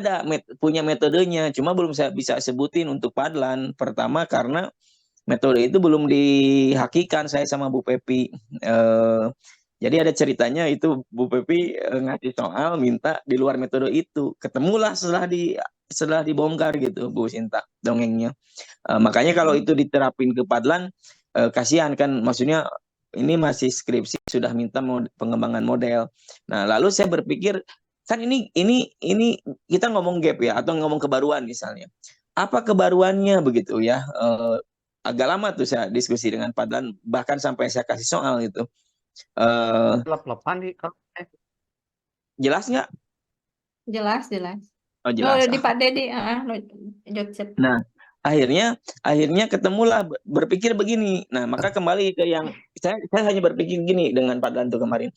punya metodenya, cuma belum saya bisa sebutin untuk Padlan. Pertama karena metode itu belum dihakikan saya sama Bu Pepi. Jadi ada ceritanya itu Bu Pepi ngasih soal minta di luar metode itu. Ketemulah setelah dibongkar gitu Bu Sinta dongengnya. Makanya kalau itu diterapin ke Padlan, kasihan kan, maksudnya ini masih skripsi sudah minta pengembangan model. Nah, lalu saya berpikir kan ini kita ngomong gap ya atau ngomong kebaruan misalnya. Apa kebaruannya begitu ya? Agak lama tuh saya diskusi dengan Padlan, bahkan sampai saya kasih soal gitu. Lep-lepan di Jelas nggak? Jelas. Oh, jelas. Di Pak Dedi, Joseph. Nah, akhirnya ketemulah berpikir begini. Nah, maka kembali ke yang saya hanya berpikir gini dengan Padlan tuh kemarin.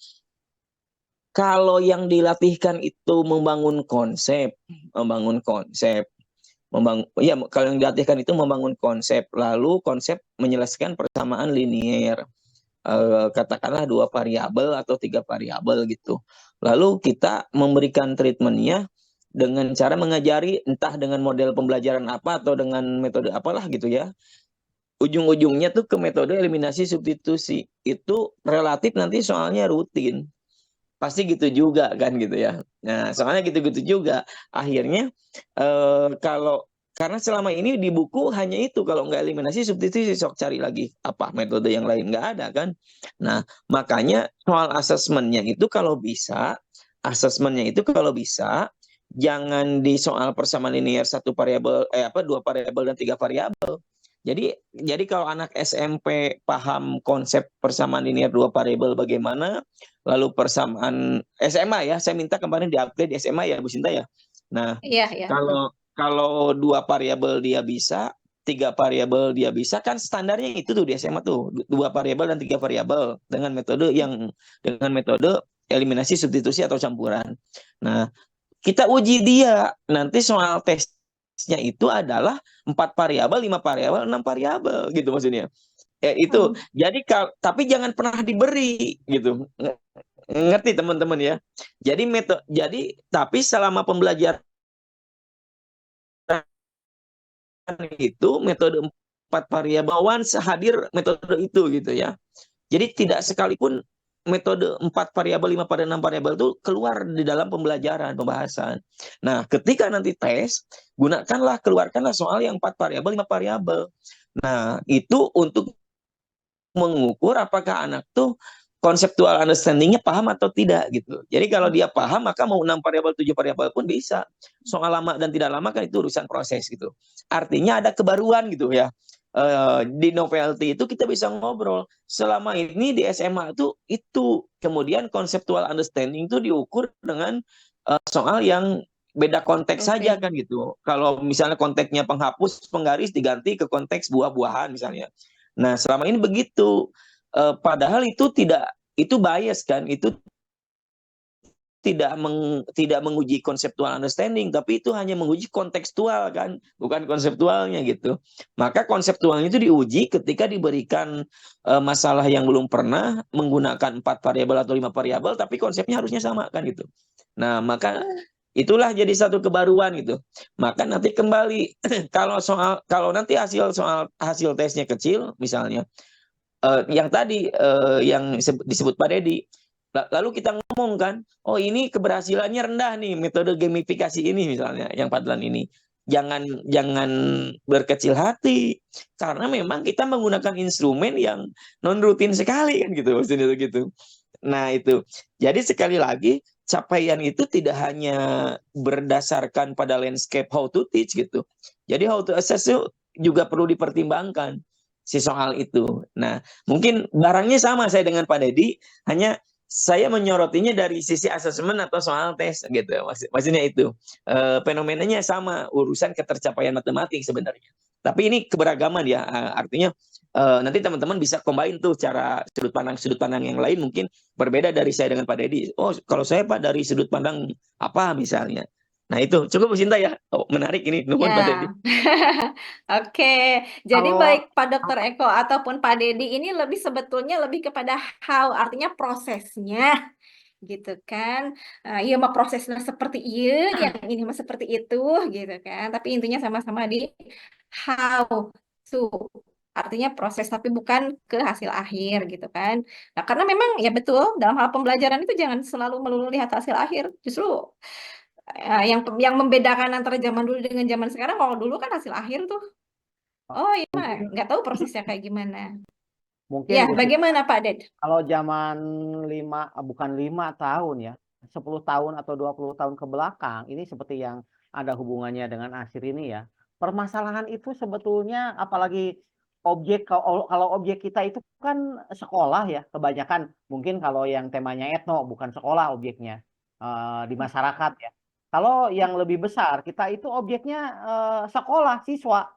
Kalau yang dilatihkan itu membangun konsep, kalau yang dilatihkan itu membangun konsep, lalu konsep menyelesaikan persamaan linier, katakanlah 2 variabel atau 3 variabel gitu. Lalu kita memberikan treatmentnya dengan cara mengajari entah dengan model pembelajaran apa atau dengan metode apalah gitu ya. Ujung-ujungnya tuh ke metode eliminasi substitusi. Itu relatif nanti soalnya rutin. Pasti gitu juga kan gitu ya. Nah, soalnya gitu-gitu juga. Akhirnya karena selama ini di buku hanya itu, kalau nggak eliminasi substitusi, sok cari lagi apa metode yang lain, nggak ada kan. Nah, makanya soal asesmennya itu kalau bisa jangan di soal persamaan linear 1 variabel 2 variabel dan 3 variabel. Jadi kalau anak SMP paham konsep persamaan linear 2 variabel bagaimana, lalu persamaan SMA ya, saya minta kemarin di-update di SMA ya Bu Sinta ya. Nah, Iya. kalau 2 variabel dia bisa, 3 variabel dia bisa, kan standarnya itu tuh di SMA tuh 2 variabel dan 3 variabel dengan metode eliminasi substitusi atau campuran. Nah, kita uji dia. Nanti soal tesnya itu adalah 4 variabel, 5 variabel, 6 variabel gitu maksudnya. Itu. Jadi tapi jangan pernah diberi gitu. Ngerti teman-teman ya. Jadi tapi selama pembelajaran itu metode 4 variabel once hadir metode itu gitu ya. Jadi tidak sekalipun metode 4 variabel, 5 pada 6 variabel itu keluar di dalam pembahasan. Nah, ketika nanti tes, keluarkanlah soal yang 4 variabel, 5 variabel. Nah, itu untuk mengukur apakah anak tuh konseptual understanding-nya paham atau tidak gitu. Jadi kalau dia paham, maka mau 6 variabel, 7 variabel pun bisa. Soal lama dan tidak lama kan itu urusan proses gitu. Artinya ada kebaruan gitu ya. Di novelty itu kita bisa ngobrol. Selama ini di SMA itu kemudian konseptual understanding itu diukur dengan soal yang beda konteks saja kan gitu. Kalau misalnya konteksnya penghapus, penggaris diganti ke konteks buah-buahan misalnya. Nah, selama ini begitu. Padahal itu bias kan, itu tidak menguji konseptual understanding, tapi itu hanya menguji kontekstual kan, bukan konseptualnya gitu. Maka konseptualnya itu diuji ketika diberikan masalah yang belum pernah menggunakan 4 variabel atau 5 variabel, tapi konsepnya harusnya sama kan gitu. Nah, maka itulah jadi satu kebaruan gitu. Maka nanti kembali kalau nanti hasil tesnya kecil misalnya, yang tadi yang disebut Pak Dedi, lalu kita ngomong kan, oh ini keberhasilannya rendah nih metode gamifikasi ini misalnya, yang Padlan ini. Jangan berkecil hati, karena memang kita menggunakan instrumen yang non rutin sekali kan gitu, maksudnya gitu. Nah itu, jadi sekali lagi capaian itu tidak hanya berdasarkan pada landscape how to teach gitu. Jadi how to assess itu juga perlu dipertimbangkan si soal itu. Nah, mungkin barangnya sama saya dengan Pak Dedi, hanya saya menyorotinya dari sisi asesmen atau soal tes gitu. Maksudnya itu. Fenomenanya sama, urusan ketercapaian matematik sebenarnya. Tapi ini keberagaman ya, artinya nanti teman-teman bisa combine tuh cara sudut pandang yang lain mungkin berbeda dari saya dengan Pak Dedi. Oh, kalau saya Pak dari sudut pandang apa misalnya. Nah itu cukup Bu Sinta ya. Oh, menarik ini nuhun Pak Dedi. Oke, jadi Kalau baik Pak Dr. Eko ataupun Pak Dedi ini sebetulnya lebih kepada how, artinya prosesnya, gitu kan. Iya mah prosesnya seperti iya, yang ini mah seperti itu, gitu kan. Tapi intinya sama-sama di how to, artinya proses tapi bukan ke hasil akhir, gitu kan. Nah, karena memang ya betul dalam hal pembelajaran itu jangan selalu melulu lihat hasil akhir, justru yang membedakan antara zaman dulu dengan zaman sekarang, kalau dulu kan hasil akhir tuh. Oh iya, mungkin nggak tahu prosesnya kayak gimana. mungkin Ya, Bu Sinta, bagaimana Pak Ded? kalau zaman bukan 5 tahun ya, 10 tahun atau 20 tahun ke belakang, ini seperti yang ada hubungannya dengan akhir ini ya. Permasalahan itu sebetulnya apalagi kalau objek kita itu kan sekolah ya, kebanyakan mungkin kalau yang temanya etno bukan sekolah objeknya di masyarakat ya. Kalau yang lebih besar kita itu objeknya sekolah, siswa.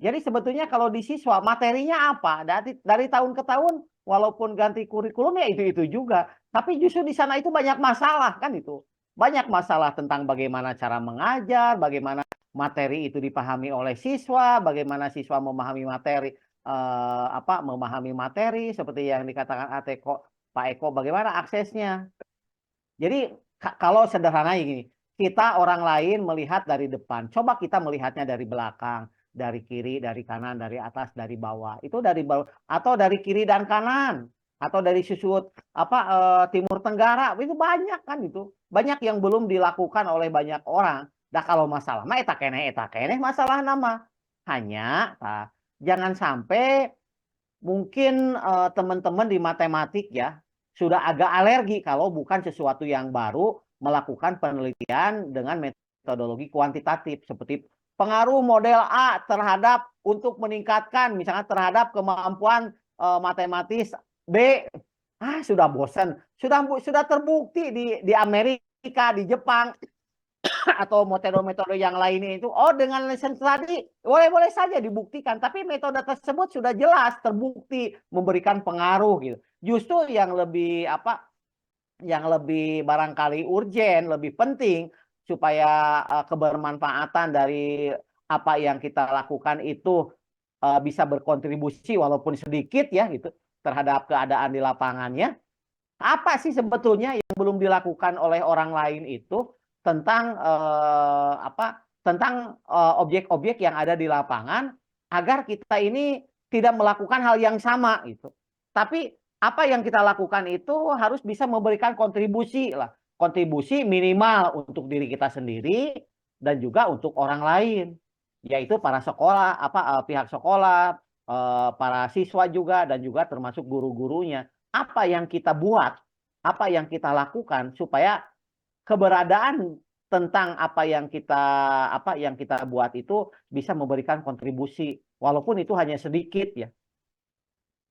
Jadi sebetulnya kalau di siswa materinya apa? Dari tahun ke tahun walaupun ganti kurikulum ya itu juga. Tapi justru di sana itu banyak masalah kan itu. Banyak masalah tentang bagaimana cara mengajar, bagaimana materi itu dipahami oleh siswa, bagaimana siswa memahami materi memahami materi seperti yang dikatakan Pak Eko, bagaimana aksesnya. Jadi kalau sederhana gini, kita orang lain melihat dari depan, coba kita melihatnya dari belakang, dari kiri, dari kanan, dari atas, dari bawah. Itu dari bawah atau dari kiri dan kanan atau dari sudut timur tenggara. Itu banyak kan itu. Banyak yang belum dilakukan oleh banyak orang. Nah, kalau masalah mah eta keneh masalah nama. Hanya jangan sampai mungkin teman-teman di matematik ya sudah agak alergi kalau bukan sesuatu yang baru melakukan penelitian dengan metodologi kuantitatif seperti pengaruh model A terhadap untuk meningkatkan misalnya terhadap kemampuan matematis B. Sudah bosan, sudah terbukti di Amerika, di Jepang atau metode-metode yang lainnya itu dengan lesson tadi boleh saja dibuktikan, tapi metode tersebut sudah jelas terbukti memberikan pengaruh gitu. Justru yang lebih barangkali urgen, lebih penting supaya kebermanfaatan dari apa yang kita lakukan itu bisa berkontribusi walaupun sedikit ya gitu terhadap keadaan di lapangannya. Apa sih sebetulnya yang belum dilakukan oleh orang lain itu tentang tentang objek-objek yang ada di lapangan agar kita ini tidak melakukan hal yang sama gitu. Tapi apa yang kita lakukan itu harus bisa memberikan kontribusi lah, kontribusi minimal untuk diri kita sendiri dan juga untuk orang lain, yaitu para sekolah, pihak sekolah, para siswa juga dan juga termasuk guru-gurunya. Apa yang kita buat, apa yang kita lakukan supaya keberadaan tentang apa yang kita buat itu bisa memberikan kontribusi walaupun itu hanya sedikit ya.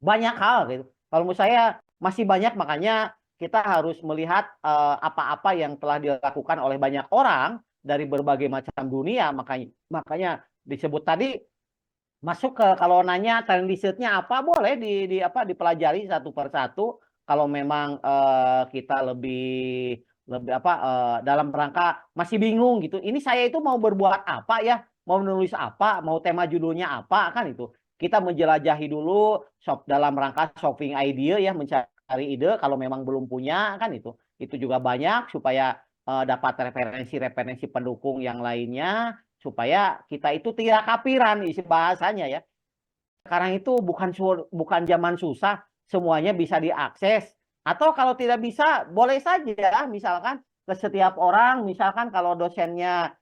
Banyak hal gitu. Kalau menurut saya masih banyak, makanya kita harus melihat apa-apa yang telah dilakukan oleh banyak orang dari berbagai macam dunia. Makanya disebut tadi masuk ke, kalau nanya trend risetnya apa, boleh dipelajari satu persatu kalau memang kita lebih dalam rangka masih bingung gitu. Ini saya itu mau berbuat apa ya? Mau menulis apa? Mau tema judulnya apa? Kan itu. Kita menjelajahi dulu dalam rangka shopping idea ya, mencari ide kalau memang belum punya kan itu. Itu juga banyak supaya dapat referensi-referensi pendukung yang lainnya supaya kita itu tidak kapiran isi bahasanya ya. Sekarang itu bukan zaman susah, semuanya bisa diakses. Atau kalau tidak bisa, boleh saja misalkan ke setiap orang, misalkan kalau dosennya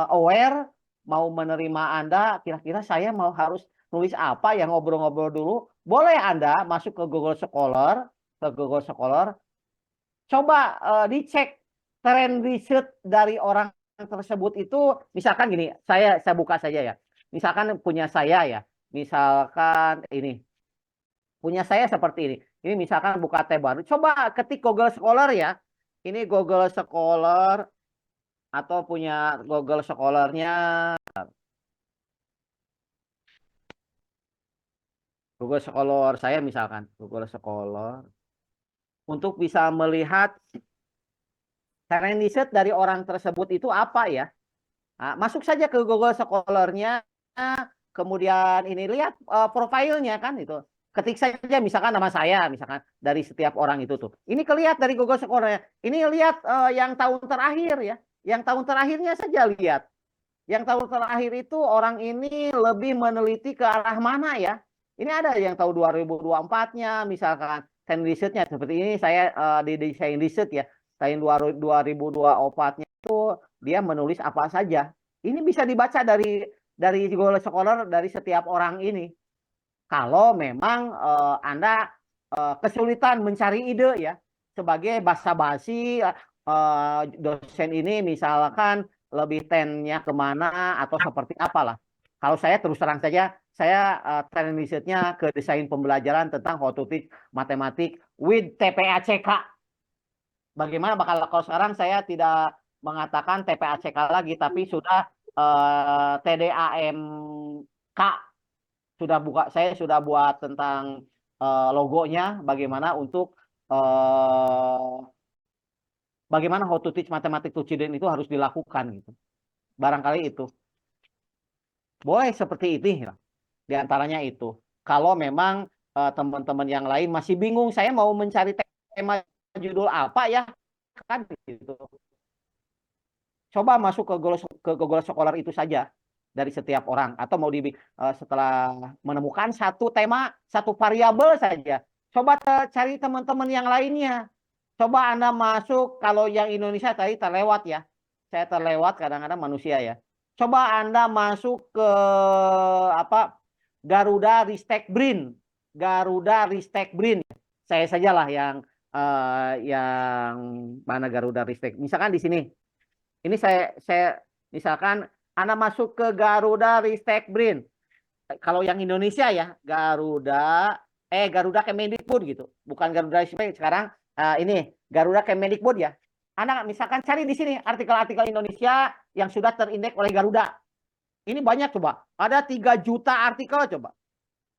aware mau menerima Anda, kira-kira saya harus nulis apa ya, ngobrol-ngobrol dulu. Boleh Anda masuk ke Google Scholar, coba dicek trend riset dari orang tersebut itu, misalkan gini, saya buka saja ya. Misalkan punya saya ya. Misalkan ini. Punya saya seperti ini. Ini misalkan buka tab baru. Coba ketik Google Scholar ya. Ini Google Scholar atau punya Google Scholar-nya. Google Scholar saya misalkan. Google Scholar. Untuk bisa melihat trend riset dari orang tersebut itu apa ya? Nah, masuk saja ke Google Scholar-nya, kemudian ini lihat profilnya kan itu. Ketik saja misalkan nama saya, misalkan dari setiap orang itu tuh. Ini kelihatan dari Google Scholar-nya. Ini lihat yang tahun terakhir ya. Yang tahun terakhirnya saja lihat. Yang tahun terakhir itu orang ini lebih meneliti ke arah mana ya? Ini ada yang tahun 2024-nya, misalkan trend risetnya seperti ini. Saya di desain riset ya. Tahun 2024-nya itu dia menulis apa saja. Ini bisa dibaca dari Google Scholar dari setiap orang ini. Kalau memang Anda kesulitan mencari ide ya, sebagai basa-basi dosen ini misalkan lebih tennya kemana atau seperti apalah. Kalau saya terus terang saja, saya trend risetnya ke desain pembelajaran tentang how to teach matematik with TPACK. Bagaimana kalau sekarang saya tidak mengatakan TPACK lagi, tapi sudah TDAMK saya sudah buat tentang logonya, bagaimana untuk bagaimana how to teach matematik to children itu harus dilakukan gitu. Barangkali itu boleh seperti ini ya. Di antaranya itu. Kalau memang teman-teman yang lain masih bingung, saya mau mencari tema judul apa ya kan gitu. Coba masuk ke Google Scholar itu saja dari setiap orang, atau mau setelah menemukan satu tema, satu variabel saja, coba cari teman-teman yang lainnya. Coba Anda masuk, kalau yang Indonesia tadi terlewat ya, saya terlewat kadang-kadang manusia ya. Coba Anda masuk ke Garuda Ristek Brin, saya sajalah yang mana Garuda Ristek. Misalkan di sini, ini saya misalkan Anda masuk ke Garuda Ristek Brin. Kalau yang Indonesia ya, Garuda Kemendikbud gitu. Bukan Garuda Ristek sekarang ini Garuda Kemendikbud ya. Anda misalkan cari di sini artikel-artikel Indonesia yang sudah terindeks oleh Garuda. Ini banyak coba. Ada 3 juta artikel coba.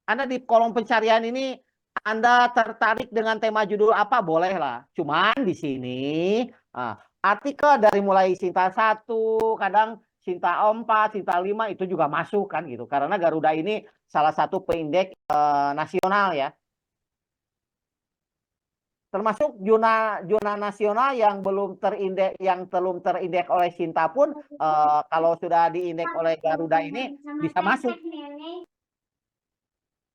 Anda di kolom pencarian ini Anda tertarik dengan tema judul apa, boleh lah. Cuman di sini artikel dari mulai Sinta 1, kadang Sinta 4, Sinta 5 itu juga masuk kan gitu. Karena Garuda ini salah satu peindeks nasional ya. Termasuk zona nasional yang belum terindeks oleh Sinta pun kalau sudah diindeks oleh Garuda ini bisa masuk.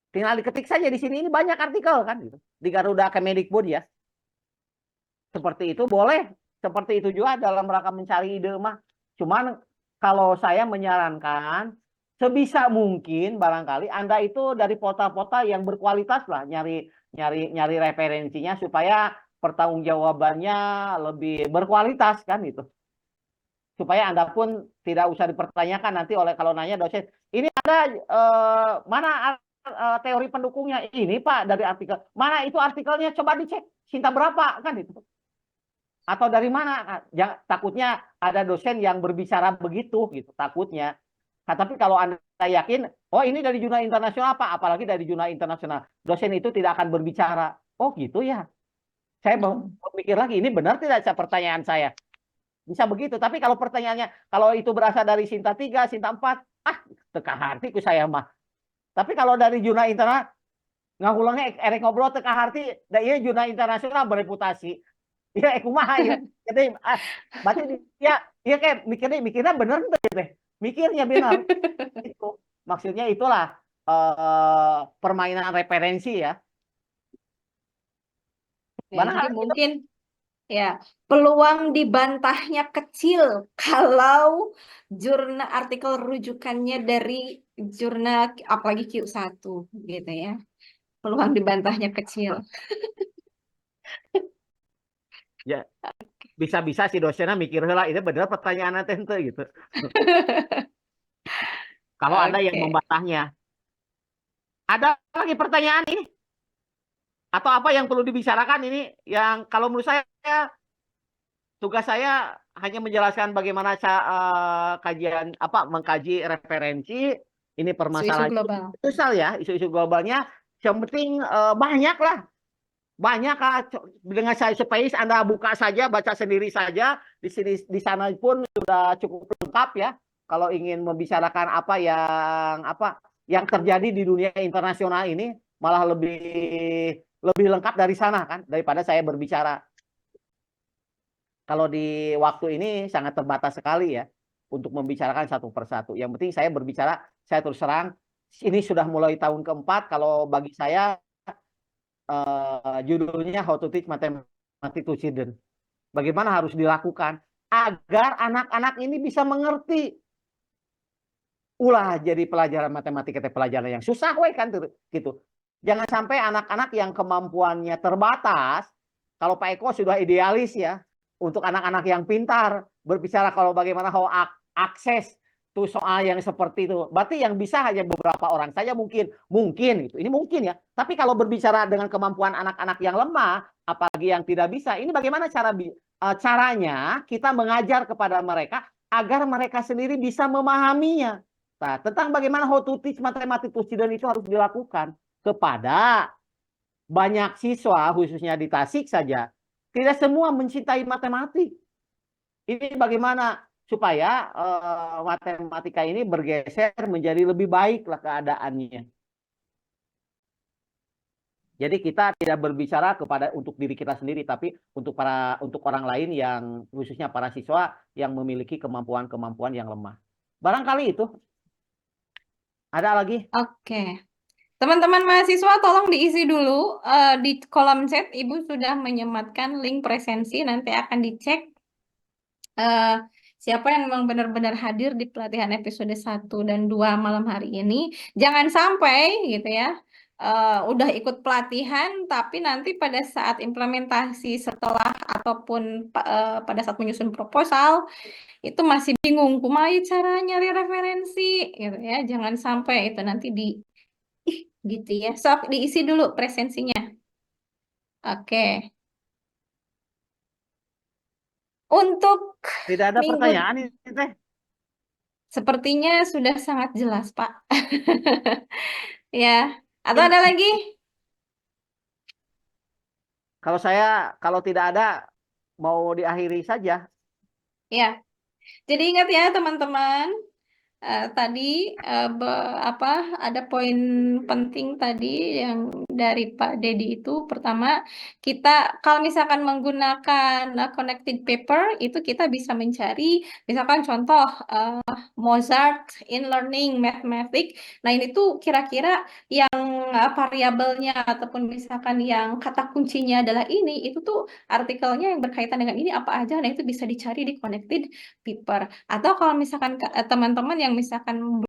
Tinggal diketik saja di sini, ini banyak artikel kan gitu. Di Garuda Kemendikbud ya. Seperti itu boleh, seperti itu juga dalam rangka mencari ide mah. Cuman kalau saya menyarankan sebisa mungkin barangkali Anda itu dari portal-portal yang berkualitas lah, nyari referensinya supaya pertanggungjawabannya lebih berkualitas kan itu. Supaya Anda pun tidak usah dipertanyakan nanti oleh kalau nanya dosen, ini ada mana teori pendukungnya? Ini Pak dari artikel. Mana itu artikelnya? Coba dicek. Sinta berapa kan itu? Atau dari mana? Takutnya ada dosen yang berbicara begitu gitu, takutnya. Nah, tapi kalau Anda yakin, oh ini dari jurnal internasional Pak, apalagi dari jurnal internasional, dosen itu tidak akan berbicara. Oh gitu ya. Saya berpikir lagi, ini benar tidak pertanyaan saya? Bisa begitu, tapi kalau pertanyaannya, kalau itu berasal dari Sinta 3, Sinta 4, teka hati ku saya mah. Tapi kalau dari jurnal internasional, ngulangnya erek ngobrol teka hati, dan ini jurnal internasional bereputasi. Ya, kumaha ya. Jadi, berarti ya kayak mikirnya benar tuh deh. Mikirnya benar. Itu maksudnya itulah permainan referensi ya. Jadi mungkin ya peluang dibantahnya kecil kalau jurnal artikel rujukannya dari jurnal apalagi Q1 gitu ya. Peluang dibantahnya kecil. Ya, bisa-bisa si dosennya mikir lah ini benar pertanyaan tentu gitu. Kalau ada yang membantahnya. Ada lagi pertanyaan ini? Atau apa yang perlu dibicarakan ini? Yang kalau menurut saya tugas saya hanya menjelaskan bagaimana kajian mengkaji referensi ini permasalahan Isu-isu global. sosial ya, isu-isu globalnya. Yang penting banyak lah. Banyak dengan saya space Anda buka saja, baca sendiri saja. Di sana pun sudah cukup lengkap ya. Kalau ingin membicarakan apa yang terjadi di dunia internasional ini malah lebih lengkap dari sana kan daripada saya berbicara. Kalau di waktu ini sangat terbatas sekali ya untuk membicarakan satu persatu. Yang penting saya berbicara, saya terus terang ini sudah mulai tahun keempat. Kalau bagi saya judulnya How to Teach Mathematics to Children. Bagaimana harus dilakukan agar anak-anak ini bisa mengerti. Ulah jadi pelajaran matematika pelajaran yang susah kan gitu. Jangan sampai anak-anak yang kemampuannya terbatas, kalau Pak Eko sudah idealis ya, untuk anak-anak yang pintar berbicara kalau bagaimana how akses tuh soal yang seperti itu. Berarti yang bisa hanya beberapa orang saja mungkin gitu. Ini mungkin ya. Tapi kalau berbicara dengan kemampuan anak-anak yang lemah, apalagi yang tidak bisa, ini bagaimana caranya kita mengajar kepada mereka agar mereka sendiri bisa memahaminya. Nah, tentang bagaimana how to teach mathematics to children itu harus dilakukan kepada banyak siswa, khususnya di Tasik saja. Tidak semua mencintai matematik. Ini bagaimana supaya matematika ini bergeser menjadi lebih baik lah keadaannya. Jadi kita tidak berbicara untuk diri kita sendiri, tapi untuk orang lain yang khususnya para siswa yang memiliki kemampuan-kemampuan yang lemah. Barangkali itu. Ada lagi? Oke. Teman-teman mahasiswa tolong diisi dulu di kolom chat Ibu sudah menyematkan link presensi, nanti akan dicek siapa yang memang benar-benar hadir di pelatihan episode 1 dan 2 malam hari ini. Jangan sampai gitu ya, udah ikut pelatihan tapi nanti pada saat implementasi setelah ataupun pada saat menyusun proposal itu masih bingung kumaha cara nyari referensi gitu ya. Jangan sampai itu nanti gitu ya. Sok diisi dulu presensinya. Oke. Untuk Tidak ada pertanyaan ini teh. sepertinya sudah sangat jelas, Pak. Ya. Atau ada lagi? Kalau tidak ada, mau diakhiri saja. Ya, jadi ingat ya teman-teman. Tadi ada poin penting tadi yang dari Pak Dedi itu. Pertama, kita kalau misalkan menggunakan connected paper itu kita bisa mencari misalkan contoh Mozart in learning mathematics. Nah, ini tuh kira-kira yang variabelnya ataupun misalkan yang kata kuncinya adalah ini, itu tuh artikelnya yang berkaitan dengan ini apa aja. Nah, itu bisa dicari di connected paper. Atau kalau misalkan teman-teman yang misalkan